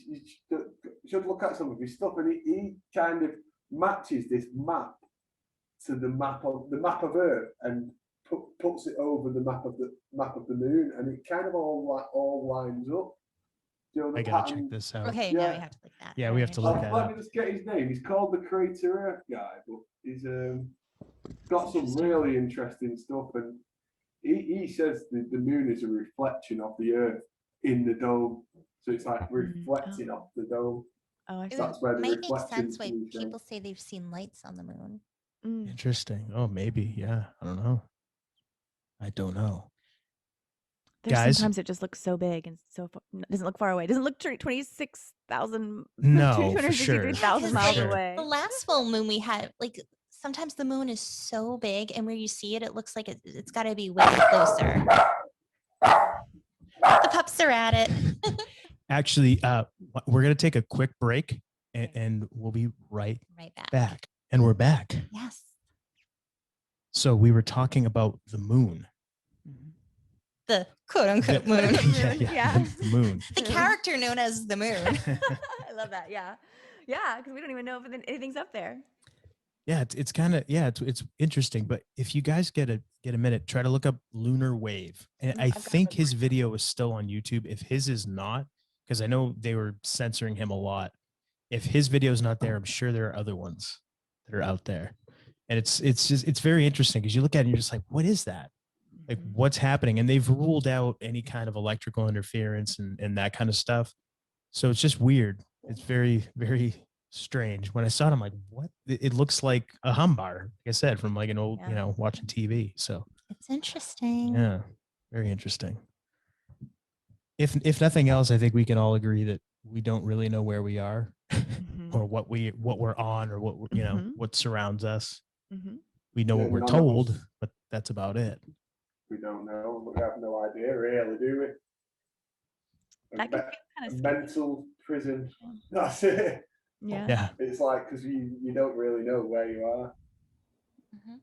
Speaker 4: should look at some of his stuff, and he kind of matches this map to the map of Earth, and puts it over the map of the moon, and it kind of all lines up. You know, the
Speaker 1: I gotta
Speaker 4: pattern.
Speaker 1: check this out.
Speaker 2: Okay,
Speaker 4: Yeah.
Speaker 2: now we have to look that.
Speaker 1: Yeah, we have to look that
Speaker 4: Let
Speaker 1: up.
Speaker 4: me just get his name. He's called the Crater Earth guy, but he's got some really interesting stuff, and he says the moon is a reflection of the Earth in the dome, so it's like reflecting off the dome.
Speaker 3: Oh, I see.
Speaker 4: That's where the
Speaker 2: Might make
Speaker 4: reflection
Speaker 2: sense why
Speaker 4: comes from.
Speaker 2: people say they've seen lights on the moon.
Speaker 1: Interesting. Oh, maybe. Yeah. I don't know.
Speaker 3: There's
Speaker 1: Guys?
Speaker 3: sometimes it just looks so big and so doesn't look far away. It doesn't look 26,000,
Speaker 1: No, for
Speaker 3: 263,000
Speaker 1: sure.
Speaker 3: miles
Speaker 1: For sure.
Speaker 3: away.
Speaker 2: The last full moon we had, like sometimes the moon is so big, and where you see it, it looks like it's got to be way closer. The pups are at it.
Speaker 1: Actually, we're gonna take a quick break, and we'll be right
Speaker 2: Right back.
Speaker 1: back. And we're back.
Speaker 2: Yes.
Speaker 1: So we were talking about the moon.
Speaker 2: The quote unquote
Speaker 1: The-
Speaker 2: moon.
Speaker 3: Yeah.
Speaker 1: The moon.
Speaker 2: The character known as the moon.
Speaker 3: I love that. Yeah. Yeah. Because we don't even know if anything's up there.
Speaker 1: Yeah, it's kind of it's interesting. But if you guys get a minute, try to look up lunar wave. And I
Speaker 3: I've got
Speaker 1: think
Speaker 3: it.
Speaker 1: his video is still on YouTube. If his is not, because I know they were censoring him a lot. If his video is not there, I'm sure there are other ones that are out there. And it's very interesting because you look at it and you're just like, what is that? Like what's happening? And they've ruled out any kind of electrical interference and that kind of stuff. So it's just weird. It's very, very strange. When I saw it, I'm like, what? It looks like a humbar, like I said, from like an old,
Speaker 3: Yeah.
Speaker 1: watching TV. So
Speaker 2: It's interesting.
Speaker 1: yeah, very interesting. If nothing else, I think we can all agree that we don't really know where we are or what we're on or what what surrounds us. We know what we're
Speaker 4: None of
Speaker 1: told,
Speaker 4: us-
Speaker 1: but that's about it.
Speaker 4: We don't know. We have no idea, really, do we?
Speaker 3: That can feel kind
Speaker 4: A
Speaker 3: of scary.
Speaker 4: mental prison. That's it.
Speaker 3: Yeah.
Speaker 1: Yeah.
Speaker 4: It's like because you don't really know where you are.
Speaker 2: Mhm.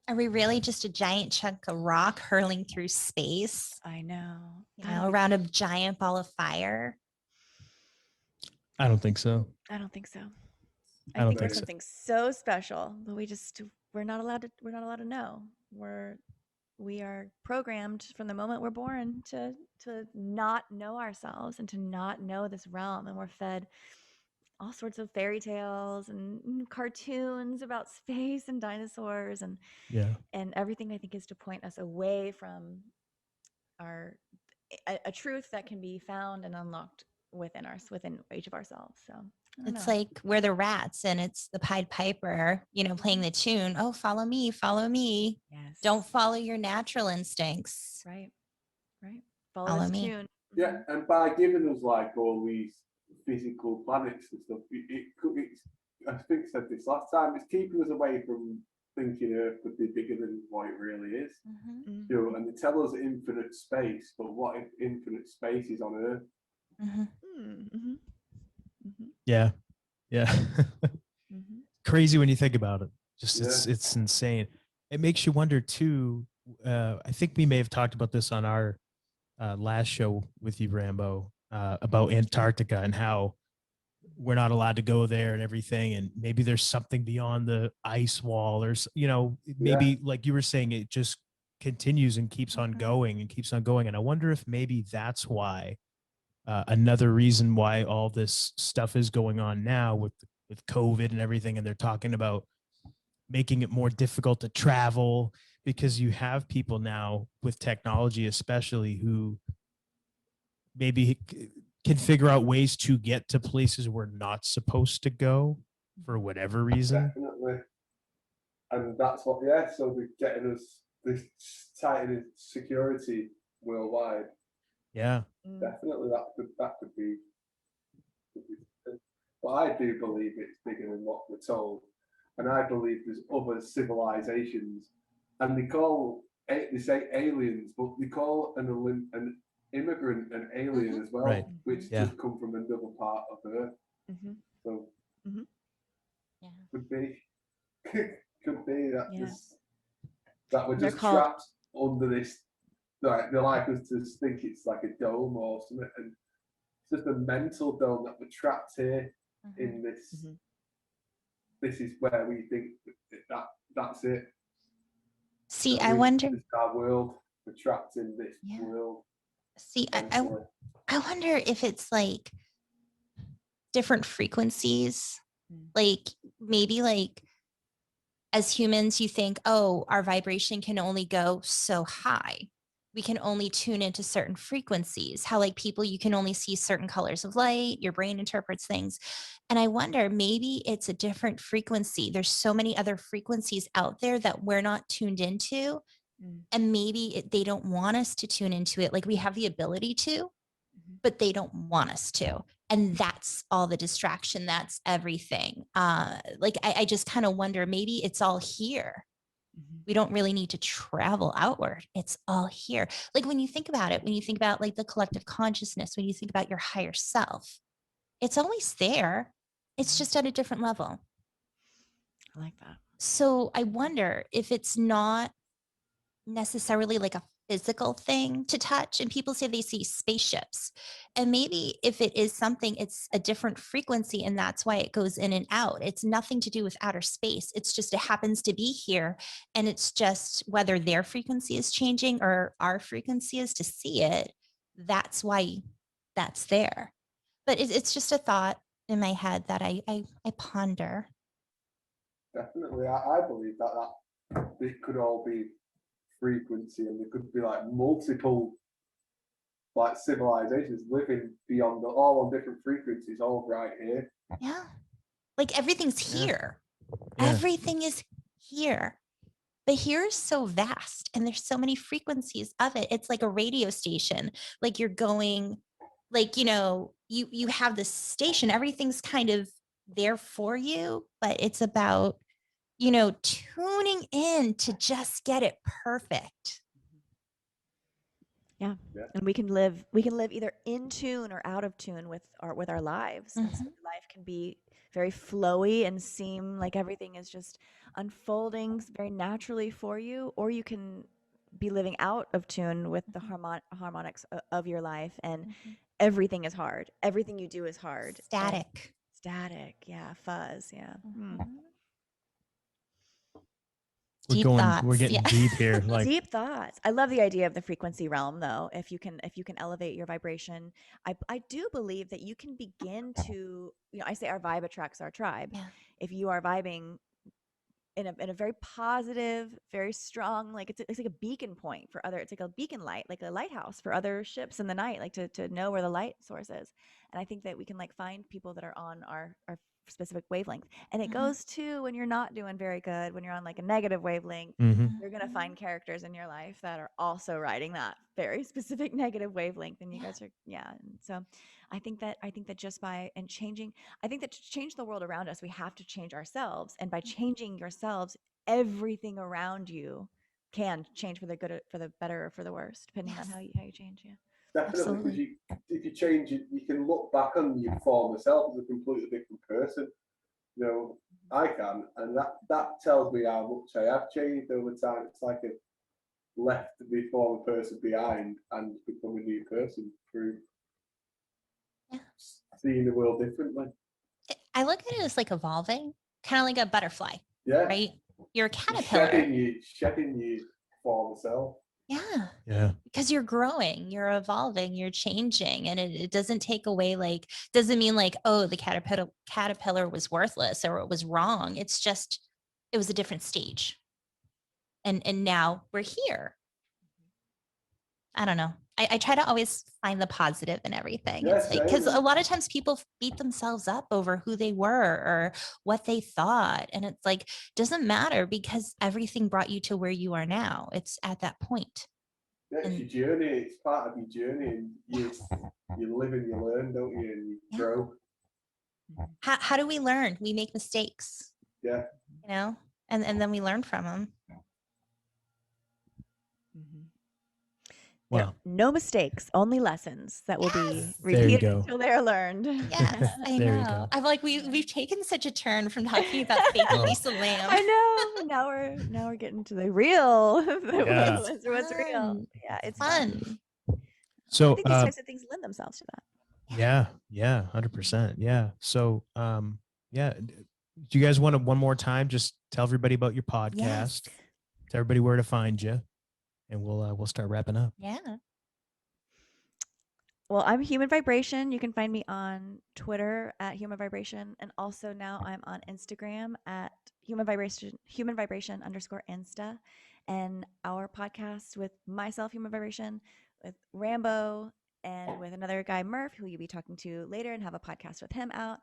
Speaker 2: Are we really just a giant chunk of rock hurling through space?
Speaker 3: I know.
Speaker 2: You know, around a giant ball of fire?
Speaker 1: I don't think so.
Speaker 3: I don't think so.
Speaker 1: I don't
Speaker 3: think
Speaker 1: think
Speaker 3: there's
Speaker 1: so.
Speaker 3: something so special, but we're not allowed to know. We are programmed from the moment we're born to not know ourselves and to not know this realm, and we're fed all sorts of fairy tales and cartoons about space and dinosaurs and
Speaker 1: Yeah.
Speaker 3: everything. I think is to point us away from a truth that can be found and unlocked within each of ourselves. So I don't
Speaker 2: It's
Speaker 3: know.
Speaker 2: like we're the rats and it's the Pied Piper, playing the tune. Oh, follow me, follow me.
Speaker 3: Yes.
Speaker 2: Don't follow your natural instincts.
Speaker 3: Right.
Speaker 2: Follow
Speaker 3: this
Speaker 2: me.
Speaker 3: tune.
Speaker 4: Yeah, and by giving us like all these physical planets and stuff, it's I think I said this last time. It's keeping us away from thinking Earth could be bigger than what it really is.
Speaker 2: Mhm.
Speaker 4: You know, and they tell us infinite space, but what if infinite space is on Earth?
Speaker 2: Mhm.
Speaker 1: Yeah. Yeah. Crazy when you think about it. Just
Speaker 4: Yeah.
Speaker 1: it's insane. It makes you wonder too. I think we may have talked about this on our last show with you, Rambo, about Antarctica and how we're not allowed to go there and everything. And maybe there's something beyond the ice wall or, maybe like you were saying, it just continues and keeps on going and keeps on going. And I wonder if maybe that's why another reason why all this stuff is going on now with COVID and everything. And they're talking about making it more difficult to travel because you have people now with technology, especially who maybe can figure out ways to get to places we're not supposed to go for whatever reason.
Speaker 4: Definitely. And that's what, yeah, so they're getting us this tightened security worldwide.
Speaker 1: Yeah.
Speaker 4: Definitely, that could be. But I do believe it's bigger than what we're told, and I believe there's other civilizations, and they say aliens, but they call an immigrant an alien as well,
Speaker 1: Right.
Speaker 4: which
Speaker 1: Yeah.
Speaker 4: just come from another part of Earth.
Speaker 3: Mhm.
Speaker 4: So
Speaker 2: Yeah.
Speaker 4: could be could be that
Speaker 3: Yeah.
Speaker 4: that we're
Speaker 3: And they're
Speaker 4: just
Speaker 3: called-
Speaker 4: trapped under this. Like they like us to think it's like a dome or something, and it's just a mental dome that we're trapped here in this.
Speaker 3: Mhm.
Speaker 4: This is where we think that's it.
Speaker 2: See,
Speaker 4: That
Speaker 2: I wonder.
Speaker 4: This is our world. We're trapped in this
Speaker 2: Yeah.
Speaker 4: world.
Speaker 2: See,
Speaker 4: Mentally.
Speaker 2: I wonder if it's like different frequencies. Like maybe like as humans, you think, oh, our vibration can only go so high. We can only tune into certain frequencies. How like people, you can only see certain colors of light, your brain interprets things. And I wonder, maybe it's a different frequency. There's so many other frequencies out there that we're not tuned into. And maybe they don't want us to tune into it. Like we have the ability to, but they don't want us to. And that's all the distraction. That's everything. Like I just kind of wonder, maybe it's all here. We don't really need to travel outward. It's all here. Like when you think about it, when you think about like the collective consciousness, when you think about your higher self, it's always there. It's just at a different level.
Speaker 3: I like that.
Speaker 2: So I wonder if it's not necessarily like a physical thing to touch, and people say they see spaceships, and maybe if it is something, it's a different frequency and that's why it goes in and out. It's nothing to do with outer space. It's just it happens to be here, and it's just whether their frequency is changing or our frequency is to see it. That's why that's there. But it's just a thought in my head that I ponder.
Speaker 4: Definitely, I believe that it could all be frequency, and there could be like multiple like civilizations living beyond all on different frequencies, all right here.
Speaker 2: Yeah, like everything's
Speaker 1: Yeah.
Speaker 2: here.
Speaker 1: Yeah.
Speaker 2: Everything is here. But here is so vast and there's so many frequencies of it. It's like a radio station. Like you're going, like, you have this station, everything's kind of there for you, but it's about, tuning in to just get it perfect.
Speaker 3: Yeah.
Speaker 4: Yeah.
Speaker 3: And we can live either in tune or out of tune with our lives. And so life can be very flowy and seem like everything is just unfolding very naturally for you, or you can be living out of tune with the harmonics of your life, and everything is hard. Everything you do is hard.
Speaker 2: Static.
Speaker 3: Static, yeah, fuzz, yeah.
Speaker 2: Deep thoughts.
Speaker 1: We're getting
Speaker 2: Yeah.
Speaker 1: deep here. Like,
Speaker 3: Deep thoughts. I love the idea of the frequency realm, though. If you can elevate your vibration, I do believe that you can begin to, I say our vibe attracts our tribe.
Speaker 2: Yeah.
Speaker 3: If you are vibing in a very positive, very strong, like it's like a beacon point for other, it's like a beacon light, like a lighthouse for other ships in the night, like to know where the light source is. And I think that we can like find people that are on our specific wavelength. And it goes to when you're not doing very good, when you're on like a negative wavelength, you're going to find characters in your life that are also riding that very specific negative wavelength. And you guys are, yeah. And so I think that just by changing, I think that to change the world around us, we have to change ourselves. And by changing yourselves, everything around you can change for the good, for the better, or for the worse, depending on how you change. Yeah.
Speaker 4: Definitely, because if you change it, you can look back on your former self as a completely different person. I can, and that tells me how much I have changed over time. It's like a left the former person behind and become a new person through seeing the world differently.
Speaker 2: I look at it as like evolving, kind of like a butterfly.
Speaker 4: Yeah.
Speaker 2: Right? You're a caterpillar.
Speaker 4: Shedding your former self.
Speaker 2: Yeah.
Speaker 1: Yeah.
Speaker 2: Because you're growing, you're evolving, you're changing. And it doesn't take away, like, doesn't mean like, oh, the caterpillar was worthless or it was wrong. It's just, it was a different stage. And now we're here. I don't know. I try to always find the positive in everything.
Speaker 4: Yeah,
Speaker 2: It's like, because
Speaker 4: same.
Speaker 2: a lot of times people beat themselves up over who they were or what they thought. And it's like, doesn't matter because everything brought you to where you are now. It's at that point.
Speaker 4: Yeah, it's
Speaker 2: And-
Speaker 4: your journey. It's part of your journey, and you live and you learn, don't you? And you
Speaker 2: Yeah.
Speaker 4: grow.
Speaker 2: How do we learn? We make mistakes,
Speaker 4: Yeah.
Speaker 2: you know, and then we learn from them.
Speaker 3: There are
Speaker 1: Wow.
Speaker 3: no mistakes, only lessons that will be
Speaker 2: Yes.
Speaker 1: There you
Speaker 3: repeated
Speaker 1: go.
Speaker 3: until they're learned.
Speaker 2: Yes, I
Speaker 1: There you
Speaker 2: know.
Speaker 1: go.
Speaker 2: I'm like, we've taken such a turn from talking about fake
Speaker 1: Oh.
Speaker 2: Elisa Lam.
Speaker 3: I know. Now we're getting to the real.
Speaker 1: Yeah.
Speaker 3: What's real?
Speaker 2: Fun.
Speaker 3: Yeah, it's fun.
Speaker 2: Fun.
Speaker 3: I
Speaker 1: So,
Speaker 3: think these types of things lend themselves to that.
Speaker 1: yeah, 100%. Yeah. So, yeah. Do you guys want to one more time just tell everybody about your podcast?
Speaker 2: Yes.
Speaker 1: Tell everybody where to find you, and we'll start wrapping up.
Speaker 2: Yeah.
Speaker 3: Well, I'm Human Vibration. You can find me on Twitter at Human Vibration, and also now I'm on Instagram at Human Vibration _ Insta, and our podcast with myself, Human Vibration, with Rambo, and with another guy, Murph, who you'll be talking to later, and have a podcast with him out.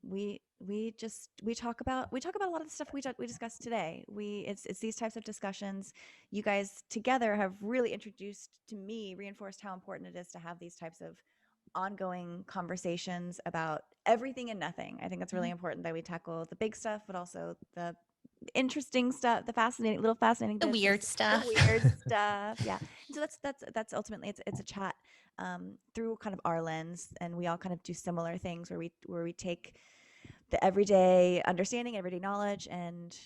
Speaker 3: We talk about a lot of the stuff we discussed today. It's these types of discussions. You guys together have really introduced to me, reinforced how important it is to have these types of ongoing conversations about everything and nothing. I think that's really important that we tackle the big stuff, but also the interesting stuff, the fascinating
Speaker 2: The
Speaker 3: bits,
Speaker 2: weird stuff.
Speaker 3: the weird stuff. Yeah. And so that's ultimately it's a chat through kind of our lens, and we all kind of do similar things where we take the everyday understanding, everyday knowledge, and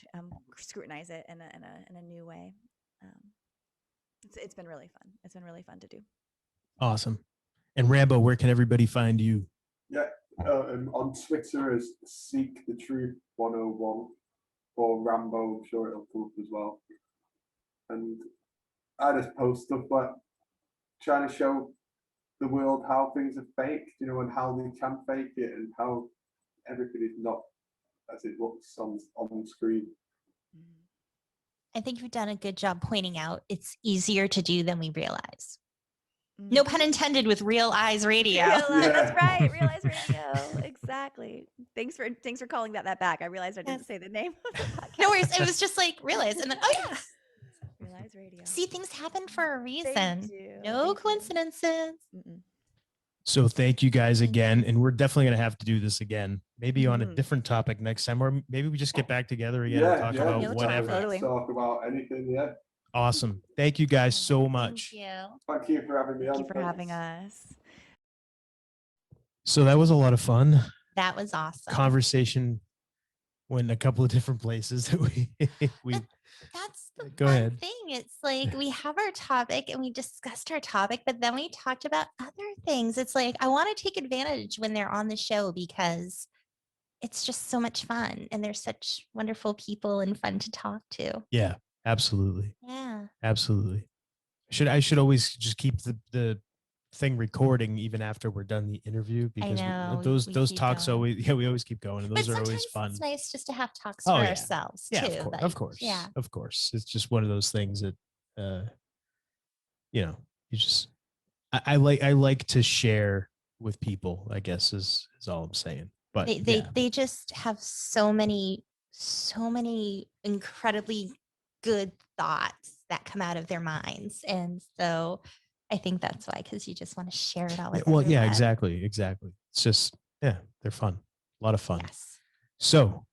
Speaker 3: scrutinize it in a new way. It's been really fun. It's been really fun to do.
Speaker 1: Awesome. And Rambo, where can everybody find you?
Speaker 4: Yeah. On Twitter as Seek the Truth 101 or Rambo. I'm sure it'll come up as well. And I just post stuff like trying to show the world how things are faked, and how they can fake it, and how everything is not as it looks on screen.
Speaker 2: I think you've done a good job pointing out it's easier to do than we realize. No pun intended with Real Eyes Radio.
Speaker 3: That's right. Real Eyes Radio. Exactly. Thanks for calling that back. I realized I didn't
Speaker 2: Yes.
Speaker 3: say the name of the podcast.
Speaker 2: No worries. It was just like realize, and then oh yeah.
Speaker 3: Real Eyes Radio.
Speaker 2: See, things happen for a
Speaker 3: They
Speaker 2: reason.
Speaker 3: do.
Speaker 2: No
Speaker 3: They do.
Speaker 2: coincidences.
Speaker 1: So thank you guys
Speaker 2: Thank
Speaker 1: again, and we're definitely gonna have to do this again, maybe on a
Speaker 3: Mhm.
Speaker 1: different topic next time, or maybe we just get back together again and
Speaker 4: Yeah,
Speaker 1: talk
Speaker 4: yeah.
Speaker 1: about
Speaker 2: No,
Speaker 1: whatever.
Speaker 3: totally.
Speaker 4: Talk about anything. Yeah.
Speaker 1: Awesome. Thank you guys so much.
Speaker 2: Thank you.
Speaker 4: Thank you for having me on.
Speaker 3: Thank you for having
Speaker 4: Thanks.
Speaker 3: us.
Speaker 1: So that was a lot of fun.
Speaker 2: That was awesome.
Speaker 1: Conversation went a couple of different places that we
Speaker 2: That's the
Speaker 1: Go
Speaker 2: fun
Speaker 1: ahead.
Speaker 2: thing. It's like we have our topic and we discussed our topic, but then we talked about other things. It's like I want to take advantage when they're on the show because it's just so much fun and they're such wonderful people and fun to talk to.
Speaker 1: Yeah, absolutely.
Speaker 2: Yeah.
Speaker 1: Absolutely. I should always just keep the thing recording even after we're done the interview, because
Speaker 2: know,
Speaker 1: those
Speaker 2: we
Speaker 1: those
Speaker 2: keep
Speaker 1: talks
Speaker 2: going.
Speaker 1: always we always keep going, and
Speaker 2: But
Speaker 1: those are
Speaker 2: sometimes
Speaker 1: always fun.
Speaker 2: it's nice just to have talks
Speaker 1: Oh,
Speaker 2: for
Speaker 1: yeah.
Speaker 2: ourselves
Speaker 1: Yeah,
Speaker 2: too.
Speaker 1: of course.
Speaker 2: Yeah.
Speaker 1: Of course. It's just one of those things that you just I like to share with people, I guess is all I'm saying. But
Speaker 2: They just have so many incredibly good thoughts that come out of their minds. And so I think that's why, because you just want to share it all with
Speaker 1: well, yeah,
Speaker 2: everyone.
Speaker 1: exactly. It's just, yeah, they're fun. A lot of fun.
Speaker 2: Yes.
Speaker 1: So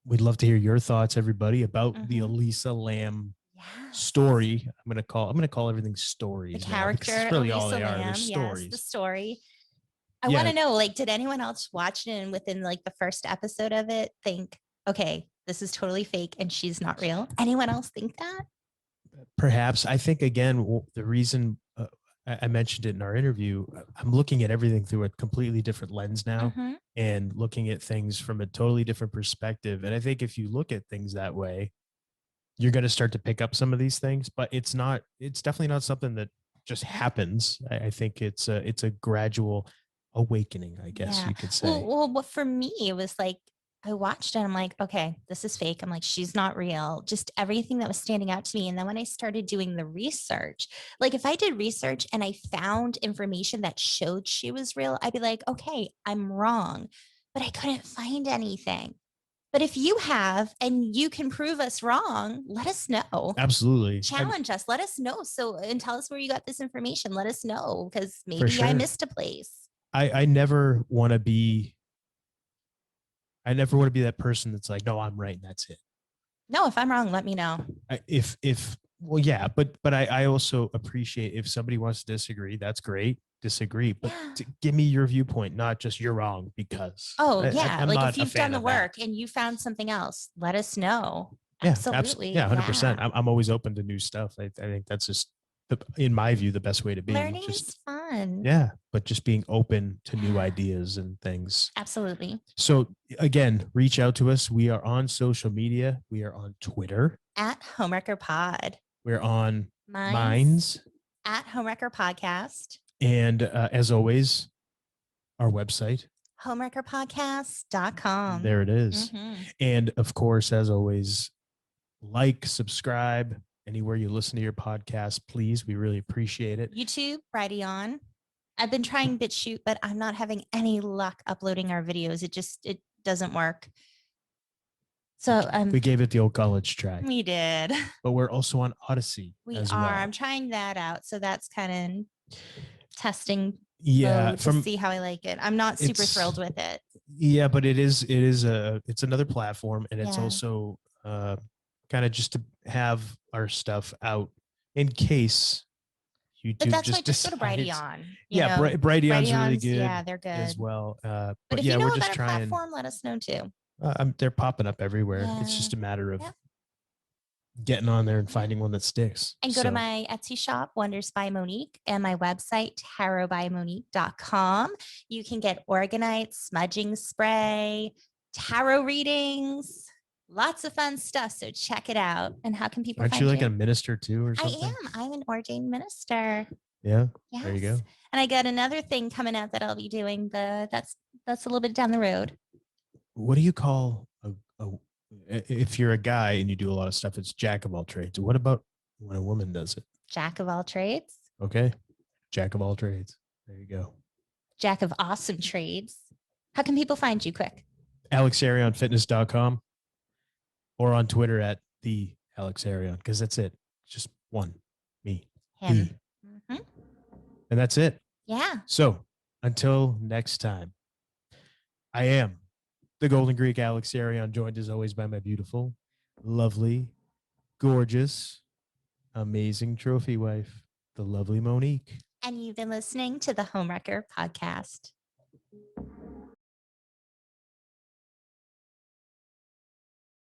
Speaker 1: we'd love to hear your thoughts, everybody, about the
Speaker 2: Mhm.
Speaker 1: Elisa Lam
Speaker 2: Yes.
Speaker 1: story. I'm gonna call everything stories.
Speaker 2: The
Speaker 1: now, because
Speaker 2: character
Speaker 1: it's really all
Speaker 2: Elisa
Speaker 1: they are. They're
Speaker 2: Lam, yes,
Speaker 1: stories.
Speaker 2: the story. I
Speaker 1: Yeah.
Speaker 2: want to know, like, did anyone else watch it and within like the first episode of it think, okay, this is totally fake and she's not real? Anyone else think that?
Speaker 1: Perhaps. I think again the reason I mentioned it in our interview, I'm looking at everything through a completely different lens now,
Speaker 2: Mhm.
Speaker 1: and looking at things from a totally different perspective. And I think if you look at things that way, you're going to start to pick up some of these things. But it's definitely not something that just happens. I think it's a gradual awakening, I guess
Speaker 2: Yeah.
Speaker 1: you could say.
Speaker 2: Well, for me, it was like I watched it. I'm like, okay, this is fake. I'm like, she's not real. Just everything that was standing out to me. And then when I started doing the research, like if I did research and I found information that showed she was real, I'd be like, okay, I'm wrong. But I couldn't find anything. But if you have and you can prove us wrong, let us know.
Speaker 1: Absolutely.
Speaker 2: Challenge us. Let us know. So, and tell us where you got this information. Let us know, because maybe I
Speaker 1: sure.
Speaker 2: missed a place.
Speaker 1: I never want to be that person that's like, no, I'm right and that's it.
Speaker 2: No, if I'm wrong, let me know.
Speaker 1: Well, yeah, but I also appreciate if somebody wants to disagree, that's great. Disagree, but
Speaker 2: Yeah.
Speaker 1: give me your viewpoint, not just you're wrong because.
Speaker 2: Oh,
Speaker 1: I'm
Speaker 2: yeah.
Speaker 1: not
Speaker 2: Like if
Speaker 1: a
Speaker 2: you've
Speaker 1: fan
Speaker 2: done the
Speaker 1: of that.
Speaker 2: work and you found something else, let us know.
Speaker 1: Yeah,
Speaker 2: Absolutely.
Speaker 1: yeah, 100%. I'm always open to new stuff. I think that's just, in my view, the best way to be.
Speaker 2: Learning
Speaker 1: Just,
Speaker 2: is fun.
Speaker 1: yeah, but just being open to new ideas and things.
Speaker 2: Absolutely.
Speaker 1: So again, reach out to us. We are on social media. We are on Twitter.
Speaker 2: At Homewrecker Pod.
Speaker 1: We're on
Speaker 2: Minds.
Speaker 1: Minds.
Speaker 2: At Homewrecker Podcast.
Speaker 1: And as always, our website.
Speaker 2: Homewreckerpodcast.com.
Speaker 1: There it is.
Speaker 2: Mm-hmm.
Speaker 1: And of course, as always, like, subscribe anywhere you listen to your podcast, please. We really appreciate it.
Speaker 2: YouTube, Brighteon. I've been trying BitChute, but I'm not having any luck uploading our videos. It doesn't work. So
Speaker 1: we gave it the old college try.
Speaker 2: We did.
Speaker 1: But we're also on Odyssey.
Speaker 2: We
Speaker 1: as
Speaker 2: are.
Speaker 1: well.
Speaker 2: I'm trying that out. So that's kind of testing.
Speaker 1: Yeah,
Speaker 2: mode to see how I like it. I'm not super thrilled with it.
Speaker 1: Yeah, but it's another platform, and it's also kind of just to have our stuff out in case YouTube
Speaker 2: but that's
Speaker 1: just
Speaker 2: why just go to
Speaker 1: decides.
Speaker 2: Brighteon.
Speaker 1: Yeah, Brighteon's really good.
Speaker 2: Yeah, they're good
Speaker 1: as well.
Speaker 2: But if
Speaker 1: yeah,
Speaker 2: you know
Speaker 1: we're
Speaker 2: a
Speaker 1: just
Speaker 2: better
Speaker 1: trying.
Speaker 2: platform, let us know too.
Speaker 1: They're popping up everywhere. It's just a matter of getting on there and finding one that sticks.
Speaker 2: And go to my Etsy shop, Wonders by Monique, and my website, tarotbymonique.com. You can get organite, smudging spray, tarot readings, lots of fun stuff. So check it out. And how can people
Speaker 1: Aren't
Speaker 2: find
Speaker 1: you like a minister too or something?
Speaker 2: I am. I'm an ordained minister.
Speaker 1: Yeah.
Speaker 2: Yes.
Speaker 1: There you go.
Speaker 2: And I got another thing coming out that I'll be doing. That's a little bit down the road.
Speaker 1: What do you call if you're a guy and you do a lot of stuff, it's jack of all trades. What about when a woman does it?
Speaker 2: Jack of all trades.
Speaker 1: Okay. Jack of all trades. There you go.
Speaker 2: Jack of awesome trades. How can people find you quick?
Speaker 1: AlexArionFitness.com or on Twitter at the Alex Arion, because that's it. Just one. Me.
Speaker 2: Him.
Speaker 1: Mm-hmm. And that's it.
Speaker 2: Yeah.
Speaker 1: So until next time, I am the Golden Greek Alex Arion, joined as always by my beautiful, lovely, gorgeous, amazing trophy wife, the lovely Monique.
Speaker 2: And you've been listening to the Homewrecker Podcast.